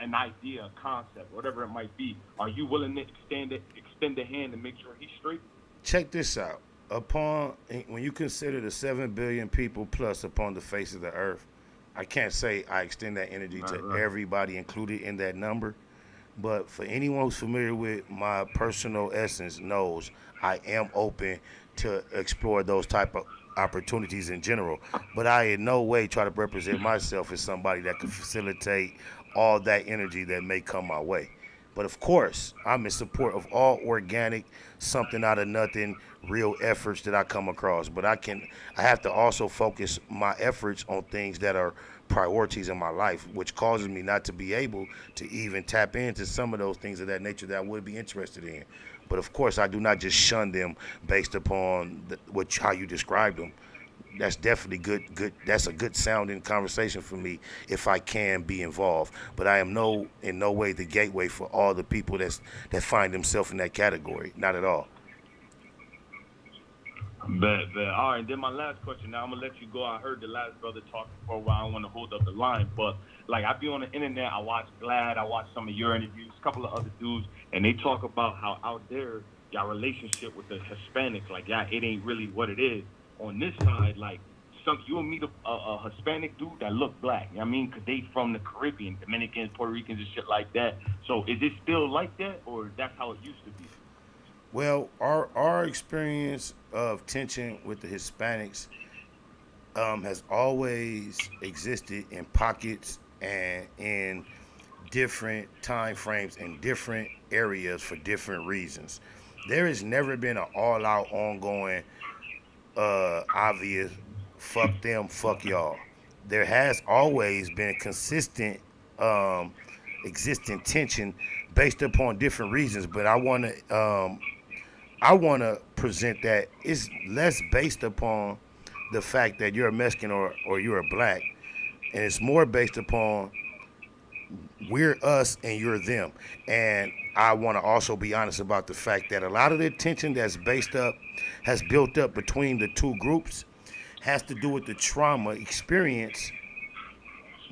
an idea, a concept, whatever it might be. Are you willing to extend a hand and make sure he's straight? Check this out. When you consider the 7 billion people plus upon the face of the earth, I can't say I extend that energy to everybody included in that number. But for anyone who's familiar with my personal essence knows I am open to explore those type of opportunities in general. But I in no way try to represent myself as somebody that can facilitate all that energy that may come my way. But of course, I'm in support of all organic, something out of nothing, real efforts that I come across. But I have to also focus my efforts on things that are priorities in my life, which causes me not to be able to even tap into some of those things of that nature that I would be interested in. But of course, I do not just shun them based upon how you described them. that's definitely good. That's a good sounding conversation for me if I can be involved. But I am in no way the gateway for all the people that find themselves in that category. Not at all. Bet. All right, then my last question. Now I'm gonna let you go. I heard the last brother talking for a while. I don't want to hold up the line, but like I be on the internet. I watch Glad. I watch some of your interviews, a couple of other dudes, and they talk about how out there y'all relationship with the Hispanics, like yeah, it ain't really what it is. On this side, like you'll meet a Hispanic dude that look black. You know what I mean? Because they from the Caribbean, Dominicans, Puerto Ricans, and shit like that. So is it still like that, or that's how it used to be? Well, our experience of tension with the Hispanics has always existed in pockets and in different time frames and different areas for different reasons. There has never been an all-out, ongoing, obvious, fuck them, fuck y'all. There has always been consistent existing tension based upon different reasons, but I want to present that it's less based upon the fact that you're a Mexican or you're a black, and it's more based upon we're us and you're them. And I want to also be honest about the fact that a lot of the tension has built up between the two groups has to do with the trauma experienced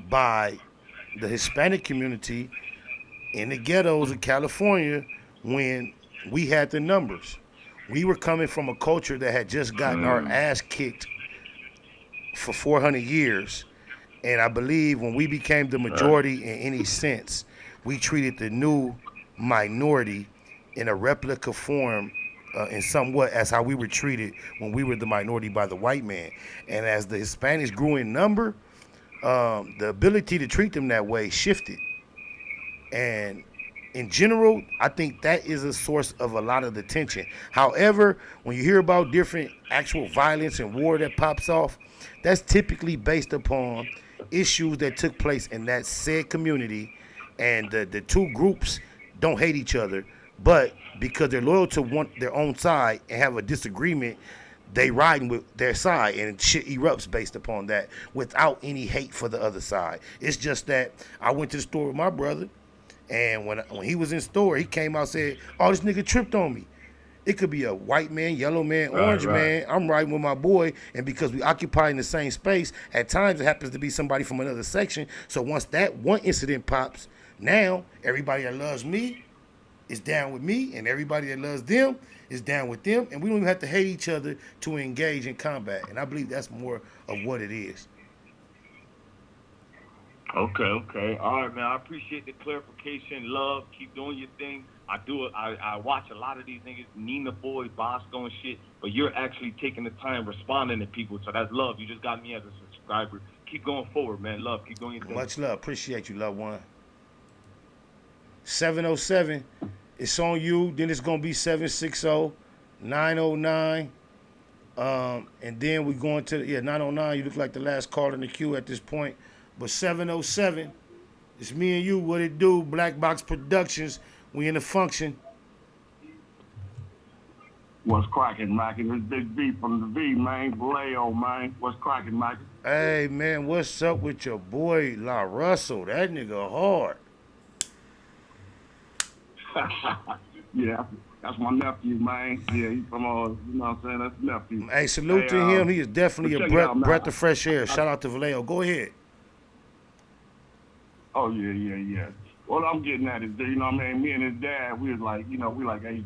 by the Hispanic community in the ghettos of California when we had the numbers. We were coming from a culture that had just gotten our ass kicked for 400 years. And I believe when we became the majority in any sense, we treated the new minority in a replica form in somewhat as how we were treated when we were the minority by the white man. And as the Hispanics grew in number, the ability to treat them that way shifted. And in general, I think that is a source of a lot of the tension. However, when you hear about different actual violence and war that pops off, that's typically based upon issues that took place in that said community, and the two groups don't hate each other, but because they're loyal to their own side and have a disagreement, they riding with their side, and shit erupts based upon that without any hate for the other side. It's just that I went to the store with my brother, and when he was in store, he came out and said, "Oh, this nigga tripped on me." It could be a white man, yellow man, orange man. I'm riding with my boy, and because we occupy in the same space, at times it happens to be somebody from another section. So once that one incident pops, now everybody that loves me is down with me, and everybody that loves them is down with them, and we don't even have to hate each other to engage in combat. And I believe that's more of what it is. Okay. All right, man. I appreciate the clarification. Love. Keep doing your thing. I watch a lot of these niggas, Nina Boy, Bosco and shit, but you're actually taking the time responding to people, so that's love. You just got me as a subscriber. Keep going forward, man. Love. Keep doing your thing. Much love. Appreciate you, loved one. 707. It's on you. Then it's going to be 760, 909. And then we going to, 909. You look like the last caller in the queue at this point. But 707, it's me and you. What it do? Black Box Productions. We in the function. What's cracking, Mackie? This Big B from the V, man. Vallejo, man. What's cracking, Mackie? Hey, man, what's up with your boy, La Russell? That nigga hard. Yeah, that's my nephew, man. Yeah, he's from, you know what I'm saying? That's nephew. Hey, salute to him. He is definitely a breath of fresh air. Shout out to Vallejo. Go ahead. Oh, yeah. What I'm getting at is, you know what I mean? Me and his dad, we was like, you know, we like, hey,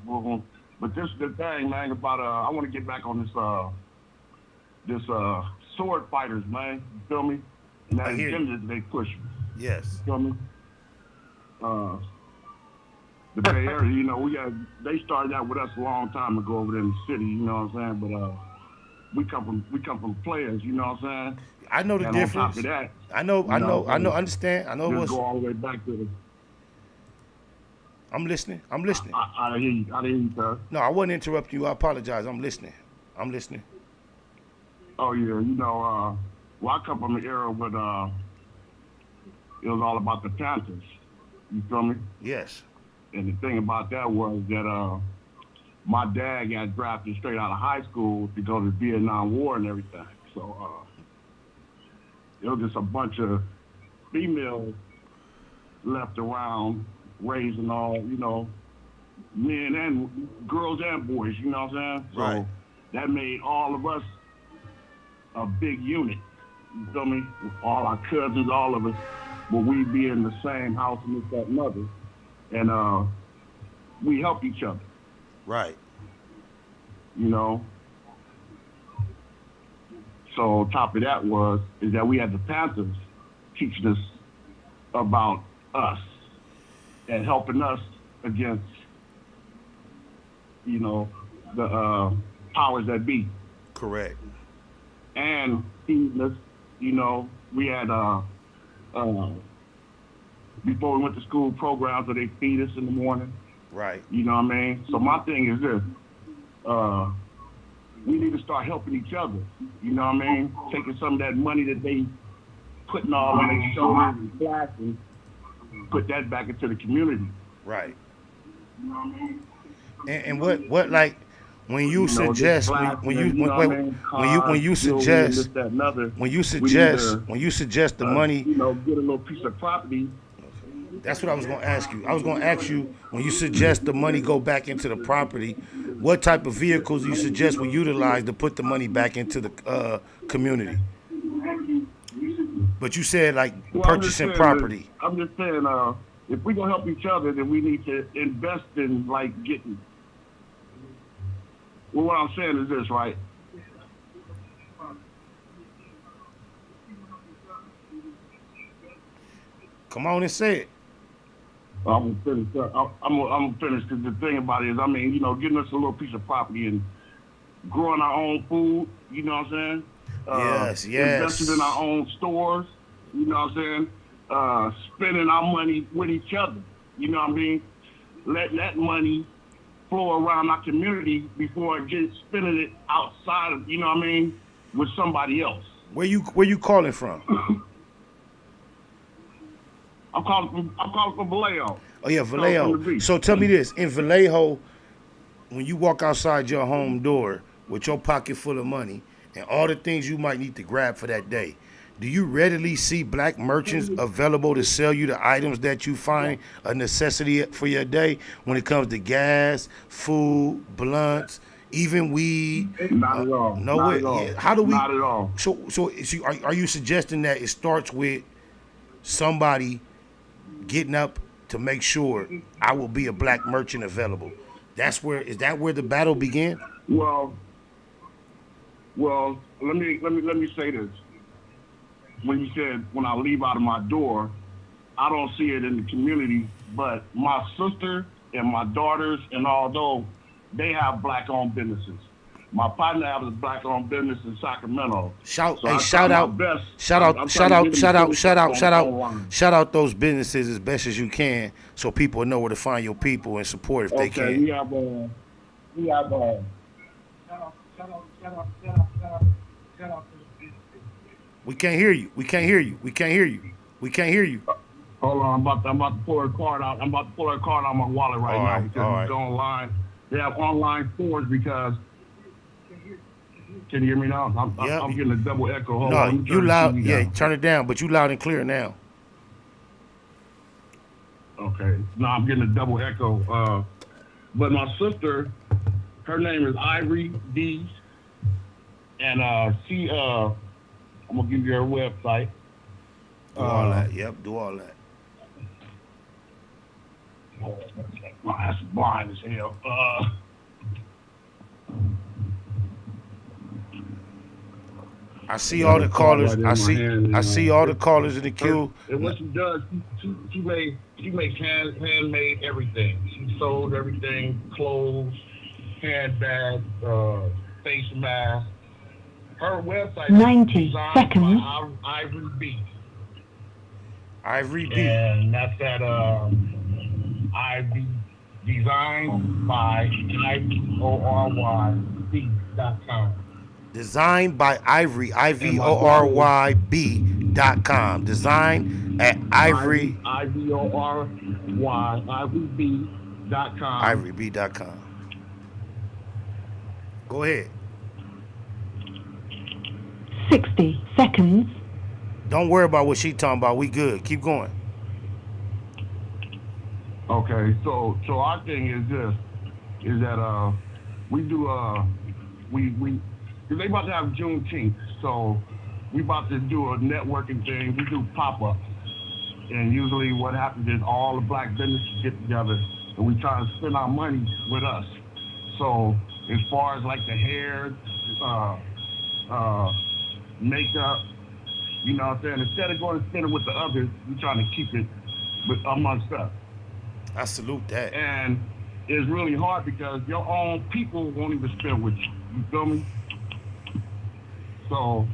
but this is the thing, man, about, I want to get back on this sword fighters, man. You feel me? And that agenda that they push. Yes. You feel me? The Bay Area, you know, they started out with us a long time ago over there in the city, you know what I'm saying? But we come from players, you know what I'm saying? I know the difference. On top of that, I understand. I know what's. Go all the way back to the. I'm listening. I hear you, sir. No, I wasn't interrupting you. I apologize. I'm listening. Oh yeah, you know, well, I come from an era when it was all about the Panthers. You feel me? Yes. And the thing about that was that my dad got drafted straight out of high school to go to the Vietnam War and everything. So it was just a bunch of females left around raising all, men and girls and boys, you know what I'm saying? Right. So that made all of us a big unit. You feel me? All our cousins, all of us, but we be in the same house and this, that, and other. And we help each other. Right. So on top of that is that we had the Panthers teaching us about us and helping us against, the powers that be. Correct. And feeding us, we had before we went to school programs where they feed us in the morning. Right. You know what I mean? So my thing is this. We need to start helping each other. You know what I mean? Taking some of that money that they putting all on their shoulders and flashing, put that back into the community. Right. And what like when you suggest when you suggest the money, get a little piece of property. That's what I was going to ask you. I was going to ask you, when you suggest the money go back into the property, what type of vehicles do you suggest we utilize to put the money back into the community? But you said like purchasing property. I'm just saying, if we're going to help each other, then we need to invest in like getting. Well, what I'm saying is this, right? Come on and say it. I'm gonna finish. I'm finish because the thing about it is, getting us a little piece of property and growing our own food. You know what I'm saying? Yes. Investing in our own stores. You know what I'm saying? Spending our money with each other. You know what I mean? Letting that money flow around our community before it gets spending it outside of. You know what I mean? With somebody else. Where you calling from? I'm calling from Vallejo. Oh yeah, Vallejo. So tell me this: in Vallejo, when you walk outside your home door with your pocket full of money and all the things you might need to grab for that day, do you readily see black merchants available to sell you the items that you find a necessity for your day? When it comes to gas, food, blunts, even weed. Not at all. Not at all. How do we? Not at all. So are you suggesting that it starts with somebody getting up to make sure I will be a black merchant available? Is that where the battle began? Well, let me say this. When you said when I leave out of my door, I don't see it in the community, but my sister and my daughters and all those, they have black-owned businesses. My partner has a black-owned business in Sacramento. Shout out those businesses as best as you can, so people know where to find your people and support if they can. Okay, we have shout out to the businesses. We can't hear you. Hold on, I'm about to pull her card out. I'm about to pull her card out of my wallet right now because it's online. They have online stores because. Can you hear me now? I'm getting a double echo. Hold on, you loud. Yeah, turn it down, but you loud and clear now. Okay. No, I'm getting a double echo. But my sister, her name is Ivory D, and she. I'm gonna give you her website. Do all that. Yep. Do all that. Oh, that's blind as hell. I see all the callers. I see all the callers in the queue. And what she does, she makes handmade everything. She sold everything: clothes, handbags, face masks. Her website 90 is designed seconds. by Ivory B. Ivory B. And that's at Ivy designed by IVORYB.com. Designed by Ivory, IVORYB.com. Designed at Ivory. IVORYB.com. IvoryB.com. Go ahead. 60 seconds. Don't worry about what she talking about. We good. Keep going. Okay, so our thing is this, is that we do cause they about to have Juneteenth, so we about to do a networking thing. We do pop-ups, and usually what happens is all the black businesses get together and we try to spend our money with us. So as far as like the hair, makeup, you know what I'm saying? Instead of going to spend it with the others, we're trying to keep it amongst us. I salute that. And it's really hard because your own people won't even spend with you. You feel me? So,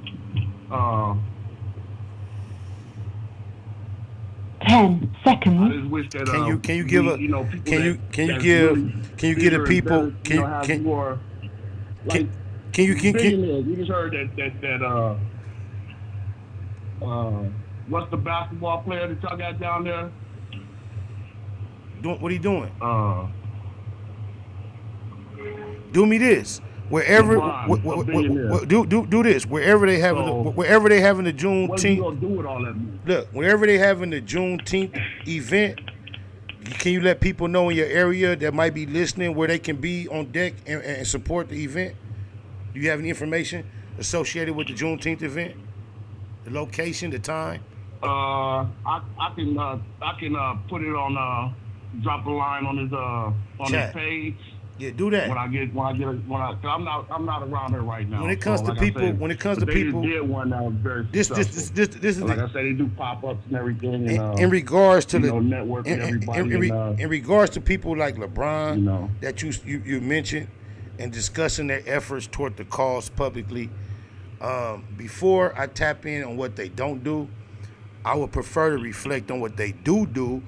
10 seconds. I just wish that Can you give a people can you get the people can you we just heard that what's the basketball player that y'all got down there? What are you doing? Do me this. Wherever do this. Wherever they having the Juneteenth. What are you gonna do with all that money? Look, wherever they having the Juneteenth event, can you let people know in your area that might be listening where they can be on deck and support the event? Do you have any information associated with the Juneteenth event? The location, the time? I can put it on drop a line on his page. Yeah, do that. When I'm not around here right now. When it comes to people, they did one that was very successful. This is like I said, they do pop-ups and everything. And, in regards to networking everybody. In regards to people like LeBron that you mentioned, and discussing their efforts toward the cause publicly. Before I tap in on what they don't do, I would prefer to reflect on what they do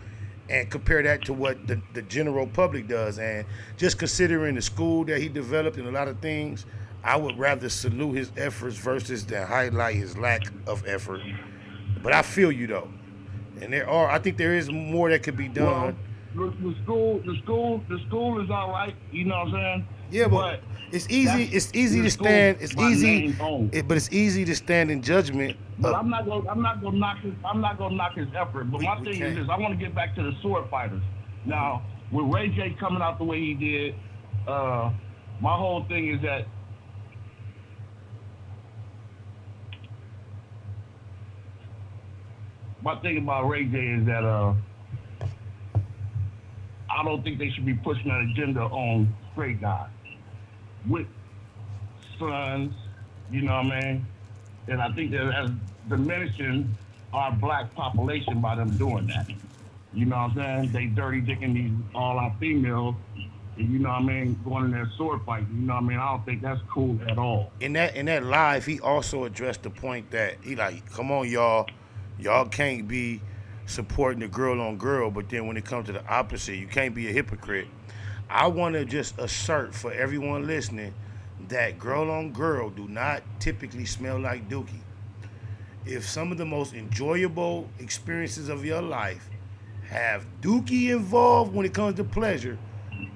and compare that to what the general public does. And just considering the school that he developed and a lot of things, I would rather salute his efforts versus to highlight his lack of effort. But I feel you though. And I think there is more that could be done. Well, the school is all right, you know what I'm saying? Yeah, but it's easy to stand. It's easy, but it's easy to stand in judgment. But I'm not gonna knock his effort. But my thing is this: I want to get back to the sword fighters. Now, with RayJ coming out the way he did, my whole thing is that my thing about RayJ is that I don't think they should be pushing that agenda on straight guys with sons, you know what I mean? And I think that that's diminishing our black population by them doing that. You know what I'm saying? They dirty dicking all our females, and you know what I mean, going in there sword fighting. You know what I mean? I don't think that's cool at all. In that live, he also addressed the point that he like, come on, y'all can't be supporting the girl on girl, but then when it comes to the opposite, you can't be a hypocrite. I want to just assert for everyone listening that girl on girl do not typically smell like dookie. If some of the most enjoyable experiences of your life have dookie involved when it comes to pleasure,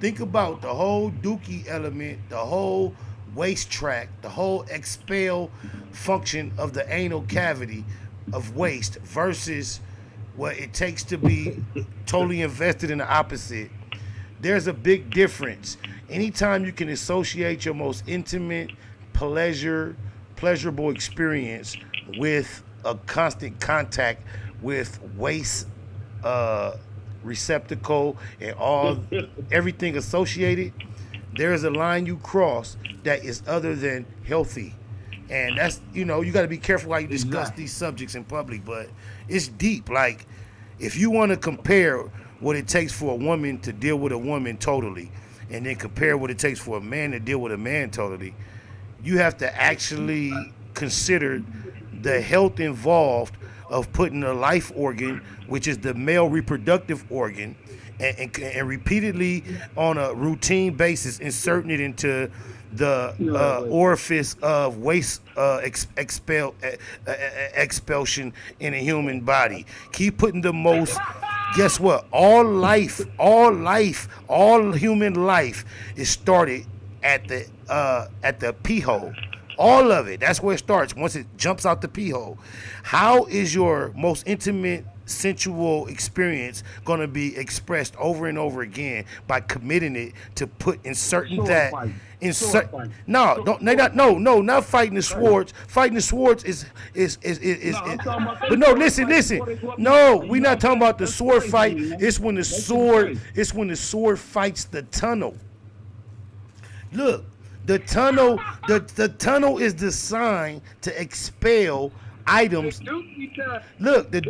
think about the whole dookie element, the whole waist tract, the whole expel function of the anal cavity of waste versus what it takes to be totally invested in the opposite. There's a big difference. Anytime you can associate your most intimate, pleasurable experience with a constant contact with waste receptacle and everything associated, there is a line you cross that is other than healthy. And that's, you got to be careful how you discuss these subjects in public, but it's deep. Like, if you want to compare what it takes for a woman to deal with a woman totally, and then compare what it takes for a man to deal with a man totally, you have to actually consider the health involved of putting a life organ, which is the male reproductive organ, and repeatedly on a routine basis inserting it into the orifice of waste expulsion in a human body. Keep putting the most. Guess what? All human life is started at the pee hole. All of it. That's where it starts. Once it jumps out the pee hole. How is your most intimate, sensual experience going to be expressed over and over again by committing it to inserting Sword that? fight. Insert. Sword fight. No, don't. Not fighting the swords. Fighting the swords is. I'm talking about But no, sword listen. fight. No, we're not talking about the sword fight. It's when the sword. It's when the sword fights the tunnel. Look, the tunnel. The tunnel is designed to expel items. Look, the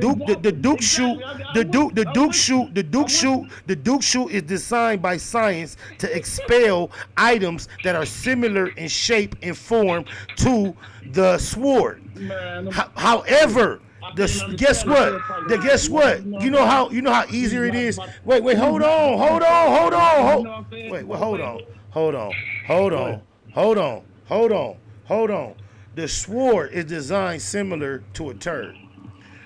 Duke shoot is designed by science to expel items that are similar in shape and form to the sword. However, guess what? You know how easier it is. Wait, hold on. The sword is designed similar to a turd.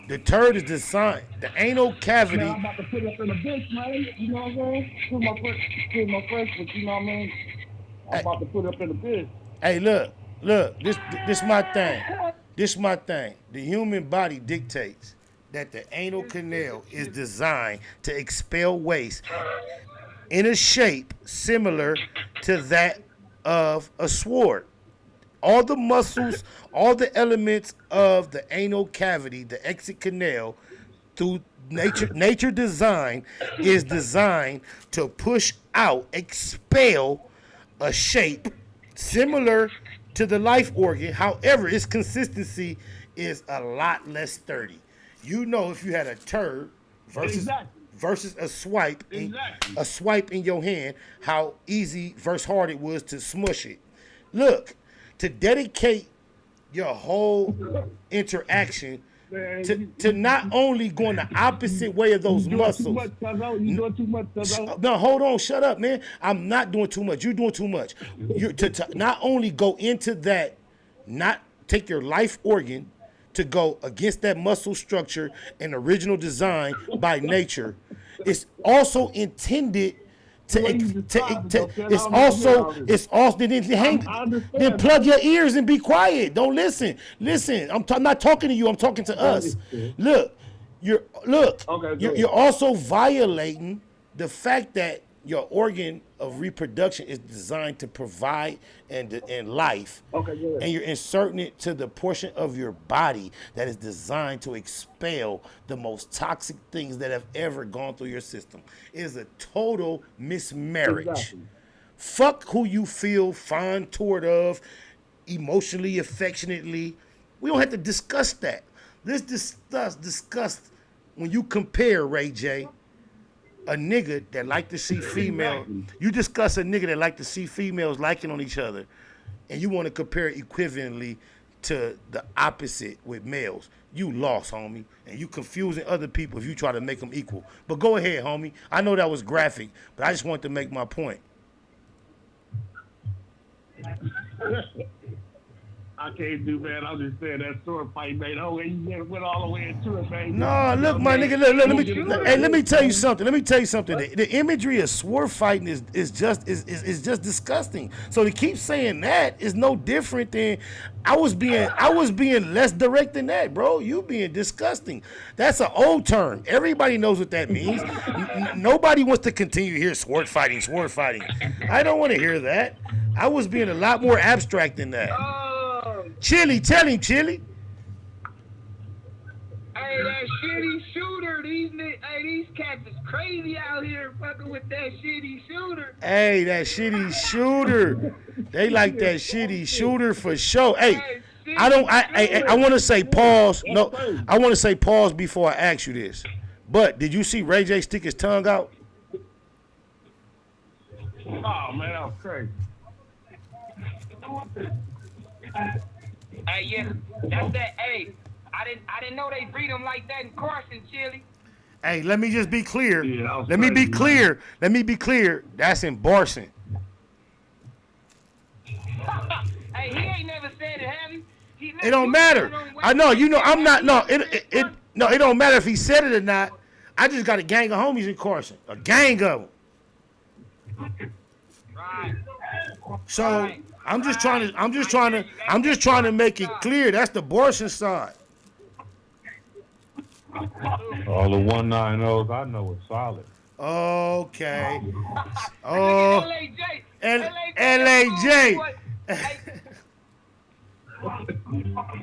The turd is designed. The anal cavity. Man, I'm about to put up in the bitch, man. You know what I'm saying? Put my fresh, but you know what I mean? I'm about to put up in the bitch. Hey, look. This my thing. This my thing. The human body dictates that the anal canal is designed to expel waste in a shape similar to that of a sword. All the muscles, all the elements of the anal cavity, the exit canal, through nature design, is designed to push out, expel a shape similar to the life organ. However, its consistency is a lot less sturdy. You know, if you had a turd versus a swipe, a swipe in your hand, how easy versus hard it was to smush it. Look. To dedicate your whole interaction to not only going the opposite way of those muscles. You doing too much, No, hold on, shut up, man. I'm not doing too much. You're doing too much. You're to not only go into that, not take your life organ to go against that muscle structure and original design by nature. It's also intended it's also then plug your ears and be quiet. Don't listen. I'm not talking to you. I'm talking to us. Look, you're also violating the fact that your organ of reproduction is designed to provide and life. And you're inserting it to the portion of your body that is designed to expel the most toxic things that have ever gone through your system. It is a total mismarriage. Exactly. Fuck who you feel fond toward of, emotionally, affectionately. We don't have to discuss that. Let's discuss when you compare, RayJ, a nigga that like to see female. You discuss a nigga that like to see females liking on each other, and you want to compare it equivalently to the opposite with males. You lost, homie, and you confusing other people if you try to make them equal. But go ahead, homie. I know that was graphic, but I just wanted to make my point. I can't do, man. I'm just saying that sword fight, man. Oh, you never went all the way into it, man. No, look, my nigga. Look, let me tell you something. The imagery of sword fighting is just disgusting. So to keep saying that is no different than I was being less direct than that, bro. You being disgusting. That's an old term. Everybody knows what that means. Nobody wants to continue to hear sword fighting. I don't want to hear that. I was being a lot more abstract than that. Chili, tell him, Chili. Hey, that shitty shooter. These cats is crazy out here fucking with that shitty shooter. Hey, that shitty shooter. They like that shitty shooter for sure. Hey, I want to say pause. No, I want to say pause before I ask you this. But did you see RayJ stick his tongue out? Oh, man, that was crazy. Hey, yeah, that's that. Hey, I didn't know they breed them like that in Carson, Chili. Hey, let me just be clear. Let me be clear. That's embarrassing. Hey, he ain't never said it, have he? It don't matter. I know. You know, I'm not. No, it don't matter if he said it or not. I just got a gang of homies in Carson. A gang of them. So I'm just trying to make it clear. That's the abortion side. All the 190s I know is solid. Okay. Oh, LAJ.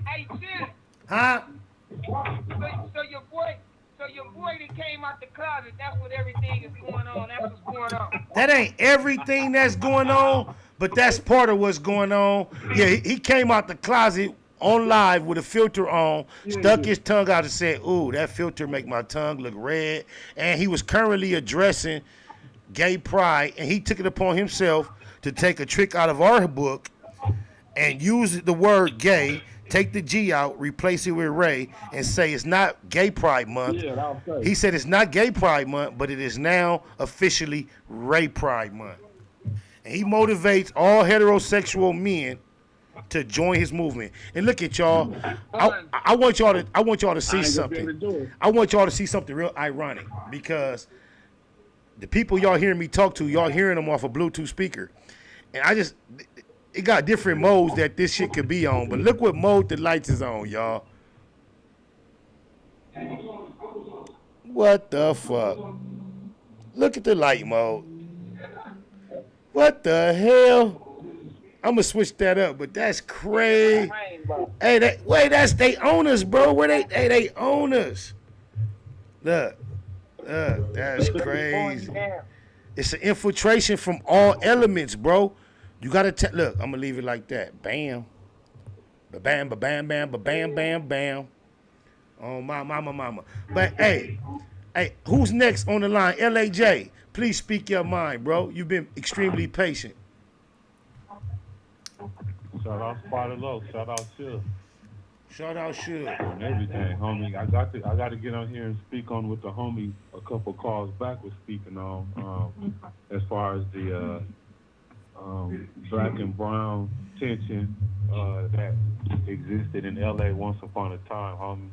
Hey, shit. Huh? So your boy that came out the closet, that's what everything is going on. That's what's going on. That ain't everything that's going on, but that's part of what's going on. Yeah, he came out the closet on live with a filter on, stuck his tongue out and said, "Ooh, that filter make my tongue look red." And he was currently addressing gay pride, and he took it upon himself to take a trick out of our book and use the word gay, take the G out, replace it with Ray, and say it's not Gay Pride Month. He said it's not Gay Pride Month, but it is now officially Ray Pride Month. And he motivates all heterosexual men to join his movement. And look at y'all. I want y'all to see something. I want y'all to see something real ironic, because the people y'all hearing me talk to, y'all hearing them off a Bluetooth speaker. And it got different modes that this shit could be on, but look what mode the lights is on, y'all. What the fuck? Look at the light mode. What the hell? I'm gonna switch that up, but that's crazy. Hey, that's they own us, bro. They own us. Look, that's crazy. It's an infiltration from all elements, bro. You gotta look. I'm gonna leave it like that. Bam, ba bam, ba bam, bam, ba bam, bam, bam. Oh my mama. But hey, who's next on the line? LAJ, please speak your mind, bro. You've been extremely patient. Shout out Spider Low. Shout out Shiv. Shout out Shiv. And everything, homie. I got to get on here and speak on what the homie a couple calls back was speaking on, as far as the black and brown tension that existed in LA once upon a time, homie.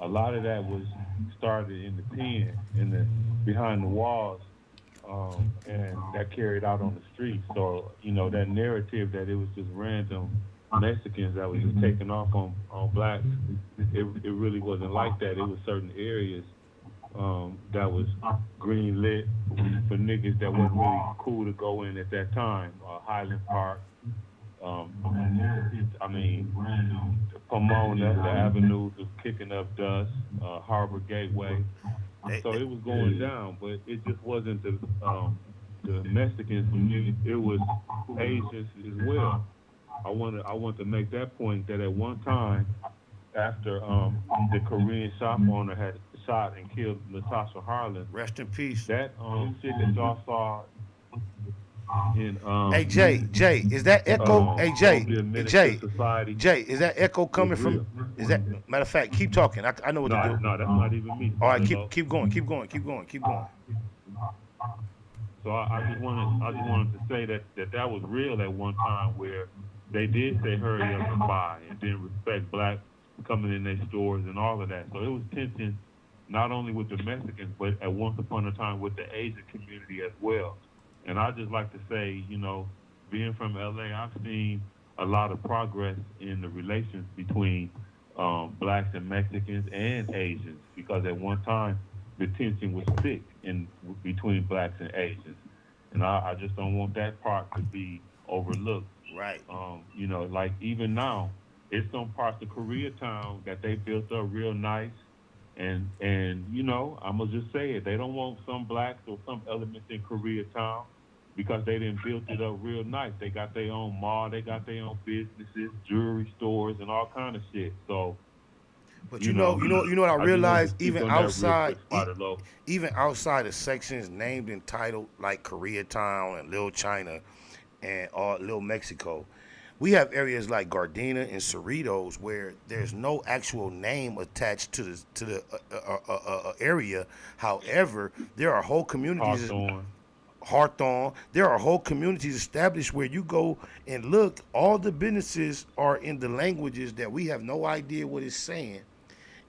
A lot of that was started in the pen, behind the walls, and that carried out on the streets. So, that narrative that it was just random Mexicans that was just taking off on blacks, it really wasn't like that. It was certain areas that was green lit for niggas that wasn't really cool to go in at that time. Highland Park, Pomona, the avenues was kicking up dust, Harbor Gateway. So it was going down, but it just wasn't the Mexicans. It was Asians as well. I want to make that point that at one time, after the Korean shop owner had shot and killed Latasha Harlan. Rest in peace. That shit that y'all saw in hey Jay, is that echo? Hey Jay, is that echo coming from? Is that matter of fact? Keep talking. I know what to do. No, that's not even me. All right, keep going. So I just wanted to say that was real at one time, where they did say hurry up and buy and didn't respect blacks coming in their stores and all of that. So it was tension not only with the Mexicans, but at once upon a time with the Asian community as well. And I just like to say, being from LA, I've seen a lot of progress in the relations between blacks and Mexicans and Asians, because at one time the tension was thick between blacks and Asians. And I just don't want that part to be overlooked. Right. Like even now, it's some parts of Koreatown that they built up real nice. And I'm going to just say it. They don't want some blacks or some elements in Koreatown because they didn't build it up real nice. They got their own mall. They got their own businesses, jewelry stores, and all kind of shit. So, but you know what I realized, even outside of sections named and titled like Koreatown and Little China and Little Mexico, we have areas like Gardena and Cerritos where there's no actual name attached to the area. However, there are whole communities. Hawthorne. There are whole communities established where you go and look. All the businesses are in the languages that we have no idea what it's saying,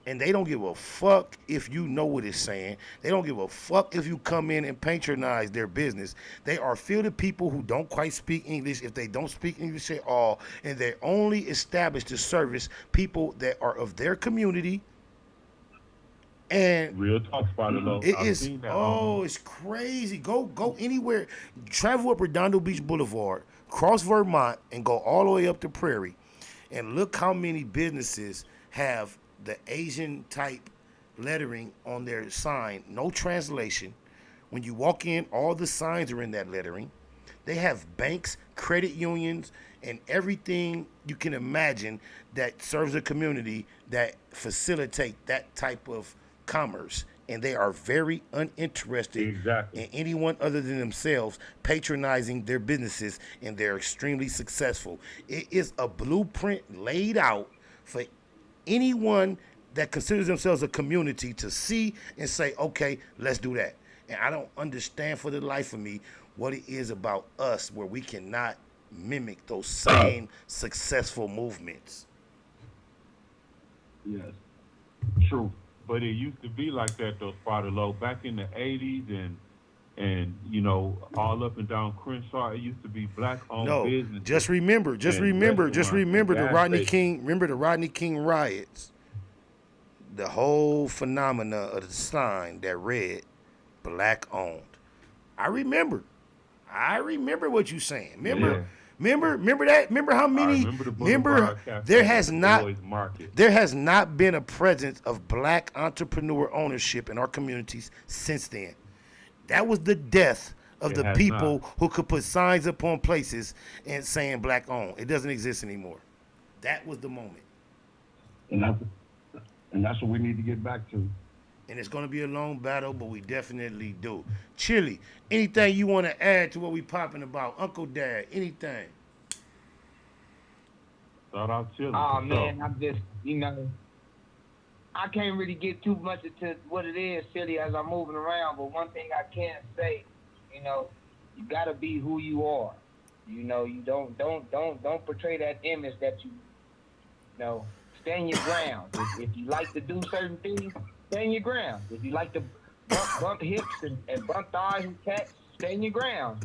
And they don't give a fuck if you know what it's saying. They don't give a fuck if you come in and patronize their business. They are filled with people who don't quite speak English, if they don't speak English at all, and they're only established to service people that are of their community. And real talk, Spotted Low. it I've is, seen that. it's crazy. Go anywhere. Travel up Redondo Beach Boulevard, cross Vermont, and go all the way up to Prairie. And look how many businesses have the Asian type lettering on their sign, no translation. When you walk in, all the signs are in that lettering. They have banks, credit unions, and everything you can imagine that serves a community that facilitate that type of commerce. And they are very uninterested in anyone other than themselves patronizing their businesses, and they're extremely successful. It is a blueprint laid out for anyone that considers themselves a community to see and say, okay, let's do that. And I don't understand for the life of me what it is about us where we cannot mimic those same successful movements. Yes, true. But it used to be like that though, Spotted Low. Back in the 80s and you know, all up and down Crenshaw, it used to be black-owned business. Just remember the Rodney King. Remember the Rodney King riots. The whole phenomena of the sign that read "black-owned." I remember what you saying. Remember that. Remember how many. There has not been a presence of black entrepreneur ownership in our communities since then. That was the death of the people who could put signs up on places and saying black owned. It doesn't exist anymore. That was the moment. And that's what we need to get back to. And it's going to be a long battle, but we definitely do. Chili, anything you want to add to what we popping about? Uncle Dad, anything? Shout out Chili. Oh, man, I'm just, I can't really get too much into what it is, Chili, as I'm moving around. But one thing I can say, you got to be who you are. You don't portray that image that stand your ground. If you like to do certain things, stand your ground. If you like to bump hips and bump thighs and cats, stand your ground.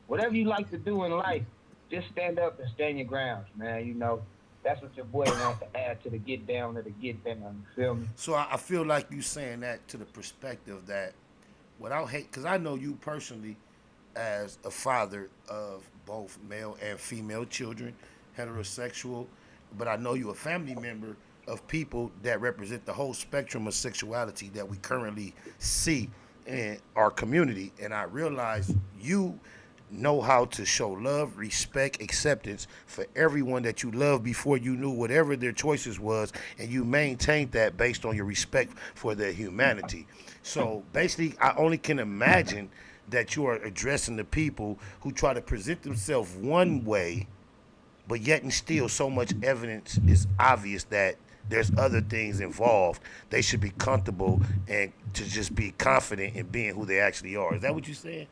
Whatever you like to do in life, just stand up and stand your grounds, man. That's what your boy wants to add to the get down. You feel me? So I feel like you saying that to the perspective that without hate, because I know you personally as a father of both male and female children, heterosexual, but I know you a family member of people that represent the whole spectrum of sexuality that we currently see in our community. And I realize you know how to show love, respect, acceptance for everyone that you love before you knew whatever their choices was, and you maintained that based on your respect for their humanity. So basically, I only can imagine that you are addressing the people who try to present themselves one way, but yet and still so much evidence is obvious that there's other things involved. They should be comfortable and to just be confident in being who they actually are. Is that what you're saying?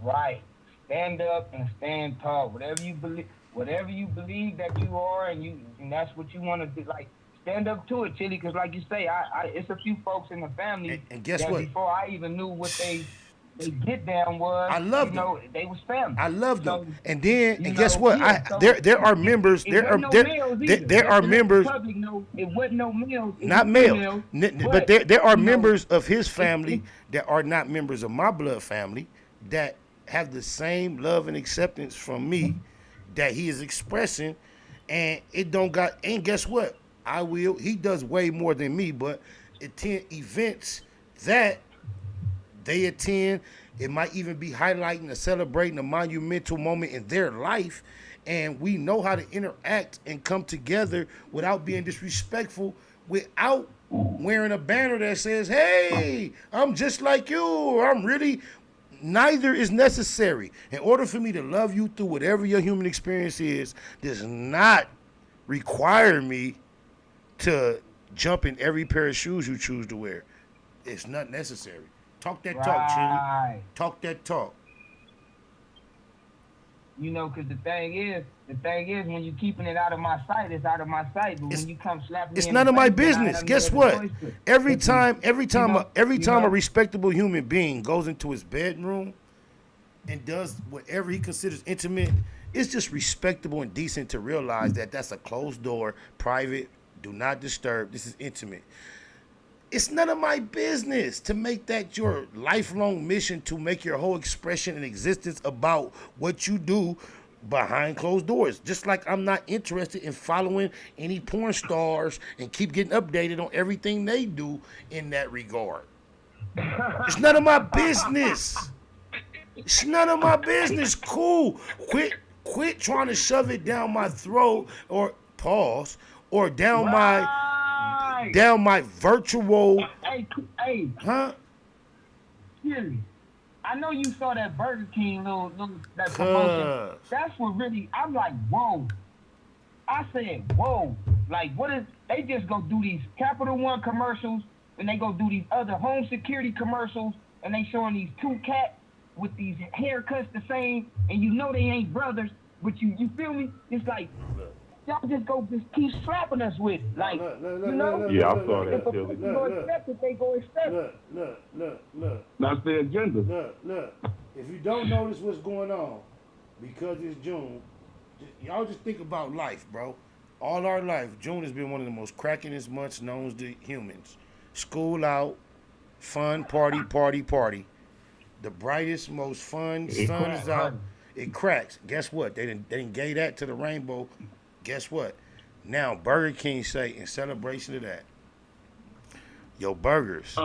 Right. Stand up and stand tall. Whatever you believe that you are, and that's what you want to do. Like, stand up to it, Chili. Because, like you say, it's a few folks in the family. And guess that what? Before I even knew what they get down was, I love them. They was family. I love them. So, and guess what? There are members. There are members. It wasn't no males. Not male. But there are members of his family that are not members of my blood family that have the same love and acceptance from me that he is expressing, and it don't got. And guess what? He does way more than me, but attend events that they attend. It might even be highlighting or celebrating a monumental moment in their life, and we know how to interact and come together without being disrespectful, without wearing a banner that says, "Hey, I'm just like you," or "I'm really." Neither is necessary. In order for me to love you through whatever your human experience is, does not require me to jump in every pair of shoes you choose to wear. It's not necessary. Talk that talk, Chili. Talk that talk. You know, because the thing is, when you keeping it out of my sight, it's out of my sight. But when you come slap me, It's in none the of my face, then I business. have no Guess other what? choice but- Every but time you know? a respectable human being goes into his bedroom and does whatever he considers intimate, it's just respectable and decent to realize that that's a closed door, private, do not disturb. This is intimate. It's none of my business to make that your lifelong mission, to make your whole expression and existence about what you do behind closed doors. Just like I'm not interested in following any porn stars and keep getting updated on everything they do in that regard. It's none of my business. It's none of my business. Cool. Quit trying to shove it down my throat or pause or down my virtual. Hey. Huh? Seriously. I know you saw that Burger King little that promotion. That's what really, I'm like, whoa. I said, whoa. Like, what is, they just go do these Capital One commercials, and they go do these other home security commercials, and they showing these two cats with these haircuts the same, and you know they ain't brothers, but you feel me? It's like, y'all just keep slapping us with it. Like, you know? Yeah, I saw that. If a person go accept it, they go accept it. Look. That's the agenda. Look. If you don't notice what's going on, because it's June, y'all just think about life, bro. All our life, June has been one of the most crackingest months known to humans. School out, fun, party. The brightest, most fun, sun is out. It cracks. Guess what? They didn't gave that to the rainbow. Guess what? Now Burger King say in celebration of that, your burgers.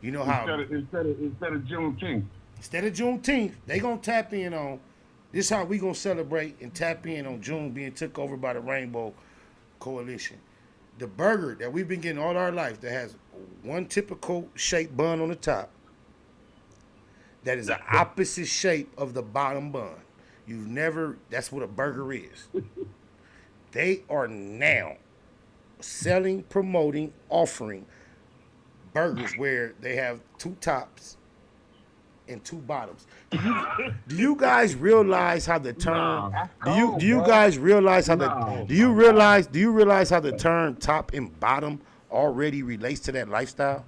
You know how instead of Juneteenth. Instead of Juneteenth, they gonna tap in on. This how we gonna celebrate and tap in on June being took over by the Rainbow Coalition. The burger that we've been getting all our life that has one typical shaped bun on the top. That is the opposite shape of the bottom bun. That's what a burger is. They are now selling, promoting, offering burgers where they have two tops and two bottoms. Do you guys realize how the term do you guys realize how do you realize how the term top and bottom already relates to that lifestyle?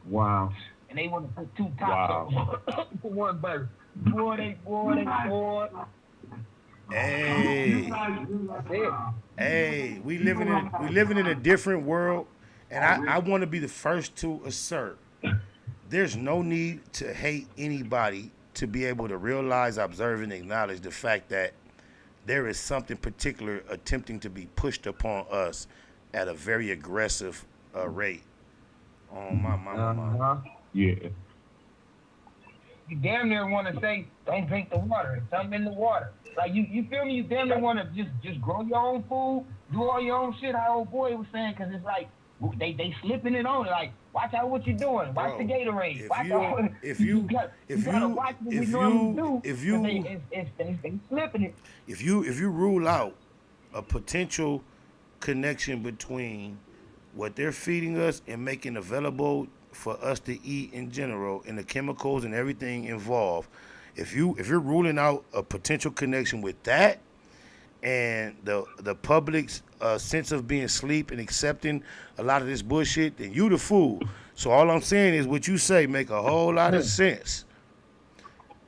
Wow. And they want to put two tops on for one burger. Boy. Hey, we living in a different world, and I want to be the first to assert there's no need to hate anybody to be able to realize, observe, and acknowledge the fact that there is something particular attempting to be pushed upon us at a very aggressive rate. Oh my. Yeah. You damn near want to say, don't drink the water. It's something in the water. Like, you feel me? You damn near want to just grow your own food, do all your own shit, how old boy was saying, because it's like, they slipping it on. Like, watch out what you're doing. Watch the Gatorade. If you slipping it. If you rule out a potential connection between what they're feeding us and making available for us to eat in general, and the chemicals and everything involved, if you're ruling out a potential connection with that and the public's sense of being asleep and accepting a lot of this bullshit, then you the fool. So all I'm saying is what you say make a whole lot of sense.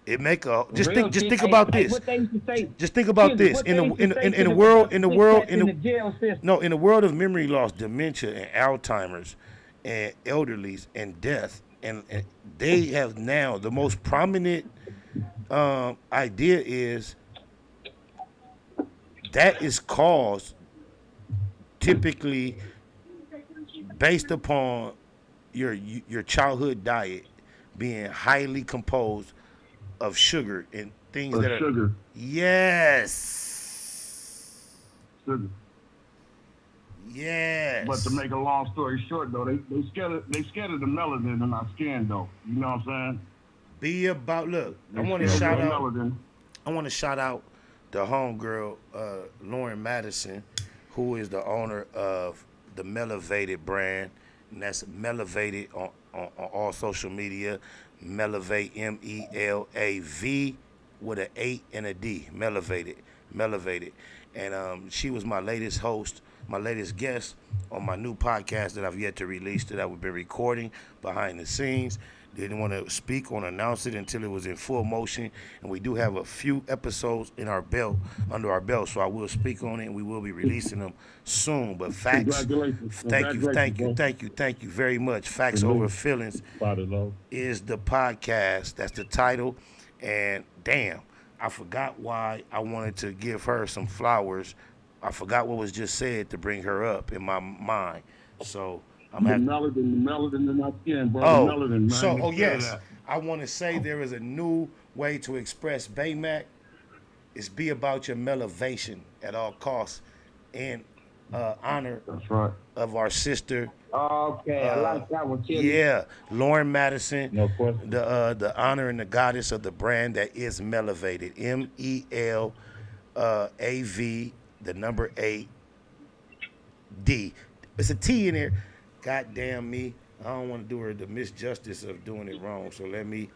It make a just think about this. Just think about this. In the world of memory loss, dementia, and Alzheimer's, and elderlies, and death, and they have now the most prominent idea is that is caused typically based upon your childhood diet being highly composed of sugar and things that are sugar. Yes. Sugar. Yes. But to make a long story short, though, they scared of the melanin in our skin, though. You know what I'm saying? I want to shout out the homegirl, Lauren Madison, who is the owner of the Melavated brand, and that's Melavated on all social media. Melavate, MELAVATE. with an 8 and a D, Melevated. And she was my latest host, my latest guest on my new podcast that I've yet to release, that I've been recording behind the scenes. Didn't want to speak or announce it until it was in full motion. And we do have a few episodes under our belt, so I will speak on it, and we will be releasing them soon. But facts, thank you very much. Facts Over Feelings is the podcast. That's the title. And damn, I forgot why I wanted to give her some flowers. I forgot what was just said to bring her up in my mind. So I'm the melanin in my skin, bro. The melanin, man. Yes. I want to say there is a new way to express Baymac. It's be about your melevation at all costs in honor of our sister. Okay, I like that one, Kelly. Yeah, Lauren Madison. No question. The honor and the goddess of the brand that is Melevated. MELAV, the number 8 D. It's a T in there. God damn me. I don't want to do her the misjustice of doing it wrong. So let me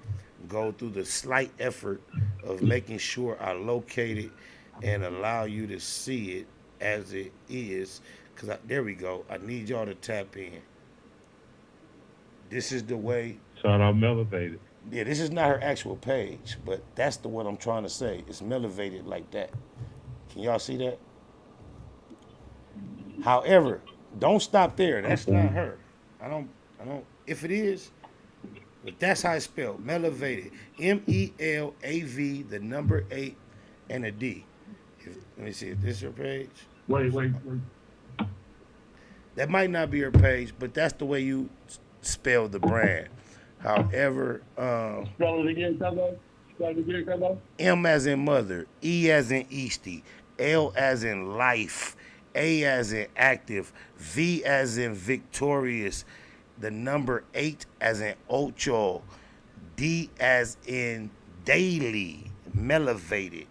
go through the slight effort of making sure I locate it and allow you to see it as it is. Because there we go. I need y'all to tap in. This is the way. Shout out Melevated. Yeah, this is not her actual page, but that's the what I'm trying to say. It's Melevated like that. Can y'all see that? However, don't stop there. That's not her. I don't, if it is, but that's how it's spelled. Melevated. MELAV, the number 8 and a D. Let me see, is this her page? Wait. That might not be her page, but that's the way you spell the brand. However, spell it again, Cabo. M as in mother, E as in Eastie, L as in life, A as in active, V as in victorious, the number 8 as in ocho, D as in daily, Melevated.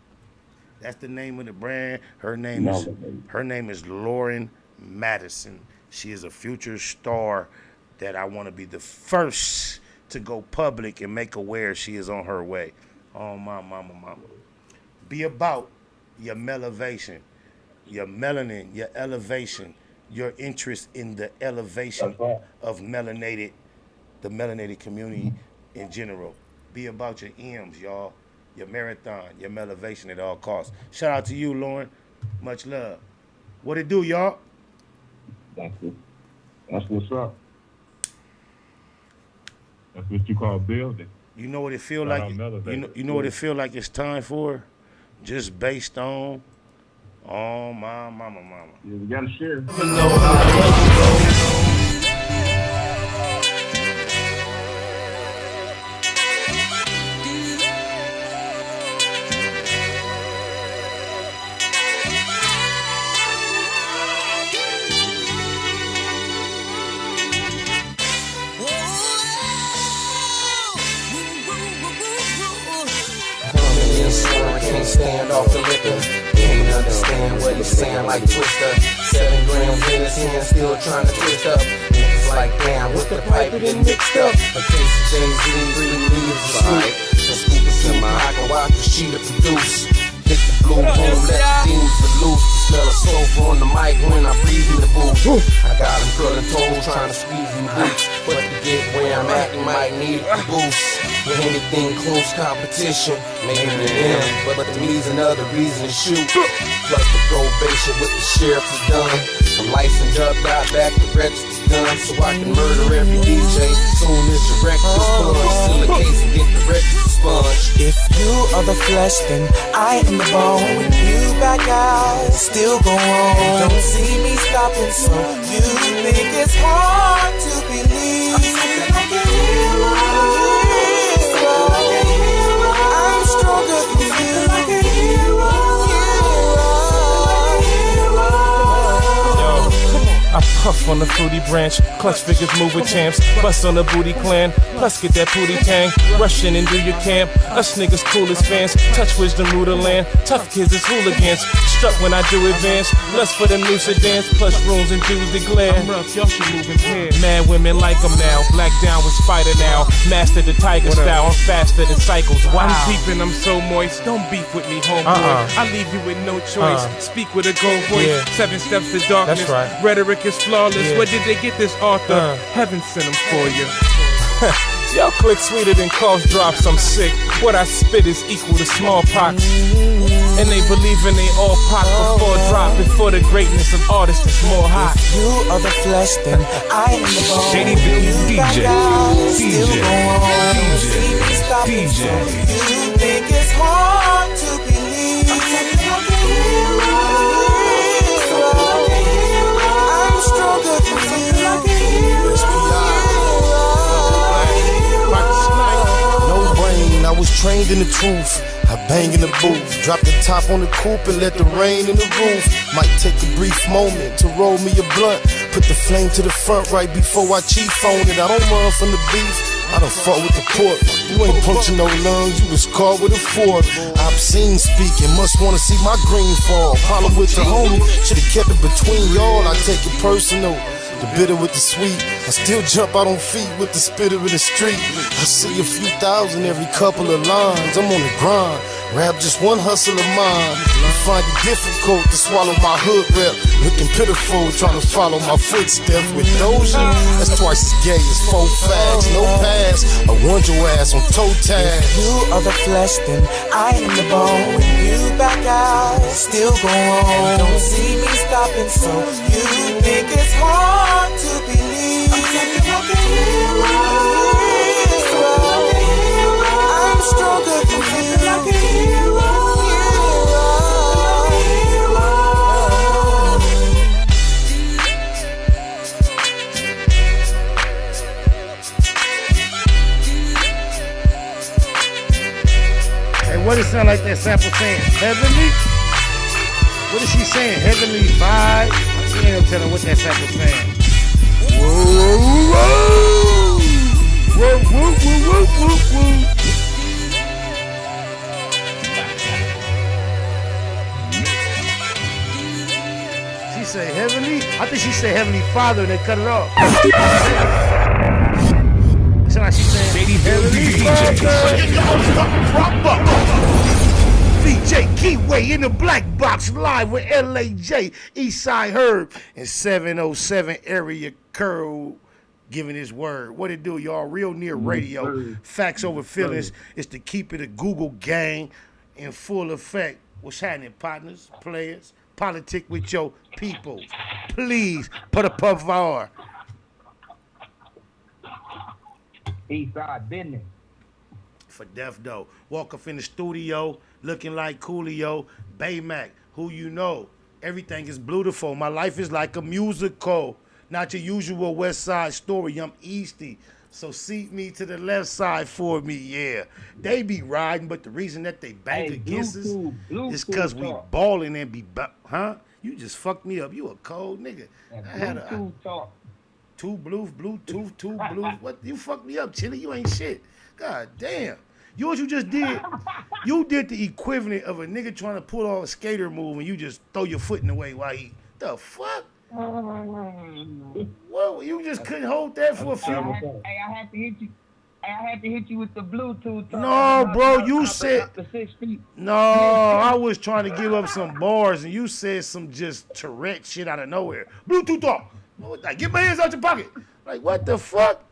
That's the name of the brand. Her name is Lauren Madison. She is a future star that I want to be the first to go public and make aware she is on her way. Oh, my mama. Be about your melevation, your melanin, your elevation, your interest in the elevation of the melanated community in general. Be about your M's, y'all. Your marathon, your melevation at all costs. Shout out to you, Lauren. Much love. What it do, y'all? That's what's up. That's what you call building. You know what it feel like? You know what it feel like it's time for? Just based on my mama. Yeah, we gotta share. Can't stand off the liquor. Can't understand what he's saying like Twister. 7 grams in his hand, still trying to twist up. Niggas like, damn, with the pipe it done mixed up. A case of James Dean, 3 leaves of scoop. The scoop is in my I can watch the sheet to produce. Hit the blue boom, let the things loose. The smell of sulfur on the mic when I breathe in the booth. I got him curling toes, trying to squeeze in boots. But to get where I'm at, you might need a boost. With anything close competition, maybe to them, but to me's another reason to shoot. Plus the probation with the sheriff is done. I'm licensed up, got back the register's done, so I can murder every DJ soon as your record is spun. Still a case and get the register sponge. If you are the flesh, then I am the bone. When you back out, still go on. Don't see me stopping, so you think it's hard to believe. I'm something like a hero. I'm stronger than you. Like a hero. I puff Puff on the fruity branch, clutch figures move with champs. Bust on the booty clan, plus get that booty tang. Rush in and do your camp. Us niggas cool as fans. Touch wisdom, rule the land. Tough kids is hooligans. Struck when I do advance. Lust for them new sedans, plush rooms and Jews that glare. I'm rough, y'all should move in pairs. Mad women like them now. Black down with spider now. Master the tiger style. I'm faster than cycles. Wow. I'm peeping, I'm so moist. Don't beef with me, homeboy. I leave you with no choice. Speak with a gold voice. 7 steps to darkness. That's right. Rhetoric is flawless. Where did they get this author? Heaven sent him for you. Y'all click sweeter than cough drops, I'm sick. What I spit is equal to smallpox. And they believe in they all pop before drop. Before the greatness of artists is more hot. If you are the flesh, then I am the bone. DJ. You think it's hard to believe. I'm stronger than you. No brain, I was trained in the truth. I bang in the booth, drop the top on the coupe and let the rain in the roof. Might take a brief moment to roll me a blunt. Put the flame to the front right before I chief on it. I don't run from the beef, I done fought with the pork. You ain't punching no lungs, you was caught with a fork. Obscene speaking, must wanna see my green fall. Problem with the homie, should've kept it between y'all. I take it personal. The bitter with the sweet, I still jump out on feet with the spitter in the street. I see a few thousand every couple of lines. I'm on the grind, rap just one hustle of mine. You find it difficult to swallow my hood rep. Looking pitiful, trying to follow my footsteps. With Doja, that's twice as gay as 4 facts. No pass, I want your ass on toe tag. If you are the flesh, then I am the bone. When you back out, still go on. Don't see me stopping, so you think it's hard to believe. I'm something like a hero. I'm stronger than you. Like a hero. Hey, what it sound like that sample saying? Heavenly? What is she saying? Heavenly vibe? I can't tell her what that sample saying. Whoa, whoa, whoa, whoa, whoa, whoa, whoa. She said heavenly? I think she said heavenly father and they cut it off. That's like she said heavenly VJ Keyway in the black box live with LAJ, Eastside Herb, and 707 area curl giving his word. What it do, y'all? Real Near Radio. Facts over feelings. It's to keep it a Google gang in full effect. What's happening, partners, players? Politic with your people. Please put a pavard. Eastside business. For death though. Walk up in the studio looking like Coolio. Baymac, who you know. Everything is beautiful. My life is like a musical. Not your usual West Side story. I'm Easty. So seat me to the left side for me, yeah. They be riding, but the reason that they bank against us is because we balling and be, huh? You just fucked me up. You a cold nigga. I had a two Bluetooth. What? You fucked me up, Chili. You ain't shit. God damn. You know what you just did? You did the equivalent of a nigga trying to pull off a skater move and you just throw your foot in the way while he, the fuck? Well, you just couldn't hold that for a few. Hey, I had to hit you. I had to hit you with the Bluetooth. No, bro, you said. No, I was trying to give up some bars and you said some just Tourette shit out of nowhere. Bluetooth talk. Like, get my hands out your pocket. Like, what the fuck?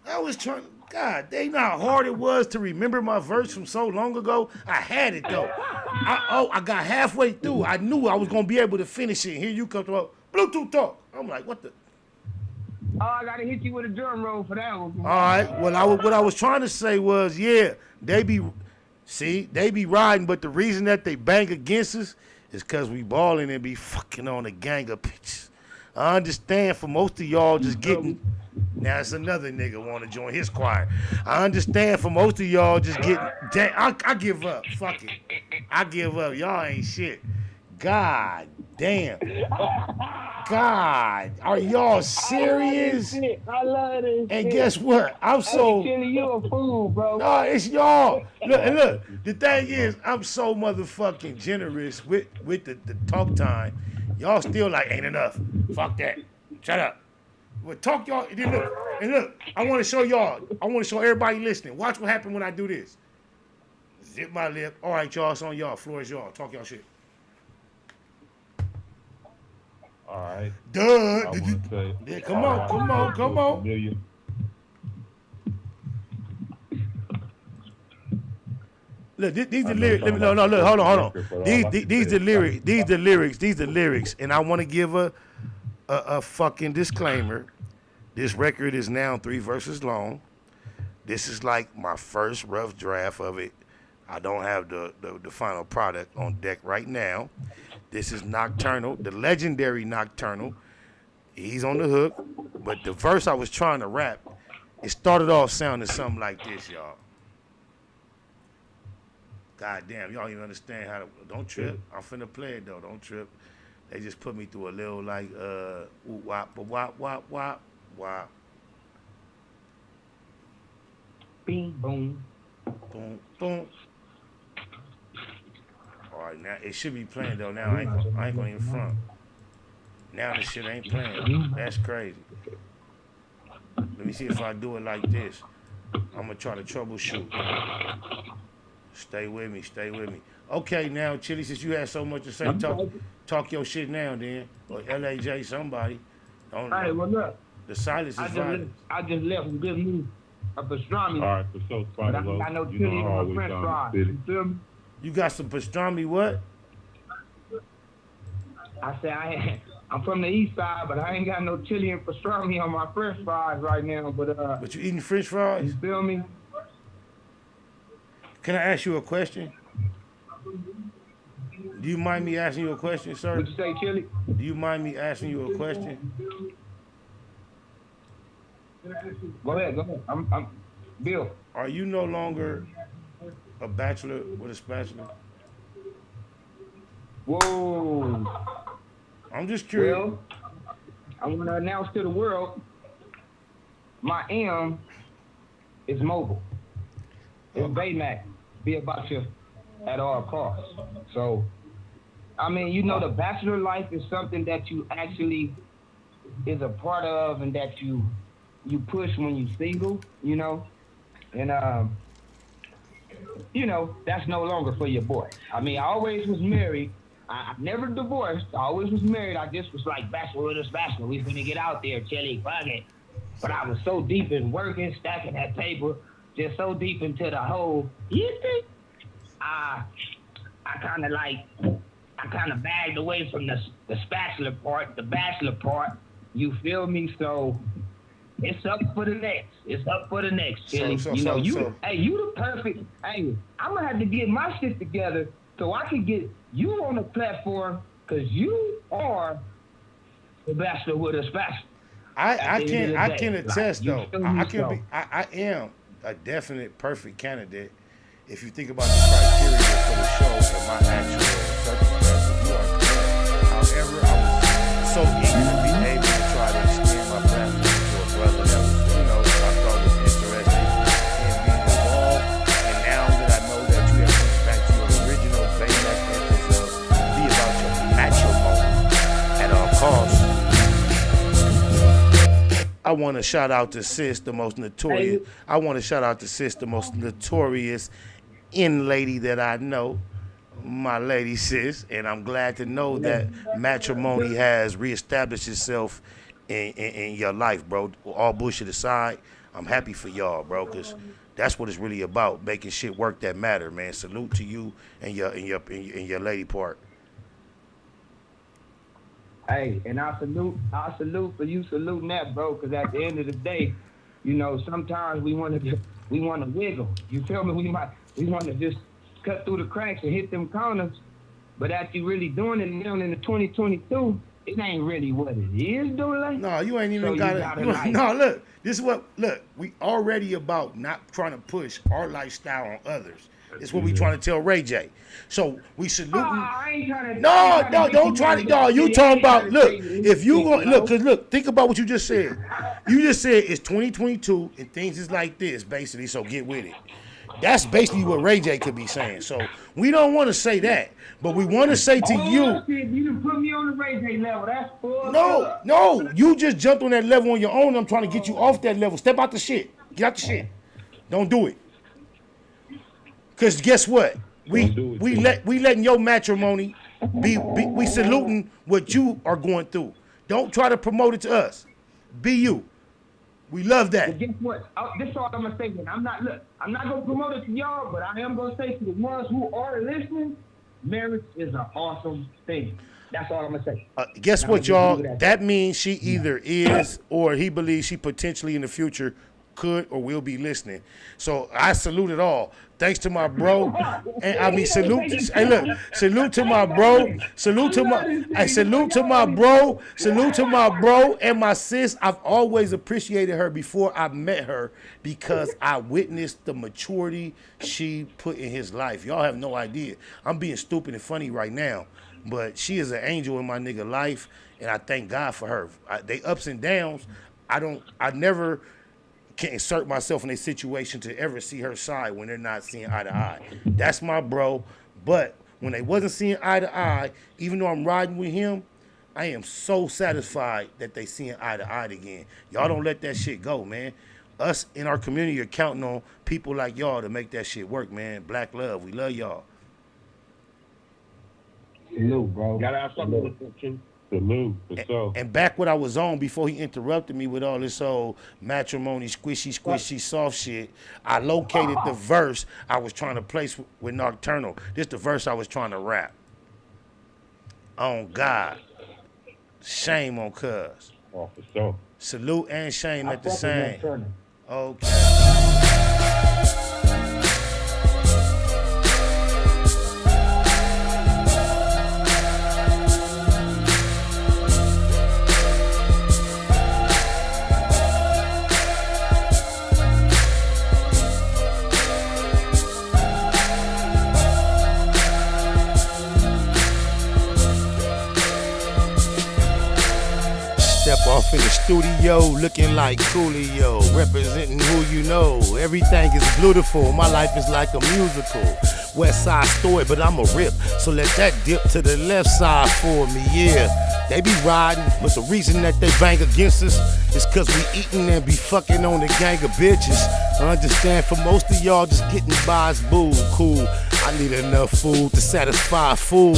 I was trying. God, they know how hard it was to remember my verse from so long ago. I had it though. I got halfway through. I knew I was gonna be able to finish it. Here you come to Bluetooth talk. I'm like, what the? Oh, I gotta hit you with a drum roll for that one. All right. Well, what I was trying to say was, yeah, they be riding, but the reason that they bang against us is because we balling and be fucking on a gang of bitches. I understand for most of y'all just getting. Now it's another nigga want to join his choir. I understand for most of y'all just getting. I give up. Fuck it. I give up. Y'all ain't shit. God damn. God, are y'all serious? I love this And shit. guess what? I'm so. Hey, Chili, you a fool, bro. No, it's y'all. Look. The thing is, I'm so motherfucking generous with the talk time. Y'all still like ain't enough. Fuck that. Shut up. Well, talk y'all. And look. I want to show y'all. I want to show everybody listening. Watch what happens when I do this. Zip my lip. All right, y'all. It's on y'all. Floor is y'all. Talk y'all shit. All right. Duh. I want to say. Yeah, come on. Look, these are lyrics. No, look, hold on. These are lyrics. These are lyrics. And I want to give a fucking disclaimer. This record is now 3 verses long. This is like my first rough draft of it. I don't have the final product on deck right now. This is Nocturnal, the legendary Nocturnal. He's on the hook. But the verse I was trying to rap, it started off sounding something like this, y'all. God damn, y'all even understand how to, don't trip. I'm finna play it though, don't trip. They just put me through a little like, wop, wop, wop, wop, wop. Bing, boom. Boom, boom. All right, now it should be playing though. Now I ain't gonna even front. Now this shit ain't playing. That's crazy. Let me see if I do it like this. I'm gonna try to troubleshoot. Stay with me. Okay, now, Chili, since you had so much to say, talk your shit now, then. Or LAJ, somebody. Hey, what's up? The silence is violence. I just left with good news. A pastrami. All right, for sure, But I got no chili in my French fries. You feel me? You got some pastrami what? I said I'm from the east side, but I ain't got no chili and pastrami on my French fries right now. But you eating French fries? You feel me? Can I ask you a question? Do you mind me asking you a question, sir? What you say, Chili? Do you mind me asking you a question? Go ahead. I'm Bill. Are you no longer a bachelor with a spatula? Whoa. I'm just curious. Well, I want to announce to the world, my M is mobile. It's Baymax. Be about you at all costs. So, I mean, you know, the bachelor life is something that you actually is a part of and that you push when you're single, you know? And, you know, that's no longer for your boy. I mean, I always was married. I never divorced. I always was married. I just was like, bachelor with us, bachelor. We finna get out there, Chili, fuck it. But I was so deep in working, stacking that paper, just so deep into the whole, you think? I kind of bagged away from the spatula part, the bachelor part. You feel me? So it's up for the next. Chili. Hey, you the perfect. Hey, I'm gonna have to get my shit together so I can get you on the platform because you are the bachelor with a spatula. I can attest though. I am a definite perfect candidate if you think about the criteria for the show and my actual circumstances. You are correct. However, I was so eager to be able to try to extend my platform to a brother that was, you know, I thought was interested in being involved. And now that I know that you have went back to your original Baymax interest of be about your matrimony at all costs. I want to shout out to Sis, the most notorious. I want to shout out to Sis, the most notorious lady that I know, my lady Sis, and I'm glad to know that matrimony has reestablished itself in your life, bro. All bullshit aside, I'm happy for y'all, bro, because that's what it's really about, making shit work that matter, man. Salute to you and your lady part. Hey, and I salute for you saluting that, bro, because at the end of the day, you know, sometimes we want to wiggle. You feel me? We want to just cut through the cracks and hit them corners, but after you really doing it now in the 2022, it ain't really what it is, though. No, you ain't even got it. No, look, this is what we already about not trying to push our lifestyle on others. It's what we trying to tell RayJ. So we saluting. I ain't trying to. No, don't try to. No, you talking about, look, if you go, look, because look, think about what you just said. You just said it's 2022 and things is like this, basically, so get with it. That's basically what RayJ could be saying. So we don't want to say that, but we want to say to you. You done put me on the RayJ level. That's full. No, you just jumped on that level on your own. I'm trying to get you off that level. Step out the shit. Get out the shit. Don't do it. Because guess what? We letting your matrimony be we saluting what you are going through. Don't try to promote it to us. Be you. We love that. But guess what? This is all I'm gonna say. Then I'm not gonna promote it to y'all, but I am gonna say to the ones who are listening, marriage is an awesome thing. That's all I'm gonna say. Guess what, y'all? That means she either is or he believes she potentially in the future could or will be listening. So I salute it all. Thanks to my bro. And I mean salute. Hey, look, salute to my bro. Salute to my bro and my sis. I've always appreciated her before I met her because I witnessed the maturity she put in his life. Y'all have no idea. I'm being stupid and funny right now, but she is an angel in my nigga life, and I thank God for her. They ups and downs. I never can insert myself in a situation to ever see her side when they're not seeing eye to eye. That's my bro. But when they wasn't seeing eye to eye, even though I'm riding with him, I am so satisfied that they seeing eye to eye again. Y'all don't let that shit go, man. Us in our community are counting on people like y'all to make that shit work, man. Black love. We love y'all. Salute, bro. Gotta have something to do. Salute, for sure. And back what I was on before he interrupted me with all this whole matrimony, squishy, soft shit, I located the verse I was trying to place with Nocturnal. This the verse I was trying to rap. On God. Shame on cuz. Oh, for sure. Salute and shame at the same. Okay. Step off in the studio looking like Coolio, representing who you know. Everything is beautiful, my life is like a musical. West Side Story, but I'm a rip, so let that dip to the left side for me, yeah. They be riding, but the reason that they bang against us is cause we eating and be fucking on the gang of bitches. I understand for most of y'all just getting by is boo, cool. I need enough food to satisfy a fool.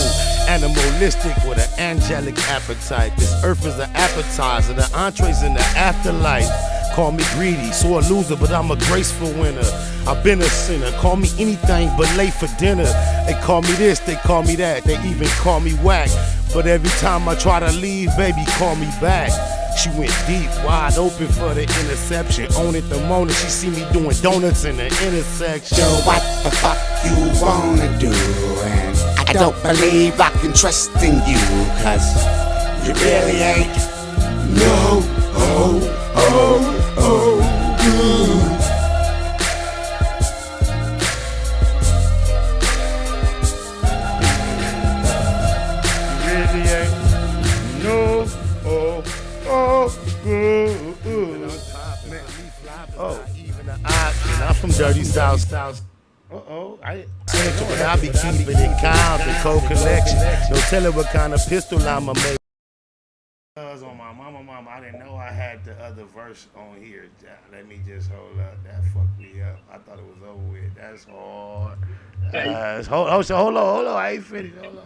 Animalistic with an angelic appetite. This earth is an appetizer, the entree's in the afterlife. Call me greedy, so a loser, but I'm a graceful winner. I've been a sinner, call me anything but late for dinner. They call me this, they call me that, they even call me whack. But every time I try to leave, baby, call me back. She went deep, wide open for the interception. On it the moment she see me doing donuts in the intersection. So what the fuck you wanna do? And I don't believe I can trust in you, cause you really ain't no, good. I'm from Dirty South. I be keeping it calm, the cold collection. Don't tell her what kind of pistol I'ma make. On my mama, I didn't know I had the other verse on here. Let me just hold up. That fucked me up. I thought it was over with. That's hard. Hold on. I ain't finished. Hold on.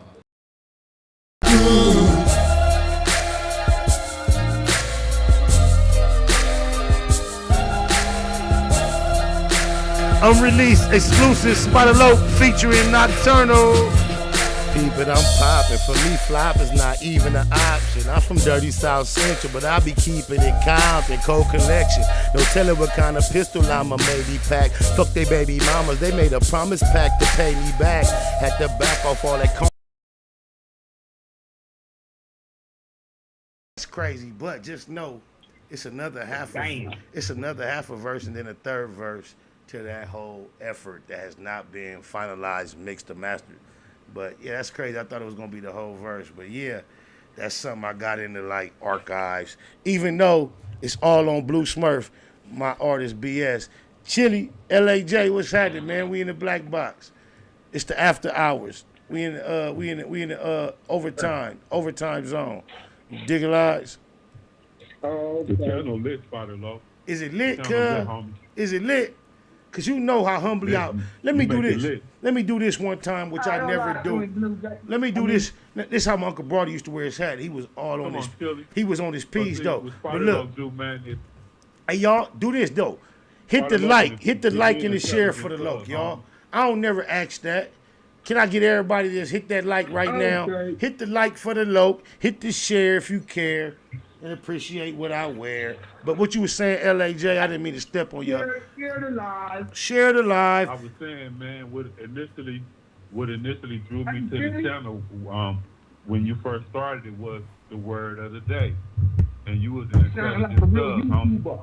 Unreleased exclusive Spider Lope featuring Nocturnal. But I'm popping. For me, flop is not even an option. I'm from Dirty South Central, but I be keeping it Compton, cold collection. No telling what kind of pistol I'ma maybe pack. Fuck they baby mamas, they made a promise pack to pay me back. Had to back off all that. It's crazy, but just know it's another half. It's another half a verse and then a third verse. to that whole effort that has not been finalized, mixed, or mastered. But yeah, that's crazy. I thought it was gonna be the whole verse. But yeah, that's something I got into like archives. Even though it's all on Blue Smurf, my artist BS. Chili, LAJ, what's happening, man? We in the black box. It's the after hours. We in the overtime zone. You dig it, lies? The channel lit, Spider Low. Is it lit, The channel lit, cuz? homie. Is it lit? Cause you know how humbly Yeah, Let me you do make it this. lit. Let me do this one time, which I never do. Let me do this. This is how my Uncle Brody used to wear his hat. He was all on his. He was on his piece though. But look, hey y'all, do this though. Hit the like and the share for the loc, y'all. I don't never ask that. Can I get everybody to just hit that like right now? Hit the like for the loc. Hit the share if you care and appreciate what I wear. But what you were saying, LAJ, I didn't mean to step on you. Share the live. Share the live. I was saying, man, what initially drew me to the channel when you first started it was the word of the day. And you was an intelligent thug,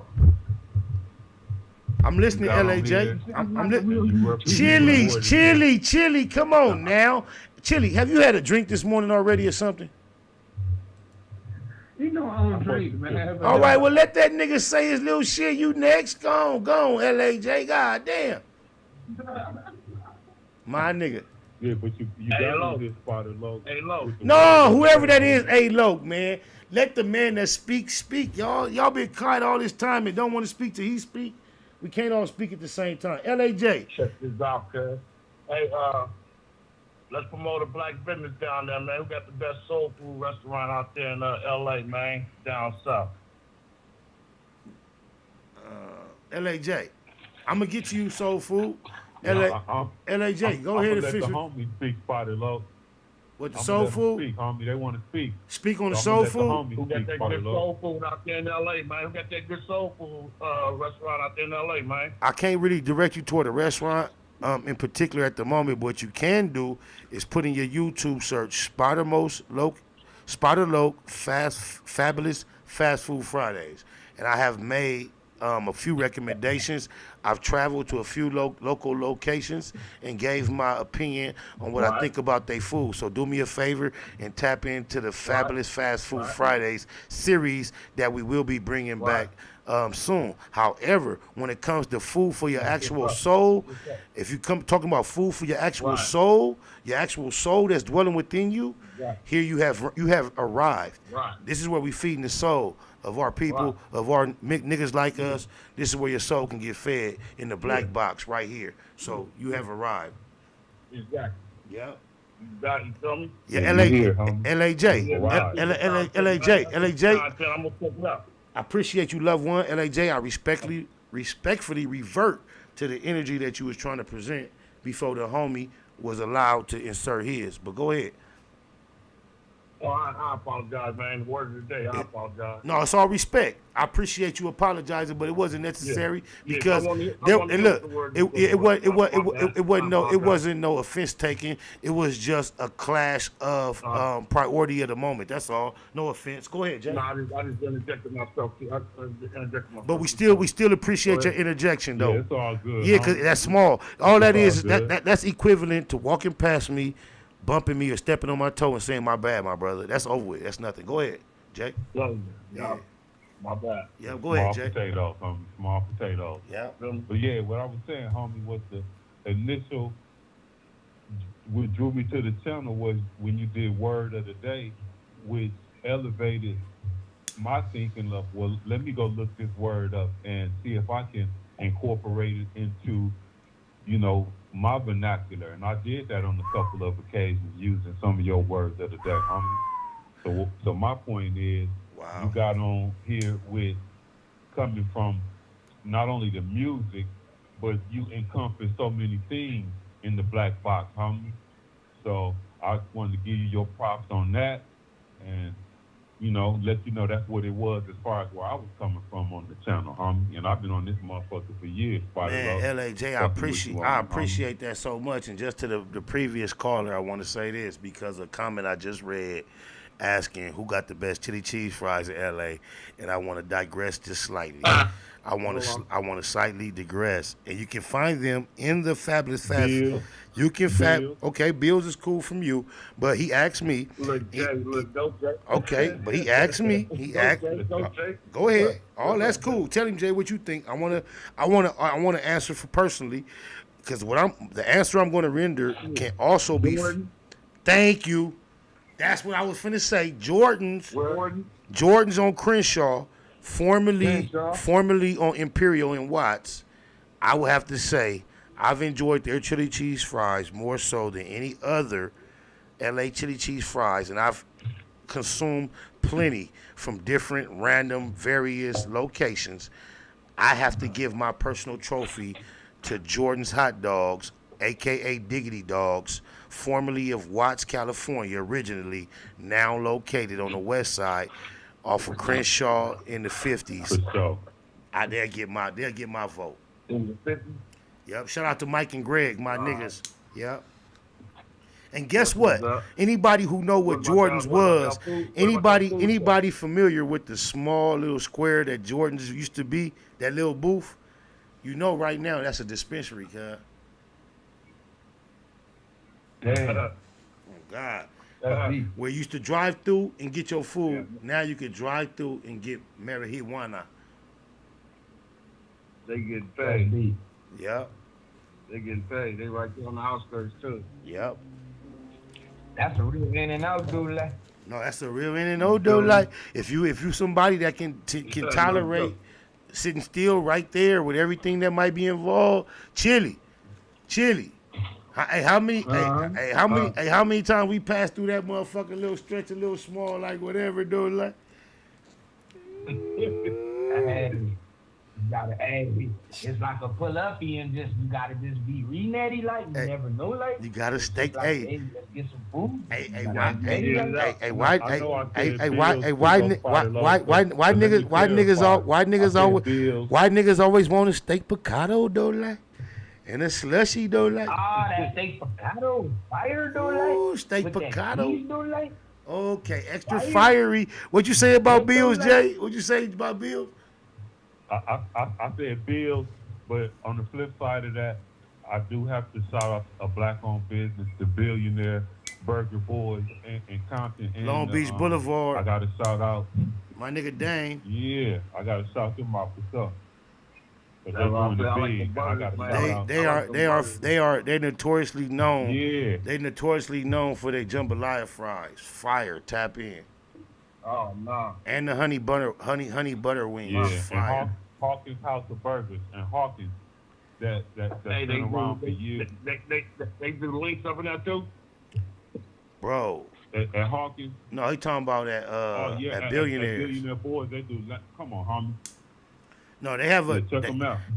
I'm listening, LAJ. I'm listening. Chili. Come on now. Chili, have you had a drink this morning already or something? You know I don't drink, man. All right, well, let that nigga say his little shit. You next. Go on, LAJ. God damn. My nigga. Yeah, but you got on this spot of low. Hey, low. No, whoever that is, hey, loc, man. Let the man that speak. Y'all been quiet all this time and don't want to speak till he speak. We can't all speak at the same time. LAJ. Check this out, cuz. Hey, let's promote a black business down there, man. We got the best soul food restaurant out there in LA, man, down south. LAJ. I'm going to get you soul food. LAJ, go ahead and fix it. Let the homies speak, Spotted Low. What, the soul food? Speak, homie. They want to speak. Speak on the soul food? Who got that good soul food out there in LA, man? Who got that good soul food restaurant out there in LA, man? I can't really direct you toward a restaurant in particular at the moment, but what you can do is put in your YouTube search Spider Loc Fabulous Fast Food Fridays. And I have made a few recommendations. I've traveled to a few local locations and gave my opinion on what I think about their food. So do me a favor and tap into the Fabulous Fast Food Fridays series that we will be bringing back soon. However, when it comes to food for your actual soul, if you come talking about food for your actual soul that's dwelling within you, here you have arrived. This is where we feeding the soul of our people, of our niggas like us. This is where your soul can get fed in the black box right here. So you have arrived. Exactly. Yeah. You feel me? Yeah, LAJ. I'm gonna pick it up. I appreciate you, loved one. LAJ, I respectfully revert to the energy that you was trying to present before the homie was allowed to insert his. But go ahead. Oh, I apologize, man. The word of the day, I apologize. No, it's all respect. I appreciate you apologizing, but it wasn't necessary because it wasn't no offense taken. It was just a clash of priority of the moment. That's all. No offense. Go ahead, Jay. No, I just interjected myself. But we still appreciate your interjection though. Yeah, it's all good. Yeah, because that's small. All that is that's equivalent to walking past me, bumping me or stepping on my toe and saying my bad, my brother. That's over with. That's nothing. Go ahead, Jay. Yeah. My bad. Yeah, go ahead, Jay. Small potatoes. Yeah. But yeah, what I was saying, homie, was the initial, what drew me to the channel was when you did Word of the Day, which elevated my thinking of, well, let me go look this word up and see if I can incorporate it into, my vernacular. And I did that on a couple of occasions using some of your words of the day, homie. So my point is, you got on here with coming from not only the music, but you encompass so many things in the black box, homie. So I wanted to give you your props on that and, let you know that's what it was as far as where I was coming from on the channel, homie. And I've been on this motherfucker for years. Man, LAJ, I appreciate that so much. And just to the previous caller, I want to say this because a comment I just read, asking who got the best chili cheese fries in LA, and I want to digress just slightly. I want to slightly digress, and you can find them in the Fabulous Fat. You can okay, Bills is cool from you, but he asked me. Look, Jay, go Jay. Okay, but he asked me. He asked. Go ahead. Oh, that's cool. Tell him, Jay, what you think. I wanna answer for personally, because the answer I'm going to render can also be. Thank you. That's what I was finna say. Jordan's on Crenshaw, formerly on Imperial and Watts. I would have to say I've enjoyed their chili cheese fries more so than any other LA chili cheese fries, and I've consumed plenty from different random various locations. I have to give my personal trophy to Jordan's Hot Dogs, aka Diggity Dogs, formerly of Watts, California, originally, now located on the west side off of Crenshaw in the 50s. They'll get my vote. In the 50s? Yep. Shout out to Mike and Greg, my niggas. Yep. And guess what? Anybody who know what Jordan's was, anybody familiar with the small little square that Jordan's used to be, that little booth, you know right now that's a dispensary, cuz. Damn. Oh God. Where you used to drive through and get your food, now you can drive through and get marijuana. They get paid. Yep. They get paid. They right there on the outskirts too. Yep. That's a real in and out dude. Like. No, that's a real in and out dude. Like if you somebody that can tolerate sitting still right there with everything that might be involved, chili. Hey, how many times we passed through that motherfucking little stretch, a little small, like whatever, dude, like. You gotta it's like a pull up and you gotta just be ready like you never know like you gotta stay let's get some food. Why niggas always want a steak picado though like and a slushy though like that steak picado fire though like ooh, steak picado like okay extra fiery. What you say about Bills, Jay? What you say about Bills? I said Bills, but on the flip side of that, I do have to shout out a black-owned business, the Billionaire Burger Boys in Compton. And, Long Beach Boulevard. I got to shout out my nigga Dane. Yeah, I got to shout them out for stuff. They're notoriously known. Yeah. They notoriously known for their jambalaya fries. Fire, tap in. Oh no. And the honey butter wings. Yeah. Fire. And Hawkins House of Burgers and Hawkins that's been around for years. They do links up in that too? Bro. At Hawkins? No, he talking about at Billionaires. At Billionaire Boys, they do. Come on, homie. No,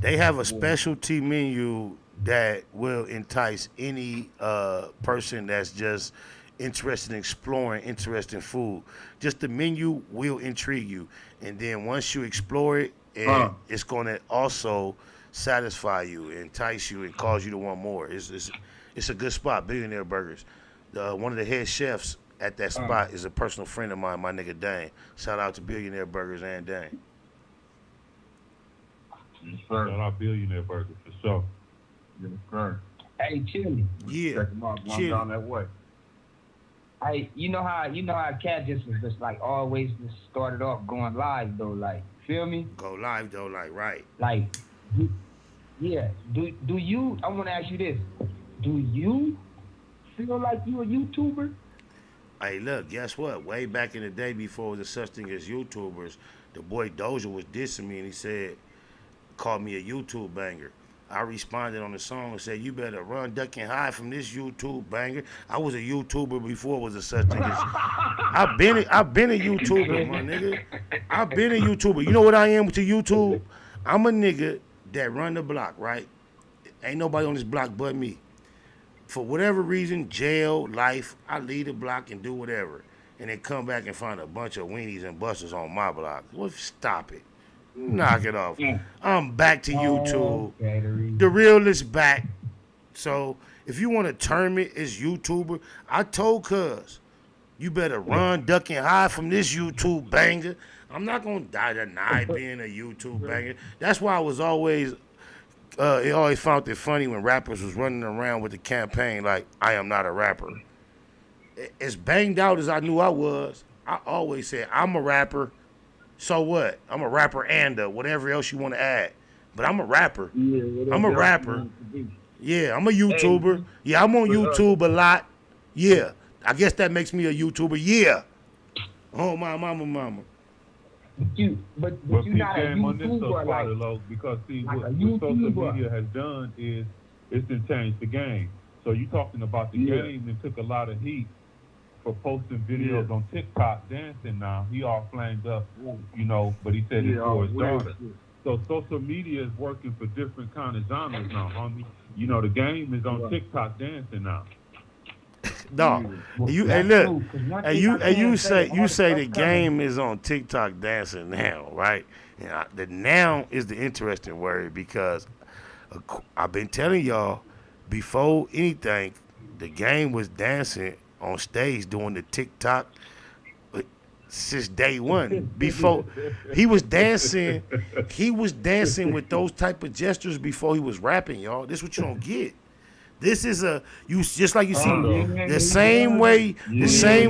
they have a specialty menu that will entice any person that's just interested in exploring interesting food. Just the menu will intrigue you, and then once you explore it, it's going to also satisfy you, entice you, and cause you to want more. It's a good spot, Billionaire Burgers. One of the head chefs at that spot is a personal friend of mine, my nigga Dane. Shout out to Billionaire Burgers and Dane. Shout out Billionaire Burgers for sure. Yes, sir. Hey, Chili. Yeah. Check them out. I'm down that way. Hey, you know how Cat just was just like always just started off going live though, like feel me? Go live though, like right. Like, yeah. Do you? I want to ask you this. Do you feel like you a YouTuber? Hey, look, guess what? Way back in the day, before there was such thing as YouTubers, the boy Doja was dissing me and he said, called me a YouTube banger. I responded on the song and said, you better run, duck, and hide from this YouTube banger. I was a YouTuber before it was a such thing as... I've been a YouTuber, my nigga. I've been a YouTuber. You know what I am to YouTube? I'm a nigga that run the block, right? Ain't nobody on this block but me. For whatever reason, jail, life, I leave the block and do whatever. And then come back and find a bunch of weenies and busters on my block. Well, stop it. Knock it off. I'm back to YouTube. The real is back. So if you want to term it as YouTuber, I told Cuz You better run, duck, and hide from this YouTube banger. I'm not gonna deny being a YouTube banger. That's why I was always, it always found it funny when rappers was running around with the campaign like, I am not a rapper. As banged out as I knew I was, I always said, I'm a rapper. So what? I'm a rapper and whatever else you want to add. But I'm a rapper. I'm a rapper. Yeah, I'm a YouTuber. Yeah, I'm on YouTube a lot. Yeah, I guess that makes me a YouTuber. Yeah. Oh, my mama. But you're not a YouTuber, like, low, because see, like what a social YouTuber. media has done is it's to change the game. So you talking about the game that took a lot of heat for posting videos on TikTok dancing now. He all flamed up, you know, but he said it's for his daughter. So social media is working for different kind of genres now, homie. You know, the game is on TikTok dancing now. No, hey look, you say the game is on TikTok dancing now, right? And the now is the interesting word because I've been telling y'all before anything, the game was dancing on stage doing the TikTok since day one. Before he was dancing with those type of gestures before he was rapping, y'all. This is what you don't get. This is just like you see the same way you see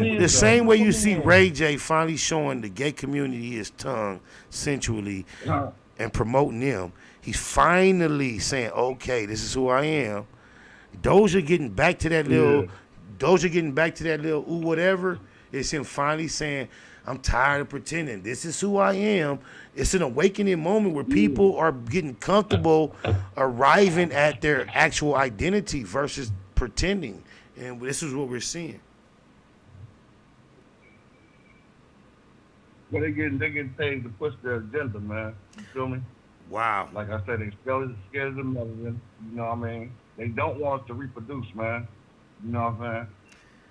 RayJ finally showing the gay community his tongue sensually and promoting them. He's finally saying, okay, this is who I am. Doja getting back to that little ooh whatever. It's him finally saying, I'm tired of pretending. This is who I am. It's an awakening moment where people are getting comfortable arriving at their actual identity versus pretending. And this is what we're seeing. Well, they getting paid to push their agenda, man. You feel me? Wow. Like I said, they scared of the melanin. You know what I mean? They don't want us to reproduce, man. You know what I'm saying?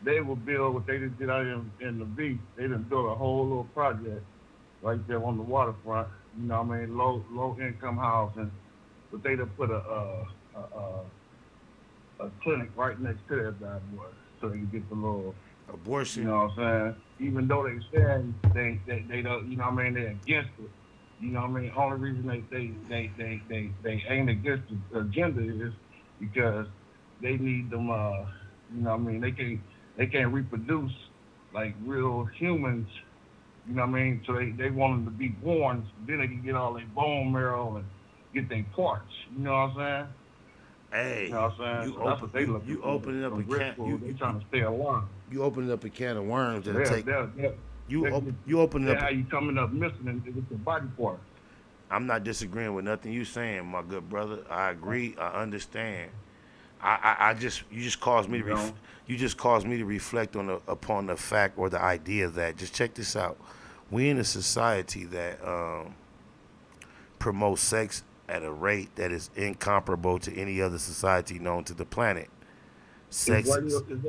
They will build what they just did out in the beach. They done built a whole little project right there on the waterfront. You know what I mean? Low income housing. But they done put a clinic right next to that bad boy, so they can get the little abortion. You know what I'm saying? Even though they say they don't, you know what I mean? They're against it. You know what I mean? Only reason they ain't against the agenda is because they need them. You know what I mean? They can't reproduce like real humans. You know what I mean? So they want them to be born, so then they can get all their bone marrow and get their parts. You know what I'm saying? Hey, you know what I'm saying? So that's what they looking for. You opening up a can. They trying to stay alive. You opening up a can of worms that'll take. You opening up. How you coming up missing and with your body parts? I'm not disagreeing with nothing you saying, my good brother. I agree. I understand. You just caused me to reflect upon the fact or the idea that, just check this out. We in a society that promotes sex at a rate that is incomparable to any other society known to the planet. Sex it's right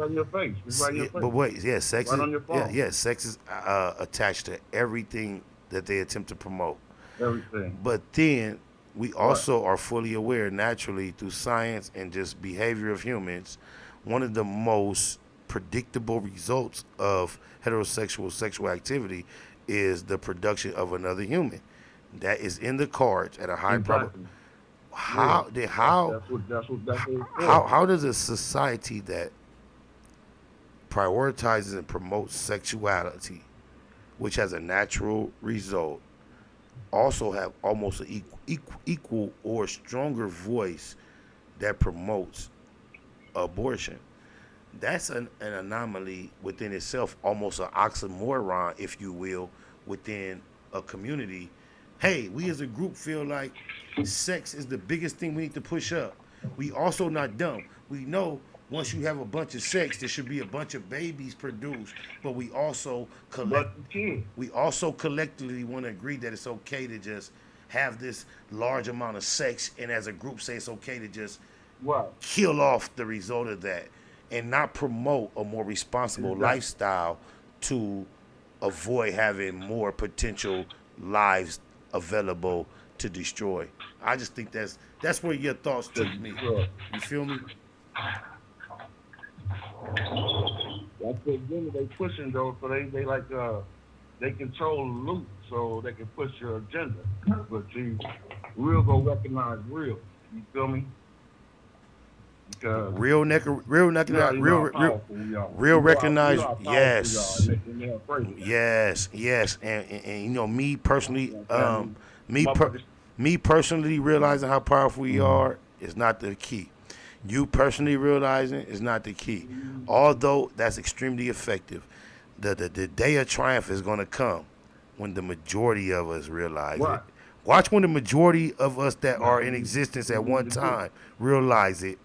in your face. It's right in your face. But wait, yeah, sex right is on your phone. Sex is attached to everything that they attempt to promote. Everything. But then we also are fully aware naturally through science and just behavior of humans, one of the most predictable results of heterosexual sexual activity is the production of another human. That is in the cards at a high probability. How does a society that prioritizes and promotes sexuality, which has a natural result, also have almost an equal or stronger voice that promotes abortion? That's an anomaly within itself, almost an oxymoron, if you will, within a community. Hey, we as a group feel like sex is the biggest thing we need to push up. We also not dumb. We know once you have a bunch of sex, there should be a bunch of babies produced, but we also collectively want to agree that it's okay to just have this large amount of sex, and as a group say it's okay to just kill off the result of that and not promote a more responsible lifestyle to avoid having more potential lives available to destroy. I just think that's where your thoughts took me. You feel me? That's That's the agenda they pushing though, so they like they control the loop so they can push your agenda. But see, real go recognize real. You feel me? Because real recognize, yes, and you know, me personally, me personally realizing how powerful we are is not the key. You personally realizing is not the key, although that's extremely effective. The day of triumph is going to come when the majority of us realize it. Watch when the majority of us that are in existence at one time realize it.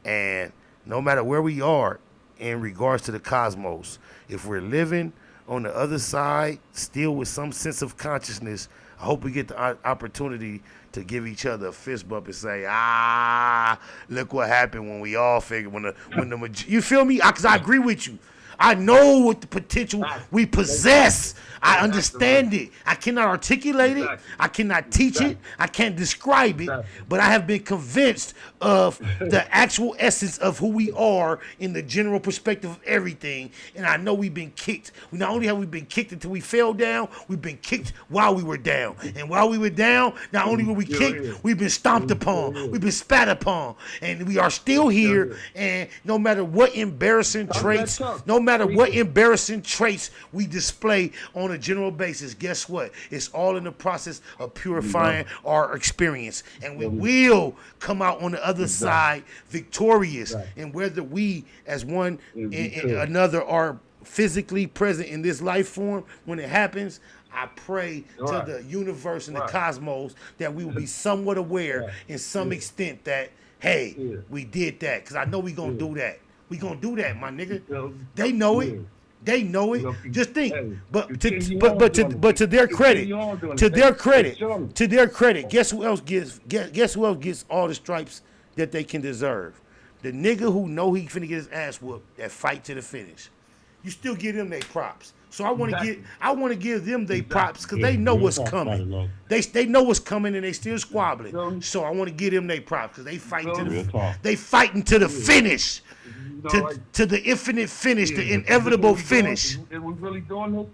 And no matter where we are in regards to the cosmos, if we're living on the other side, still with some sense of consciousness, I hope we get the opportunity to give each other a fist bump and say, look what happened when we all figured, you feel me? Because I agree with you. I know what the potential we possess. I understand it. I cannot articulate it. I cannot teach it. I can't describe it. But I have been convinced of the actual essence of who we are in the general perspective of everything. And I know we've been kicked. Not only have we been kicked until we fell down, we've been kicked while we were down. And while we were down, not only were we kicked, we've been stomped upon. We've been spat upon. And we are still here. And no matter what embarrassing traits, we display on a general basis, guess what? It's all in the process of purifying our experience. And we will come out on the other side victorious. And whether we as one and another are physically present in this life form, when it happens, I pray to the universe and the cosmos that we will be somewhat aware in some extent that, hey, we did that. Because I know we going to do that. We gonna do that, my nigga. They know it. They know it. Just think. But to their credit, guess who else gets all the stripes that they can deserve? The nigga who know he finna get his ass whooped, that fight to the finish. You still give them their props. So I want to give them their props because they know what's coming. They know what's coming and they still squabbling. So I want to give them their props because they fighting to the finish. To the infinite finish, the inevitable finish. Is we really doing this?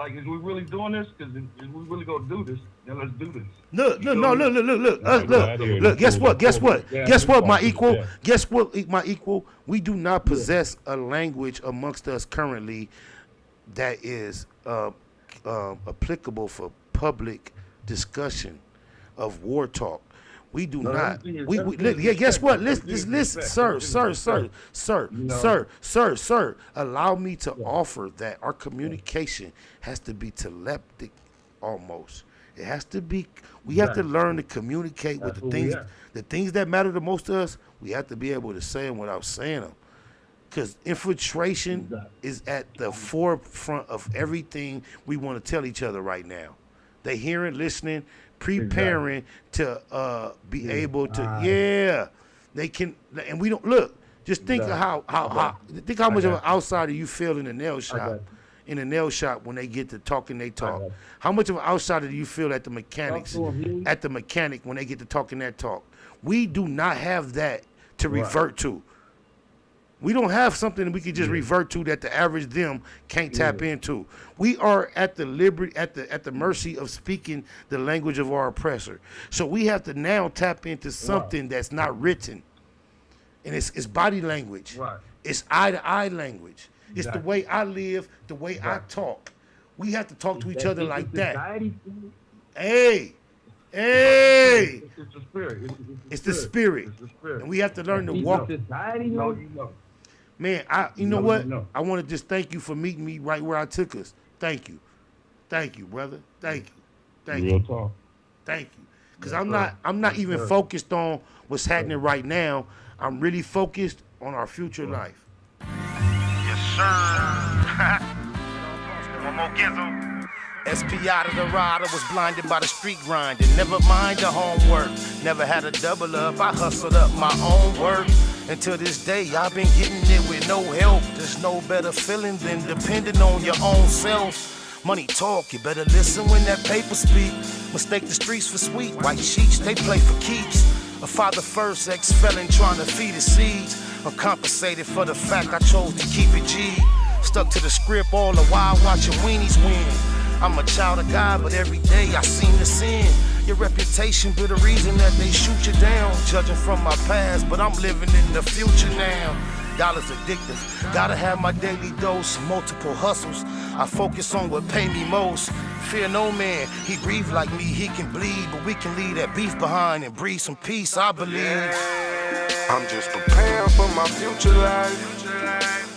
Is we really doing this? Because if we really gonna do this, then let's do this. Look. Guess what, my equal? Guess what, my equal? We do not possess a language amongst us currently that is applicable for public discussion of war talk. We do not. Guess what? Listen, sir. Allow me to offer that our communication has to be telepathic, almost. It has to be. We have to learn to communicate with the things that matter the most to us. We have to be able to say them without saying them, because infiltration is at the forefront of everything we want to tell each other right now. They hearing, listening, preparing to be able to, they can, and we don't look. Just think of how much of an outsider you feel in the nail shop. In the nail shop when they get to talking, they talk. How much of an outsider do you feel at the mechanics? At the mechanic when they get to talking that talk. We do not have that to revert to. We don't have something we can just revert to that the average them can't tap into. We are at the liberty, at the mercy of speaking the language of our oppressor. So we have to now tap into something that's not written, and it's body language. It's eye-to-eye language. It's the way I live, the way I talk. We have to talk to each other like that. Hey. It's the spirit. It's the spirit. And we have to learn to walk. Man, you know what? I want to just thank you for meeting me right where I took us. Thank you, brother. Thank you. Real talk. Thank you. Because I'm not even focused on what's happening right now. I'm really focused on our future life. Yes, sir. One more gizzo. SP out of the rider, was blinded by the street grinding. Never mind the homework, never had a double up. I hustled up my own work. Until this day, I've been getting it with no help. There's no better feeling than depending on your own self. Money talk, you better listen when that paper speak. Mistake the streets for sweet, white sheets, they play for keeps. A father first, ex-felon trying to feed his seeds. I'm compensated for the fact I chose to keep it G. Stuck to the script all the while watching weenies win. I'm a child of God, but every day I seem to sin. Your reputation be the reason that they shoot you down. Judging from my past, but I'm living in the future now. Dollars addictive, gotta have my daily dose. Multiple hustles, I focus on what pay me most. Fear no man, he grieve like me, he can bleed. But we can leave that beef behind and breathe some peace, I believe. I'm just preparing for my future life,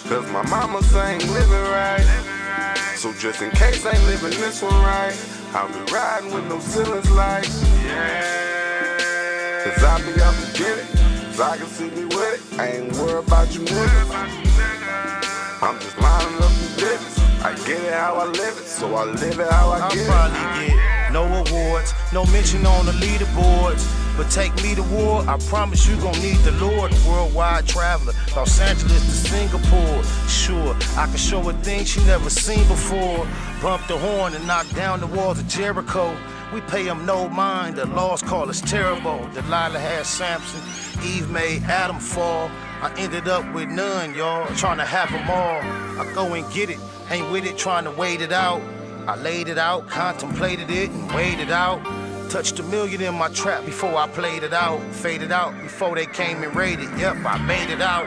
cause my mama ain't living right. So just in case I ain't living this one right, I'll be riding with no ceilings like, cause I be out to get it, so I can see me with it. I ain't worried about you niggas, I'm just lining up the business. I get it how I live it, so I live it how I get it. I'll probably get no awards, no mention on the leaderboards. But take me to war, I promise you gon' need the Lord. Worldwide traveler, Los Angeles to Singapore. Sure, I can show her things she never seen before. Bump the horn and knock down the walls of Jericho. We pay them no mind, the laws call us terrible. Delilah had Samson, Eve made Adam fall. I ended up with none, y'all, trying to have them all. I go and get it, ain't with it, trying to wait it out. I laid it out, contemplated it, and weighed it out. Touched a million in my trap before I played it out. Faded out before they came and raided. Yep, I made it out.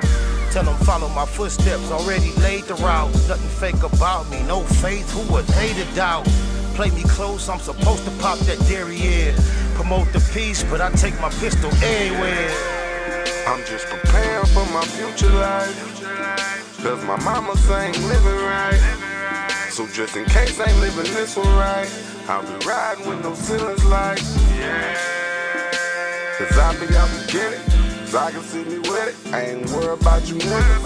Tell them follow my footsteps, already laid the route. Nothing fake about me, no faith, who would they to doubt? Play me close, I'm supposed to pop that derriere. Promote the peace, but I take my pistol everywhere. I'm just preparing for my future life, cause my mama ain't living right. So just in case I ain't living this one right, I'll be riding with no ceilings like, cause I be out to get it, so I can see me with it. I ain't worried about you niggas,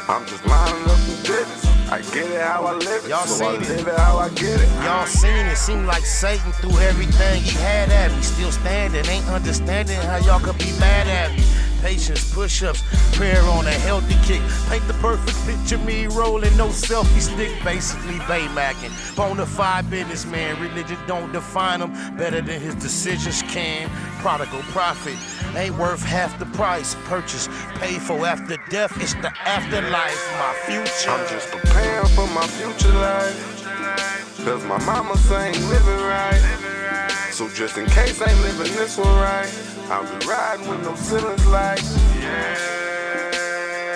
I'm just lining up the business. I get it how I live it, y'all so I seen live it how I get it. Y'all seen it, seemed like Satan threw everything he had at me. Still standing, ain't understanding how y'all could be mad at me. Patience, push-ups, prayer on a healthy kick. Paint the perfect picture, me rolling, no selfie stick. Basically Baymacking, bonafide businessman. Religion don't define him better than his decisions can. Prodigal prophet, ain't worth half the price. Purchase, paid for after death, it's the afterlife, my future. I'm just preparing for my future life, cause my mama ain't living right. So just in case I ain't living this one right, I'll be riding with no ceilings like,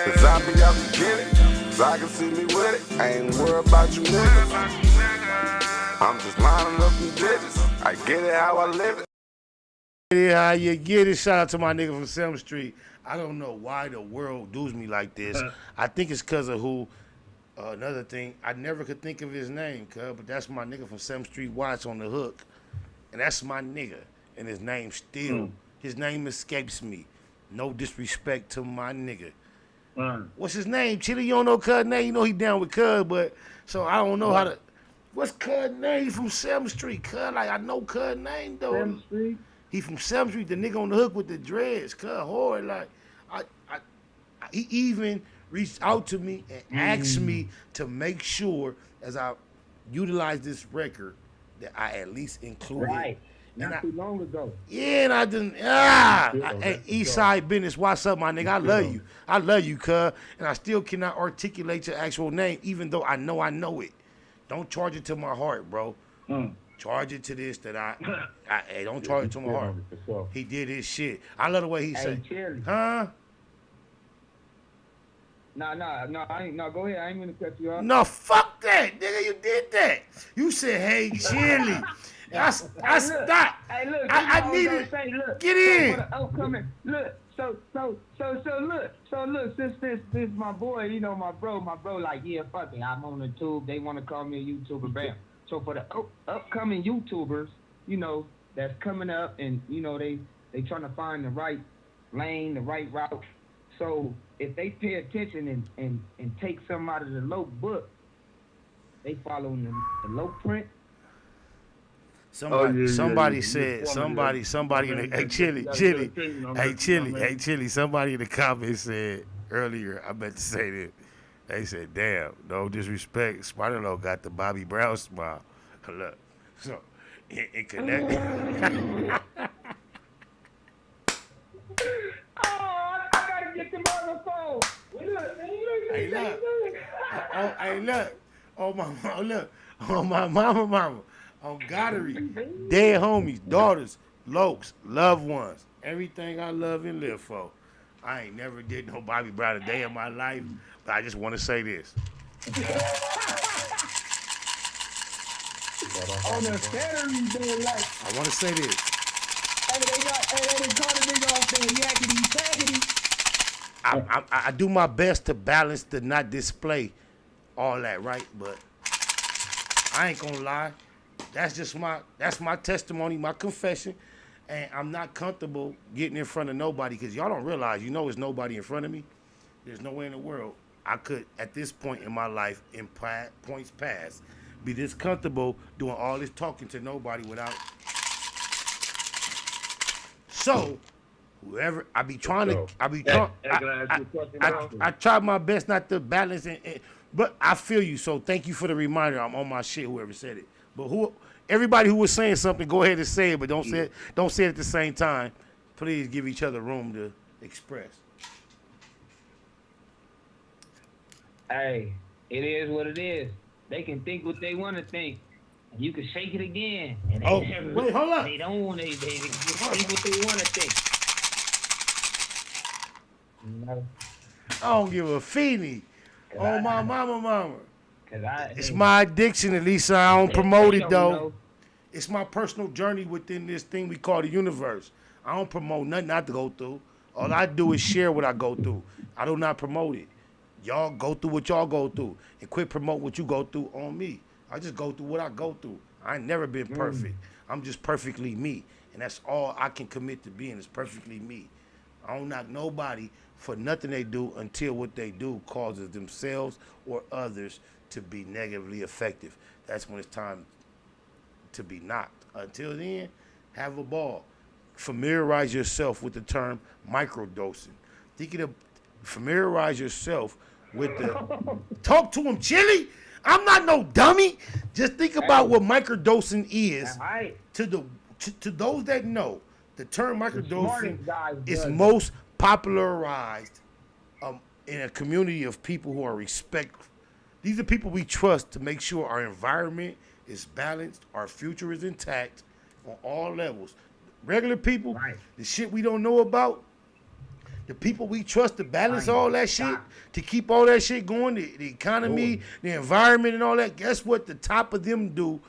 cause I be out to get it, so I can see me with it. I ain't worried about you niggas, I'm just lining up the digits. I get it how I live it. Get it how you get it. Shout out to my nigga from 7th Street. I don't know why the world does me like this. I think it's because of who. Another thing, I never could think of his name, but that's my nigga from 7th Street Watch on the hook. And that's my nigga. And his name still, his name escapes me. No disrespect to my nigga. What's his name? Chili, you don't know Cud's name? You know he down with Cud, but so I don't know how to. What's Cud's name? He from 7th Street. Cud, like I know Cud's name though. 7th Street? He from 7th Street, the nigga on the hook with the dreads. Cud hard. Like he even reached out to me and asked me to make sure as I utilize this record that I at least include Right. it. Not too long ago. Yeah, and I didn't. Hey, Eastside Business, what's up, my nigga? I love you. I love you, cuz. And I still cannot articulate your actual name, even though I know it. Don't charge it to my heart, bro. Charge it to this that hey, don't charge it to my heart. He did his shit. I love the way he said. Chili. Huh? No, I ain't. No, go ahead. I ain't gonna cut you off. No, fuck that, nigga. You did that. You said, "Hey, Chili." I stopped. Hey, look. I needed. Look, Get in. So for the upcoming, look. So look. Since this my boy, you know, my bro, like, yeah, fuck it. I'm on the tube. They want to call me a YouTuber. Bam. So for the upcoming YouTubers, you know, that's coming up, and you know, they trying to find the right lane, the right route. So if they pay attention and take something out of the low book, they following the low print. Somebody said, somebody in the, hey, Chili, somebody in the comments said earlier, I meant to say that, they said, damn, no disrespect, Spider-Lo got the Bobby Brown smile. Look, so, it connected. I gotta get the Hey, look. Oh, hey, look. Oh, my mama, look. Oh, my mama. On Goddard. Dead homies, daughters, lokes, loved ones. Everything I love and live for. I ain't never did no Bobby Brown a day in my life, but I just want to say this. On the Saturday, they like. I want to say this. Hey, they call the nigga off there, yakety packety. I do my best to balance to not display all that, right? But I ain't gonna lie. That's my testimony, my confession. And I'm not comfortable getting in front of nobody because y'all don't realize, there's nobody in front of me. There's no way in the world I could, at this point in my life, in points past, be this comfortable doing all this talking to nobody without. So, whoever I try my best not to balance but I feel you. So thank you for the reminder. I'm on my shit. Whoever said it, but everybody who was saying something, go ahead and say it, but don't say it at the same time. Please give each other room to express. Hey, it is what it is. They can think what they want to think. And you can shake it again. And wait, hold up. They don't want to. They think what they want to think. I don't give a feeny. Oh, my mama. It's my addiction, at least I don't promote it, though. It's my personal journey within this thing we call the universe. I don't promote nothing not to go through. All I do is share what I go through. I do not promote it. Y'all go through what y'all go through and quit promote what you go through on me. I just go through what I go through. I ain't never been perfect. I'm just perfectly me. And that's all I can commit to being is perfectly me. I don't knock nobody for nothing they do until what they do causes themselves or others to be negatively effective. That's when it's time to be knocked. Until then, have a ball. Familiarize yourself with the term microdosing. Familiarize yourself with the... Talk to him, Chili. I'm not no dummy. Just think about what microdosing is. To those that know, the term microdosing is most popularized in a community of people who are respectful. These are people we trust to make sure our environment is balanced, our future is intact on all levels. Regular people, the shit we don't know about, the people we trust to balance all that shit, to keep all that shit going, the economy, the environment and all that, guess what the top of them do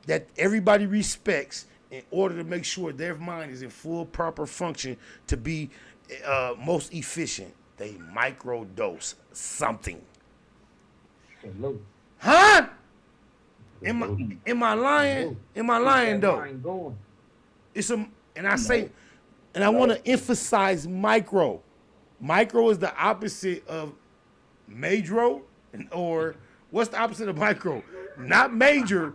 that everybody respects in order to make sure their mind is in full proper function to be most efficient? They microdose something. Huh? Am I lying? Am I lying though? And I want to emphasize micro. Micro is the opposite of major, or what's the opposite of micro? Not major.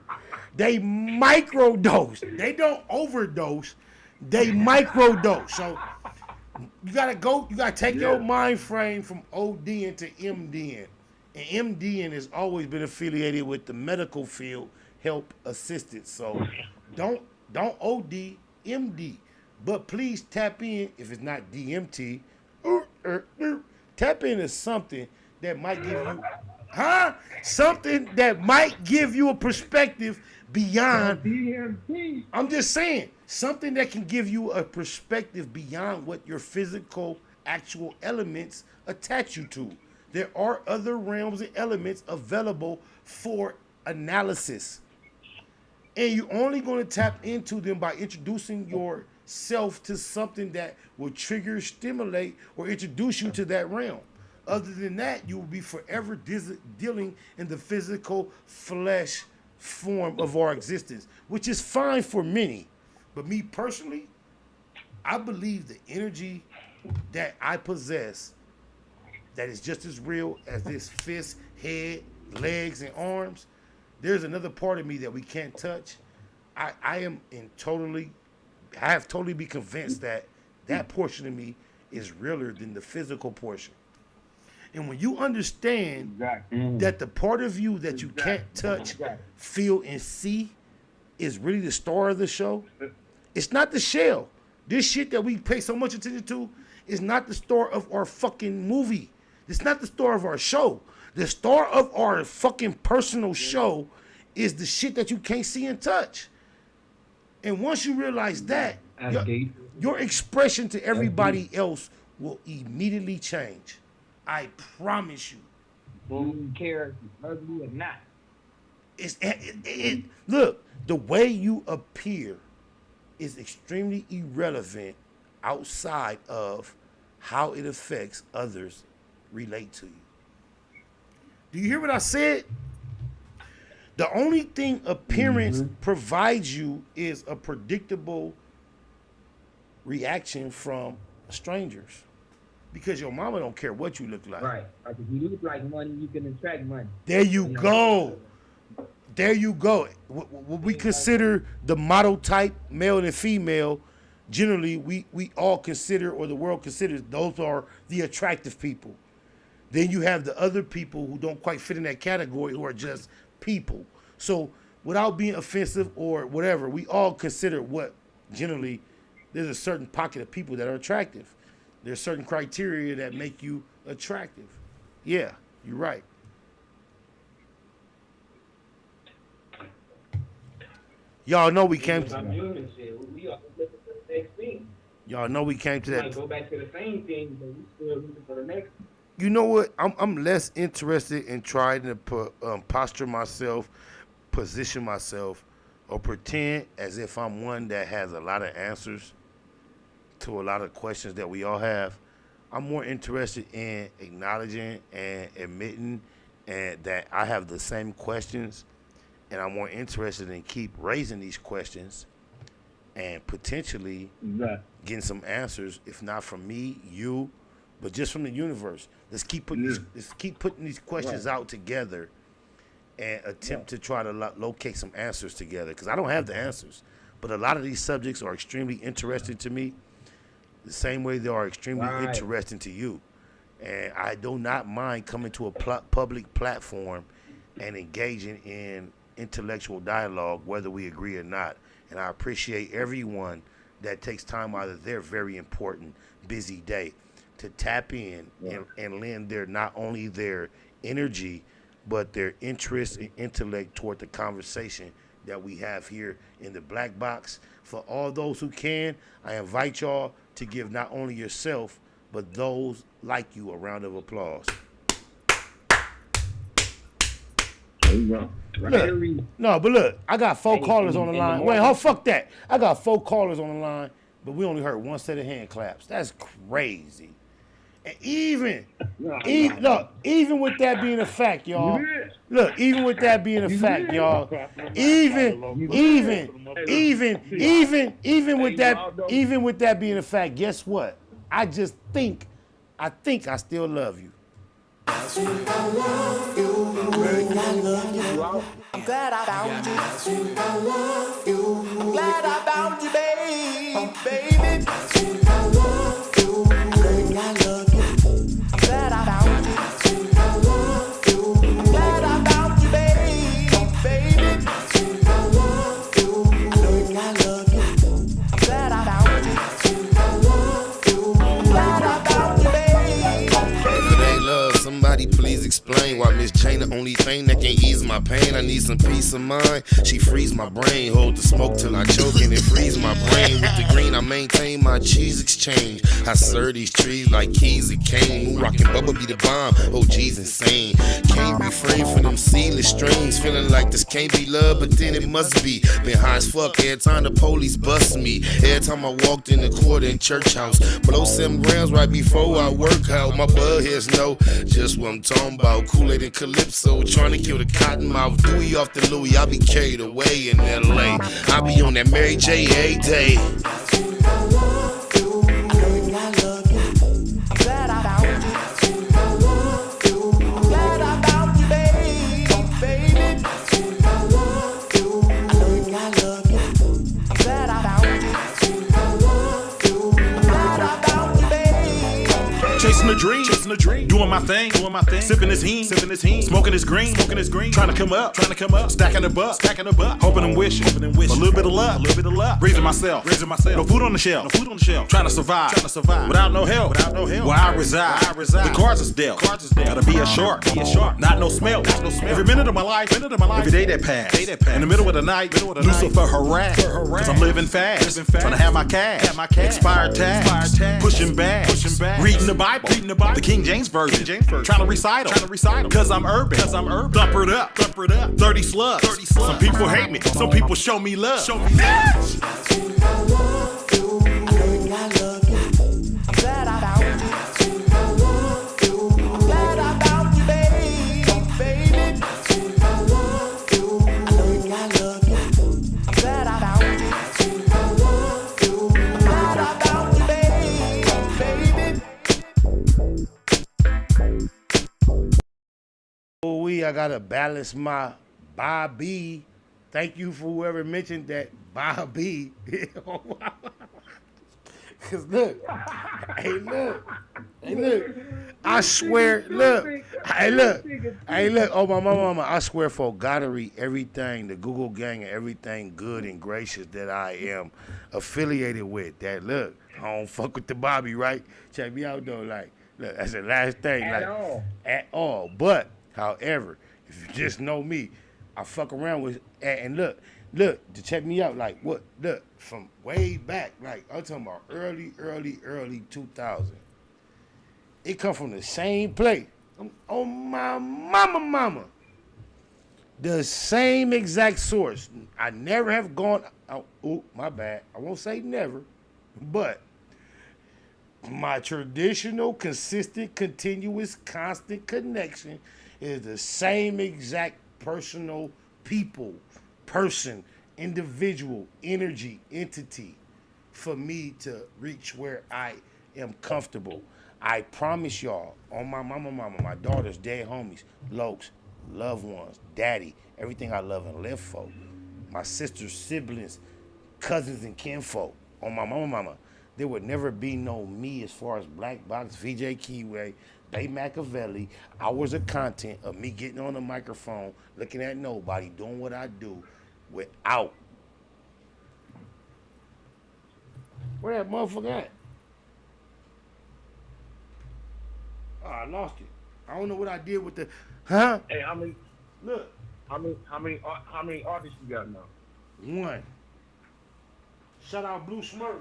They microdose. They don't overdose. They microdose. So you gotta take your mind frame from ODing to MDing. And MDing has always been affiliated with the medical field, help assistance. So don't OD, MD. But please tap in, if it's not DMT, tap into something that might give you, something that might give you a perspective beyond DMT. I'm just saying, something that can give you a perspective beyond what your physical, actual elements attach you to. There are other realms and elements available for analysis. And you're only going to tap into them by introducing yourself to something that will trigger, stimulate, or introduce you to that realm. Other than that, you will be forever dealing in the physical flesh form of our existence, which is fine for many. But me personally, I believe the energy that I possess that is just as real as this fist, head, legs, and arms. There's another part of me that we can't touch. I have totally been convinced that that portion of me is realer than the physical portion. And when you understand that the part of you that you can't touch, feel, and see is really the star of the show, it's not the shell. This shit that we pay so much attention to is not the star of our fucking movie. It's not the star of our show. The star of our fucking personal show is the shit that you can't see and touch. And once you realize that, your expression to everybody else will immediately change. I promise you. Who cares ugly or not? Look, the way you appear is extremely irrelevant outside of how it affects others relate to you. Do you hear what I said? The only thing appearance provides you is a predictable reaction from strangers. Because your mama don't care what you look like. Right. Like if you look like money, you can attract money. There you go. There you go. What we consider the model type, male and female, generally we all consider, or the world considers, those are the attractive people. Then you have the other people who don't quite fit in that category, who are just people. So without being offensive or whatever, we all consider what generally, there's a certain pocket of people that are attractive. There's certain criteria that make you attractive. Yeah, you're right. Y'all know we came to. Y'all know we came to that. Might go back to the same thing, but we still looking for the next. You know what? I'm less interested in trying to posture myself, position myself, or pretend as if I'm one that has a lot of answers to a lot of questions that we all have. I'm more interested in acknowledging and admitting that I have the same questions, and I'm more interested in keep raising these questions and potentially getting some answers, if not from me, you, but just from the universe. Let's keep putting these questions out together and attempt to try to locate some answers together, because I don't have the answers, but a lot of these subjects are extremely interesting to me, the same way they are extremely interesting to you. And I do not mind coming to a public platform and engaging in intellectual dialogue, whether we agree or not. And I appreciate everyone that takes time out of their very important, busy day to tap in and lend their not only their energy, but their interest and intellect toward the conversation that we have here in the Black Box. For all those who can, I invite y'all to give not only yourself, but those like you a round of applause. Look, but look, I got 4 callers on the line. Wait, fuck that. I got 4 callers on the line, but we only heard 1 set of hand claps. That's crazy. And even with that being a fact, y'all. Look, even with that being a fact, y'all. Even with that being a fact, guess what? I think I still love you. I love you. I'm glad I found you. I love you. I'm glad I found you, baby. I love you. I love you. I'm glad I found you. I love you. I'm glad I found you, baby. I love you. I love you. I'm glad I found you. I love you. I'm glad I found you, baby. If it ain't love, somebody please explain why Miss Jane the only thing that can ease my pain. I need some peace of mind. She frees my brain, hold the smoke till I choke and it frees my brain. With the green, I maintain my cheese exchange. I serve these trees like keys of cane. Moon rockin' Bubba be the bomb. Oh, geez, insane. Can't refrain from them seedless strings. Feeling like this can't be love, but then it must be. Been high as fuck every time the police bust me. Every time I walked in the court in church house. Below 7 grams right before I work out. My bud heads know just what I'm talking about. Kool-Aid and Calypso, trying to kill the cottonmouth. Dewey off the Louis, I be carried away in LA. I be on that Mary J every day. I love you. I love you. I'm glad I found you. I love you. I'm glad I found you, baby. I love you. I love you. I'm glad I found you. I love you. I'm glad I found you, baby. Chasing a dream, doing my thing, sipping this heen, smoking this green, trying to come up, stacking the buck, hoping and wishing, for a little bit of luck, raising myself, no food on the shelf, trying to survive, without no help, where I reside, the cards is dealt, gotta be a shark, not no smell, every minute of my life, every day that pass, in the middle of the night, Lucifer harass, cause I'm living fast, trying to have my cash, expired tags, pushing back, reading the Bible, the King James Version, trying to recite them, cause I'm urban, thumper it up, 30 slugs, some people hate me, some people show me love, I gotta balance my Bobby. Thank you for whoever mentioned that Bobby. Cause look, I swear, look, oh my mama, I swear for Goddery, everything, the Google gang and everything good and gracious that I am affiliated with, that look, I don't fuck with the Bobby, right? Check me out though, like, look, that's the last thing, at all. But, however, if you just know me, I fuck around with, and look, to check me out, like what, look, from way back, like I'm talking about early 2000. It come from the same place. Oh my mama. The same exact source. I never have gone, oh, my bad. I won't say never, but my traditional, consistent, continuous, constant connection is the same exact personal person, individual, energy, entity for me to reach where I am comfortable. I promise y'all, on my mama, my daughters, dead homies, lokes, loved ones, daddy, everything I love and live for, my sisters, siblings, cousins, and kinfolk, on my mama, there would never be no me as far as Black Box, VJ Keyway, Bay Machiavelli, hours of content of me getting on the microphone, looking at nobody, doing what I do, without. Where that motherfucker at? Oh, I lost it. I don't know what I did with the, huh? Hey, how many artists you got now? One. Shout out Blue Smurf.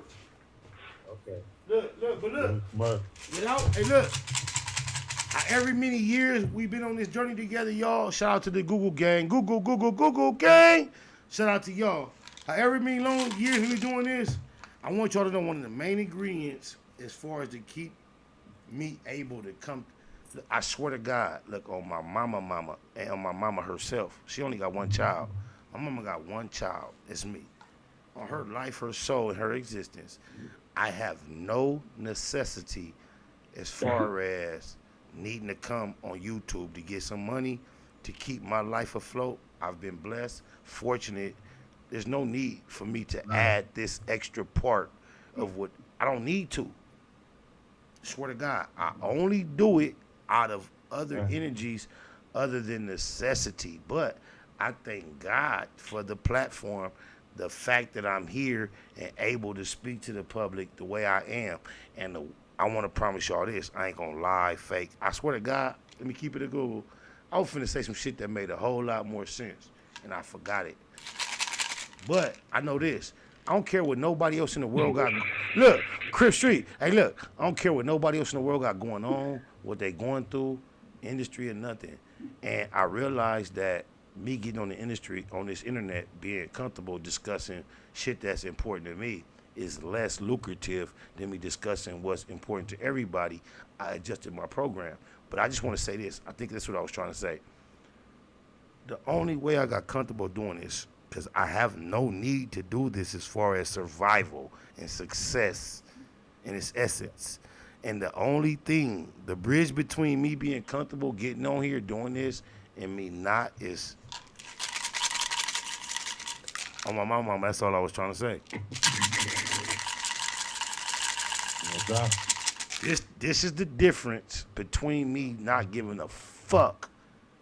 Okay. Look, without, hey, look. Every many years we've been on this journey together, y'all. Shout out to the Google gang. Google gang. Shout out to y'all. However many long years we doing this, I want y'all to know one of the main ingredients as far as to keep me able to come. Look, I swear to God, look, on my mama and on my mama herself, she only got one child. My mama got one child. It's me. On her life, her soul, and her existence, I have no necessity as far as needing to come on YouTube to get some money to keep my life afloat. I've been blessed, fortunate. There's no need for me to add this extra part of what I don't need to. Swear to God, I only do it out of other energies other than necessity. But I thank God for the platform, the fact that I'm here and able to speak to the public the way I am. And I want to promise y'all this. I ain't going to lie, fake. I swear to God, let me keep it a Google. I was finna say some shit that made a whole lot more sense, and I forgot it. But I know this. I don't care what nobody else in the world got. Look, Crip Street. Hey, look. I don't care what nobody else in the world got going on, what they going through, industry or nothing. And I realized that me getting on the industry, on this internet, being comfortable discussing shit that's important to me is less lucrative than me discussing what's important to everybody. I adjusted my program. But I just want to say this. I think that's what I was trying to say. The only way I got comfortable doing this, because I have no need to do this as far as survival and success in its essence. And the only thing, the bridge between me being comfortable getting on here doing this and me not is, on my mama, that's all I was trying to say. This is the difference between me not giving a fuck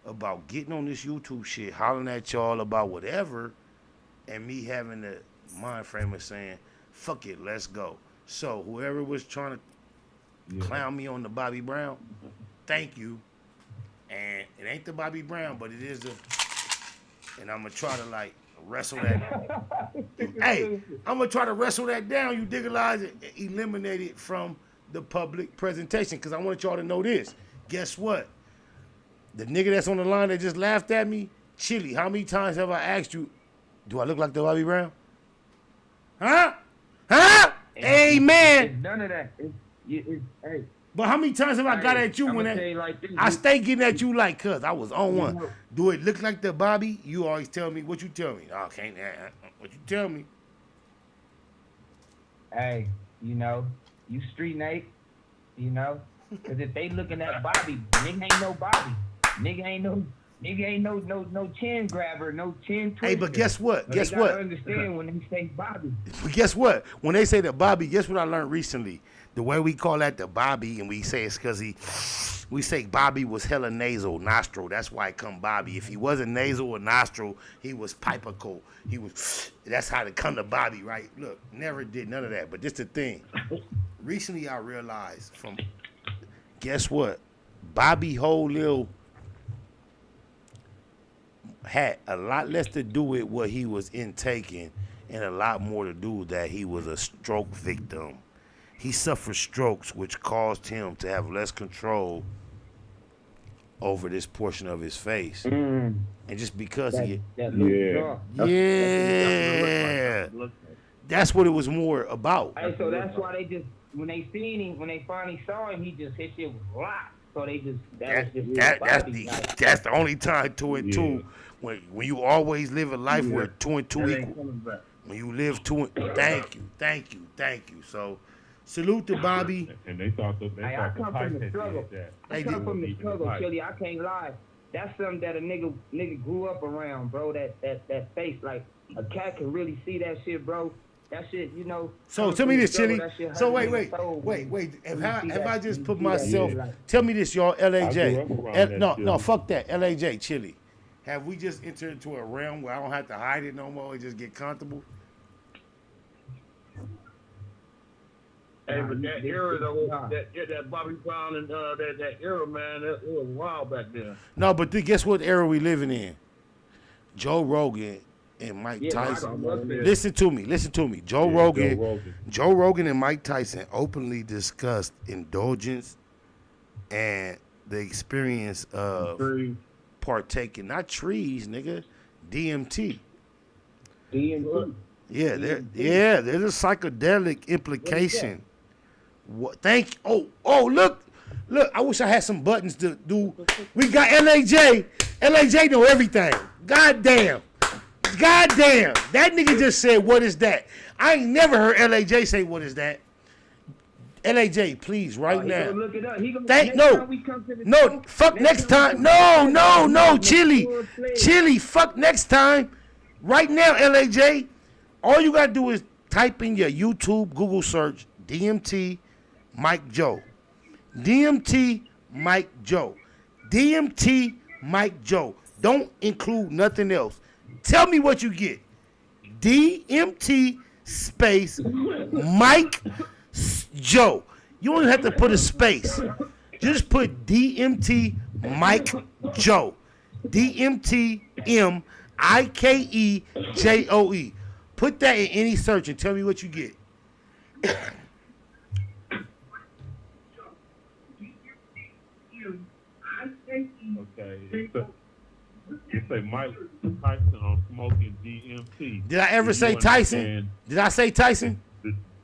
about getting on this YouTube shit, hollering at y'all about whatever, and me having the mind frame of saying, fuck it, let's go. So whoever was trying to clown me on the Bobby Brown, thank you. And it ain't the Bobby Brown, but it is and I'm gonna try to like wrestle that. Hey, I'm gonna try to wrestle that down, you digitalize it, eliminate it from the public presentation, because I want y'all to know this. Guess what? The nigga that's on the line that just laughed at me, Chili, how many times have I asked you, do I look like the Bobby Brown? Huh? Huh? Amen. None of that. Hey. But how many times have I got at you when I stay getting at you like, cuz I was on one. Do it look like the Bobby? You always tell me. What you tell me? Oh, can't. What you tell me? Hey, you know, you street Nate, you know, because if they looking at Bobby, nigga ain't no Bobby. Nigga ain't no chin grabber, no chin twister. Hey, but guess what? Guess they what? Understand when they say Bobby. But guess what? When they say the Bobby, guess what I learned recently? The way we call that the Bobby, and we say it's because we say Bobby was hella nasal, nostril. That's why it come Bobby. If he wasn't nasal or nostril, he was pipical. That's how to come to Bobby, right? Look, never did none of that. But this the thing. Recently I realized guess what? Bobby whole little had a lot less to do with what he was intaking and a lot more to do with that he was a stroke victim. He suffered strokes, which caused him to have less control over this portion of his face. And just because that's what it was more about. Hey, so that's why they just, when they seen him, when they finally saw him, his shit was locked. So they just, that's the only time 2 and 2. When you always live a life where 2 and 2 equal. When you live 2 and thank you. So salute to Bobby. And they thought the I come from the struggle. I come from the struggle, Chili. I can't lie. That's something that a nigga grew up around, bro. That face, like a cat can really see that shit, bro. That shit, you know. So tell me this, Chili. So wait. Have I just put myself? Tell me this, y'all. LAJ. No, fuck that. LAJ, Chili. Have we just entered into a realm where I don't have to hide it no more and just get comfortable? Hey, but that era, though, that Bobby Brown and that era, man, it was wild back then. No, but guess what era we living in? Joe Rogan and Mike Tyson. Listen to me. Joe Rogan and Mike Tyson openly discussed indulgence and the experience of partaking, not trees, nigga, DMT. Yeah, there's a psychedelic implication. What? Look, I wish I had some buttons to do. We got LAJ. LAJ know everything. Goddamn. That nigga just said, what is that? I ain't never heard LAJ say, what is that? LAJ, please, right now. Look it up. Fuck next time. No, Chili, fuck next time. Right now, LAJ, all you gotta do is type in your YouTube, Google search, DMT, Mike Joe. DMT, Mike Joe. DMT, Mike Joe. Don't include nothing else. Tell me what you get. DMT space Mike Joe. You don't even have to put a space. Just put DMT Mike Joe. DMT MIKEJOE. Put that in any search and tell me what you get. Okay. You say Mike Tyson on smoking DMT. Did I ever say Tyson? Did I say Tyson?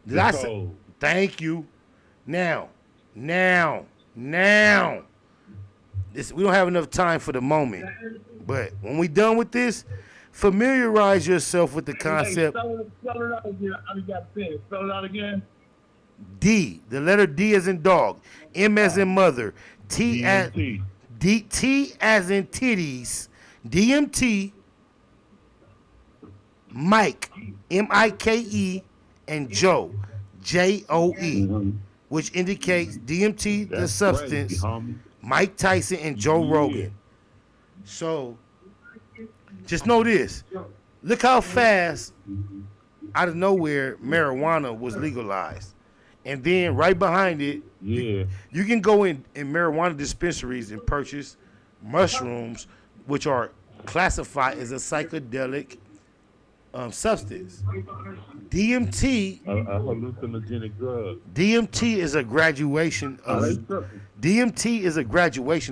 Did I say? Thank you. Now. This, we don't have enough time for the moment. But when we done with this, familiarize yourself with the concept. Spell it out again. I got finished. Spell it out again. D, the letter D as in dog, M as in mother, T as in titties, DMT, Mike, MIKE, and Joe, JOE. which indicates DMT, the That's substance, crazy, homie. Mike Tyson, and Joe Rogan. So just know this. Look how fast, out of nowhere, marijuana was legalized. And then right behind it, you can go in marijuana dispensaries and purchase mushrooms, which are classified as a psychedelic substance. DMT, a hallucinogenic drug. DMT is a graduation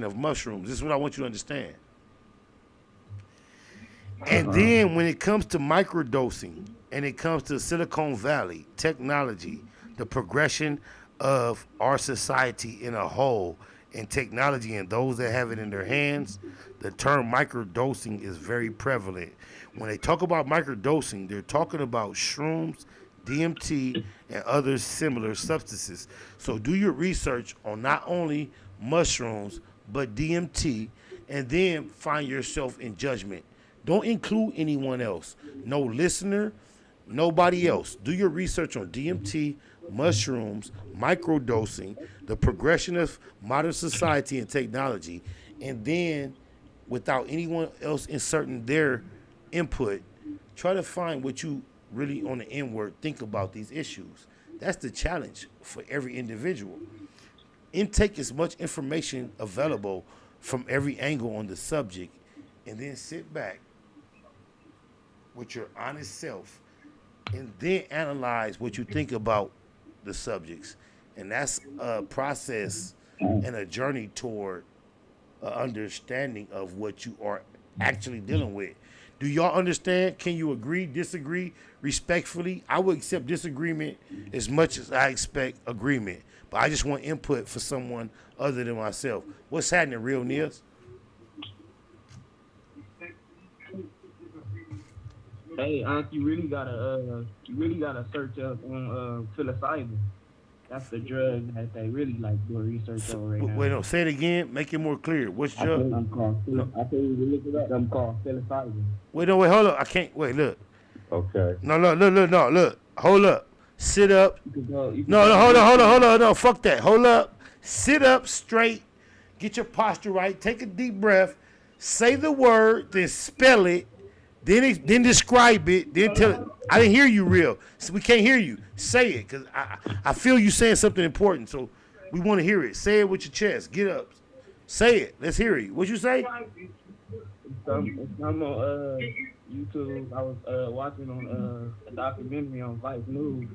of mushrooms. This is what I want you to understand. And then when it comes to microdosing and it comes to Silicon Valley technology, the progression of our society in a whole and technology and those that have it in their hands, the term microdosing is very prevalent. When they talk about microdosing, they're talking about shrooms, DMT, and other similar substances. So do your research on not only mushrooms, but DMT, and then find yourself in judgment. Don't include anyone else. No listener, nobody else. Do your research on DMT, mushrooms, microdosing, the progression of modern society and technology, and then without anyone else inserting their input, try to find what you really on the inward think about these issues. That's the challenge for every individual. Intake as much information available from every angle on the subject, and then sit back with your honest self and then analyze what you think about the subjects. And that's a process and a journey toward an understanding of what you are actually dealing with. Do y'all understand? Can you agree, disagree respectfully? I would accept disagreement as much as I expect agreement, but I just want input for someone other than myself. What's happening, Real Neils? Hey, you really gotta search up on psilocybin. That's the drug that they really like doing research on right now. Wait, no, say it again. Make it more clear. What's drug? I can't even look it up. I'm called psilocybin. Wait, no, wait, hold up. I can't. Wait, look. Okay. No, look. Hold up. Sit up. No, hold on. No, fuck that. Hold up. Sit up straight. Get your posture right. Take a deep breath. Say the word, then spell it. Then describe it. Then tell it. I didn't hear you real. So we can't hear you. Say it, because I feel you saying something important. So we want to hear it. Say it with your chest. Get up. Say it. Let's hear it. What you say? I'm on YouTube. I was watching on a documentary on Vice News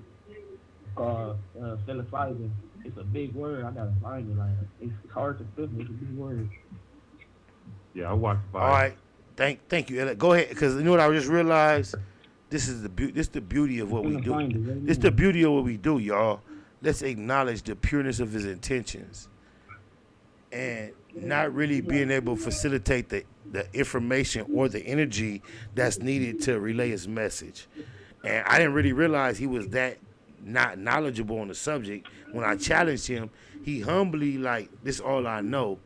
called psilocybin. It's a big word. I gotta find it. Like, it's hard to spell. It's a big word. Yeah, I watched Vice. All right. Thank you. Go ahead, because you know what I just realized? This is the beauty of what we do. This the beauty of what we do, y'all. Let's acknowledge the pureness of his intentions and not really being able to facilitate the information or the energy that's needed to relay his message. And I didn't really realize he was that not knowledgeable on the subject. When I challenged him, he humbly like, this is all I know.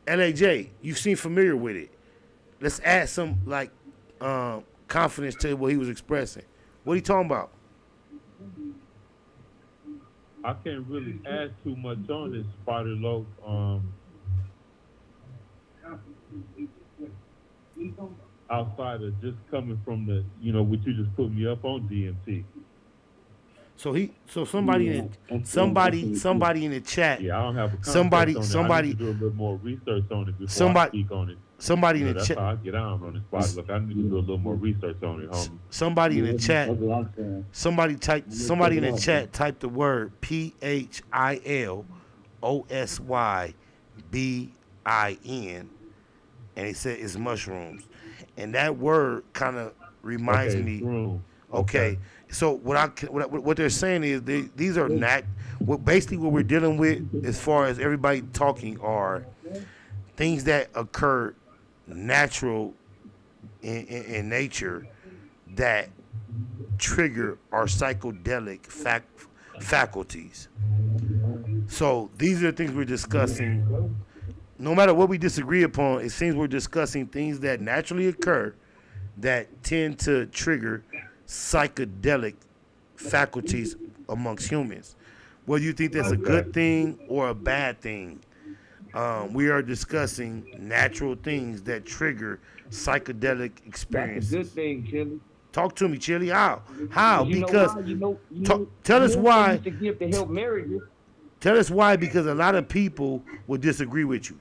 LAJ, you seem familiar with it. Let's add some like confidence to what he was expressing. What are you talking about? I can't really add too much on this, Spider Loaf. Outside of just coming from the, what you just put me up on DMT. So somebody in the chat. Yeah, I don't have a somebody I need to do a little more research on it before I speak on it. Somebody in the that's chat. how I get out on this spot. Look, I need to do a little more research on it, homie. Somebody in the chat. Somebody in the chat typed the word PHILOSYBIN, and he said it's mushrooms, and that word kind of reminds me. Okay. So what they're saying is these are not basically what we're dealing with as far as everybody talking are things that occur natural in nature that trigger our psychedelic faculties. So these are the things we're discussing. No matter what we disagree upon, it seems we're discussing things that naturally occur that tend to trigger psychedelic faculties amongst humans. whether you think that's a good thing or a bad thing. We are discussing natural things that trigger psychedelic experiences. That's a good thing, Chili. Talk to me, Chili. How? How? You know Because why? tell us why. To give to help marriages. Tell us why, because a lot of people will disagree with you.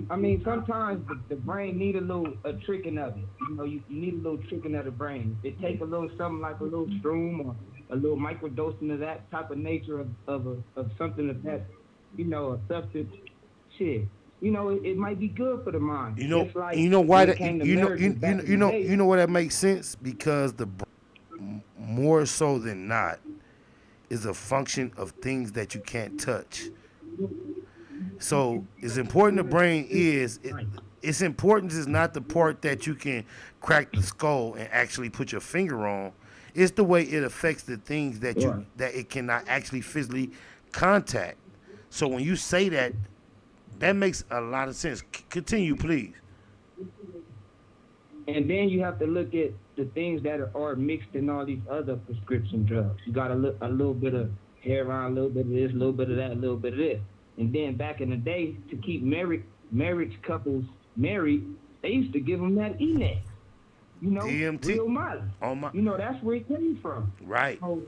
I mean, sometimes the brain need a tricking of it. You know, you need a little tricking of the brain. It take a little something like a little shroom or a little microdosing of that type of nature of something of that, you know, a substance. Shit, you know, it might be good for the mind. You know, Just like you know why when it that came to you know marriages back in the day. you know why that makes sense, because more so than not is a function of things that you can't touch. So as important the brain is, its importance is not the part that you can crack the skull and actually put your finger on. It's the way it affects the things that that it cannot actually physically contact. So when you say that, that makes a lot of sense. Continue, please. And then you have to look at the things that are mixed in all these other prescription drugs. You got a little bit of heroin, a little bit of this, a little bit of that, a little bit of this. And then back in the day, to keep marriage couples married, they used to give them that Enex. You know, DMT. real Molly. You know, that's where it came from. Right. So,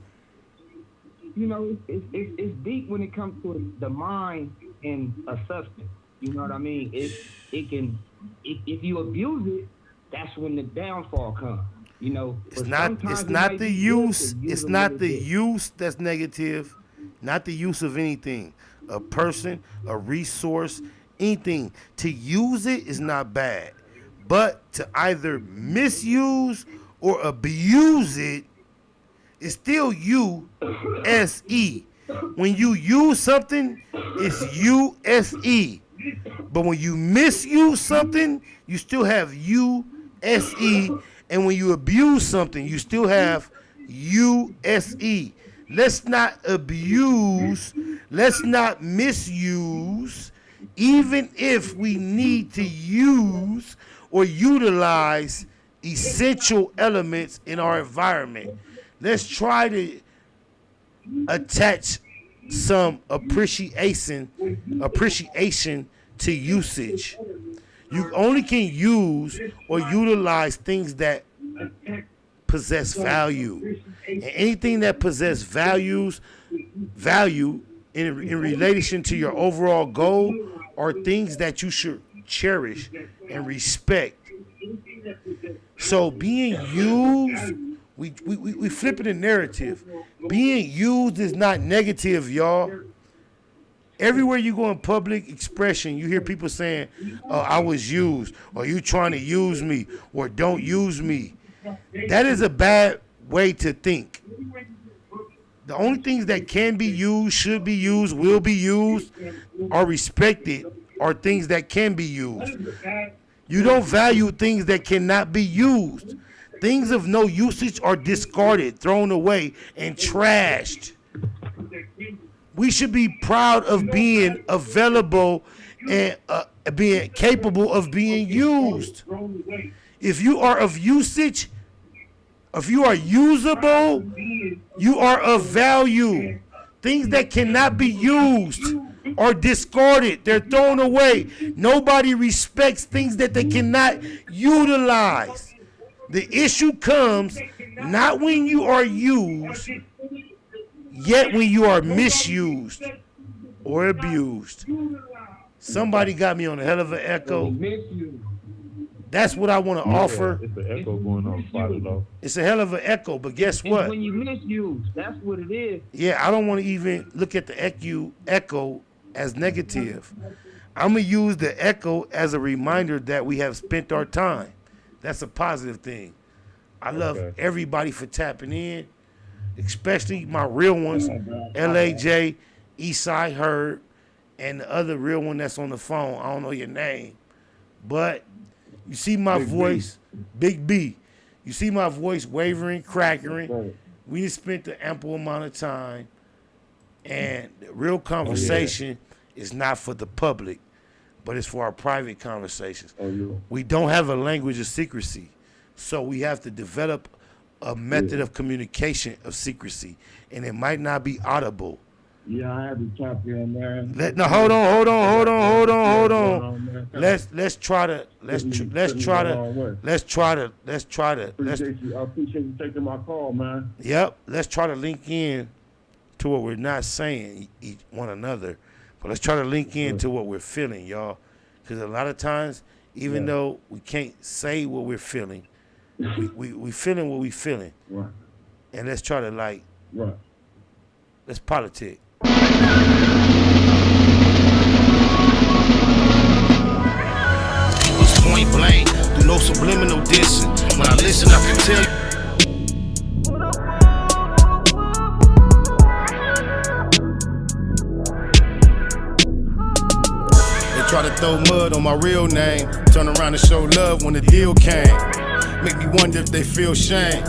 you know, it's deep when it comes to the mind and a substance. You know what I mean? It can, if you abuse it, that's when the downfall comes. You know, it's not the use. It's not the use that's negative. Not the use of anything, a person, a resource, anything. To use it is not bad, but to either misuse or abuse it is still U-S-E. When you use something, it's U-S-E. But when you misuse something, you still have U-S-E. And when you abuse something, you still have U-S-E. Let's not abuse, let's not misuse, even if we need to use or utilize essential elements in our environment. Let's try to attach some appreciation to usage. You only can use or utilize things that possess value. And anything that possesses value in relation to your overall goal are things that you should cherish and respect. So being used, we flipping the narrative. Being used is not negative, y'all. Everywhere you go in public expression, you hear people saying, "Oh, I was used," or "You trying to use me," or "Don't use me." That is a bad way to think. The only things that can be used, should be used, will be used, are respected, are things that can be used. You don't value things that cannot be used. Things of no usage are discarded, thrown away, and trashed. We should be proud of being available and being capable of being used. If you are of usage, if you are usable, you are of value. Things that cannot be used are discarded. They're thrown away. Nobody respects things that they cannot utilize. The issue comes not when you are used, yet when you are misused or abused. Somebody got me on a hell of an echo. That's what I want to offer. It's an echo going on, Father, though. It's a hell of an echo, but guess what? It's when you misuse, that's what it is. Yeah, I don't want to even look at the echo as negative. I'm going to use the echo as a reminder that we have spent our time. That's a positive thing. I love everybody for tapping in, especially my real ones, LAJ, Eastside Herb, and the other real one that's on the phone. I don't know your name, but you see my voice, Big B. You see my voice wavering, crackling. We just spent the ample amount of time, and the real conversation is not for the public, but it's for our private conversations. We don't have a language of secrecy, so we have to develop a method of communication of secrecy, and it might not be audible. Yeah, I had to tap in, man. Hold on. Let's try to. I appreciate you taking my call, man. Yep. Let's try to link in to what we're not saying one another, but let's try to link in to what we're feeling, y'all. Because a lot of times, even though we can't say what we're feeling, we feeling what we feeling. Right. And let's try to let's politic. It's point blank, do no subliminal dissing. When I listen, I can tell you. They try to throw mud on my real name, turn around and show love when the deal came. Make me wonder if they feel shame.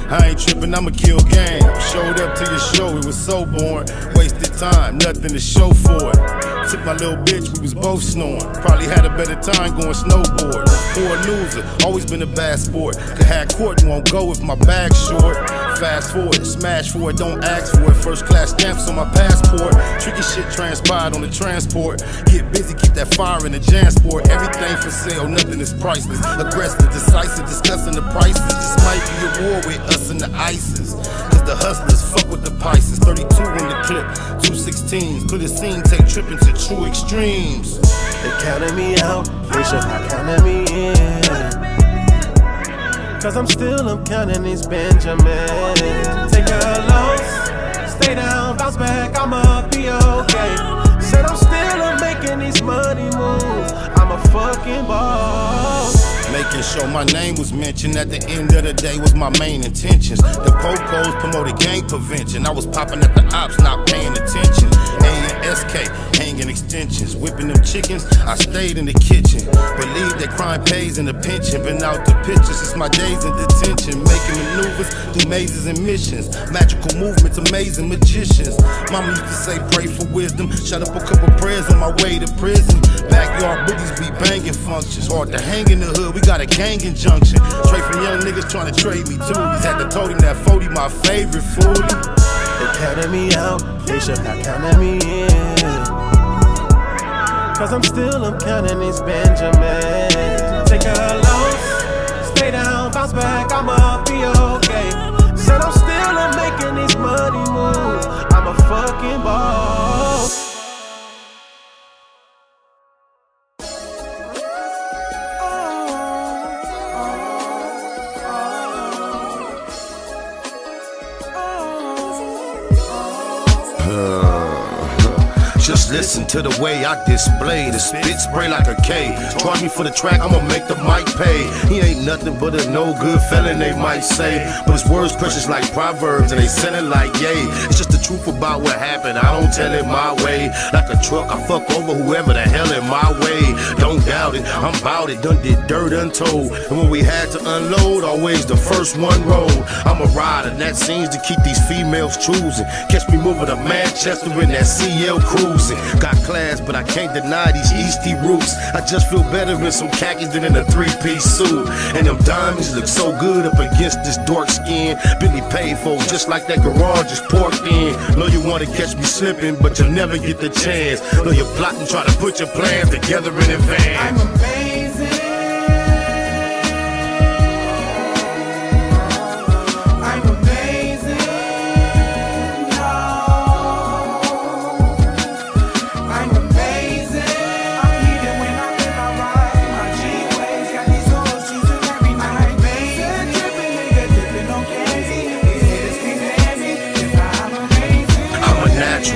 I ain't tripping, I'ma kill game. Showed up to your show, it was so boring. Wasted time, nothing to show for it. Took my little bitch, we was both snoring. Probably had a better time going snowboard. Poor loser, always been a bad sport. Could have court and won't go if my bag's short. Fast forward, smash for it, don't ask for it. First class stamps on my passport. Tricky shit transpired on the transport. Get busy, keep that fire in the JanSport. Everything for sale, nothing is priceless. Aggressive, decisive, discussing the prices. This might be a war with us and the ISIS. Cause the hustlers fuck with the Pisces. 32 in the clip, 216s. Could have seen take tripping to true extremes. They counted me out, they should have counted me in. Cause I'm counting these Benjamins. Take a loss, stay down, bounce back, I'ma be okay. Said I'm still making these money moves, I'm a fucking boss. Making sure my name was mentioned at the end of the day was my main intentions. The popos promoted gang prevention. I was popping at the ops, not paying attention. A and SK, hanging extensions. Whipping them chickens, I stayed in the kitchen. Believe that crime pays in the pension. Been out the pictures since my days in detention. Making maneuvers through mazes and missions. Magical movements, amazing magicians. Mama used to say pray for wisdom. Shut up a couple prayers on my way to prison. Backyard boogies be banging functions. Hard to hang in the hood, we got a gang injunction. Straight from young niggas trying to trade me tooties. Had to told him that 40 my favorite foolie. They counted me out, they should have counted me in. Cause I'm counting these Benjamins. Take a loss, stay down, bounce back, I'ma be okay. Said I'm still making these money moves, I'm a fucking boss. Just listen to the way I display the spit spray like a K. Charge me for the track, I'ma make the mic pay. He ain't nothing but a no good felon, they might say. But his words precious like proverbs and they soundin' like yay. It's just the truth about what happened, I don't tell it my way. Like a truck, I fuck over whoever the hell in my way. Don't doubt it, I'm bout it, done did dirt untold. And when we had to unload, always the first one rolled. I'm a rider, and that seems to keep these females choosing. Catch me moving to Manchester in that CL cruise. Got class, but I can't deny these Eastie roots. I just feel better in some khakis than in a three-piece suit. And them diamonds look so good up against this dark skin. Billy paid for just like that garage is porked in. Know you wanna catch me slipping, but you'll never get the chance. Know you're plotting, try to put your plans together in advance. I'm amazing.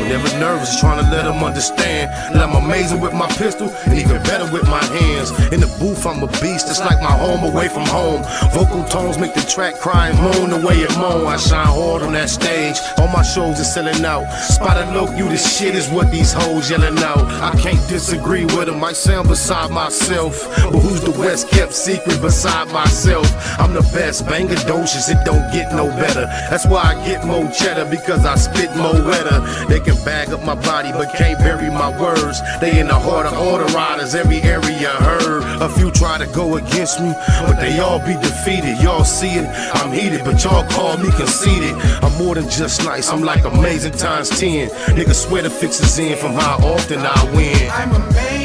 Never nervous, trying to let them understand that I'm amazing with my pistol and even better with my hands. In the booth, I'm a beast, it's like my home away from home. Vocal tones make the track cry and moan the way it moan. I shine hard on that stage, all my shows are selling out. Spotted look, you this shit is what these hoes yelling out. I can't disagree with them, I sound beside myself. But who's the West kept secret beside myself? I'm the best, bangadocious, it don't get no better. That's why I get more cheddar, because I spit more wetter. They can bag up my body but can't bury my words. They in the heart of all the riders, every area heard. A few try to go against me, but they all be defeated. Y'all see it, I'm heated, but y'all call me conceited. I'm more than just nice, I'm like amazing times 10. Niggas swear the fix is in from how often I win. I'm amazing.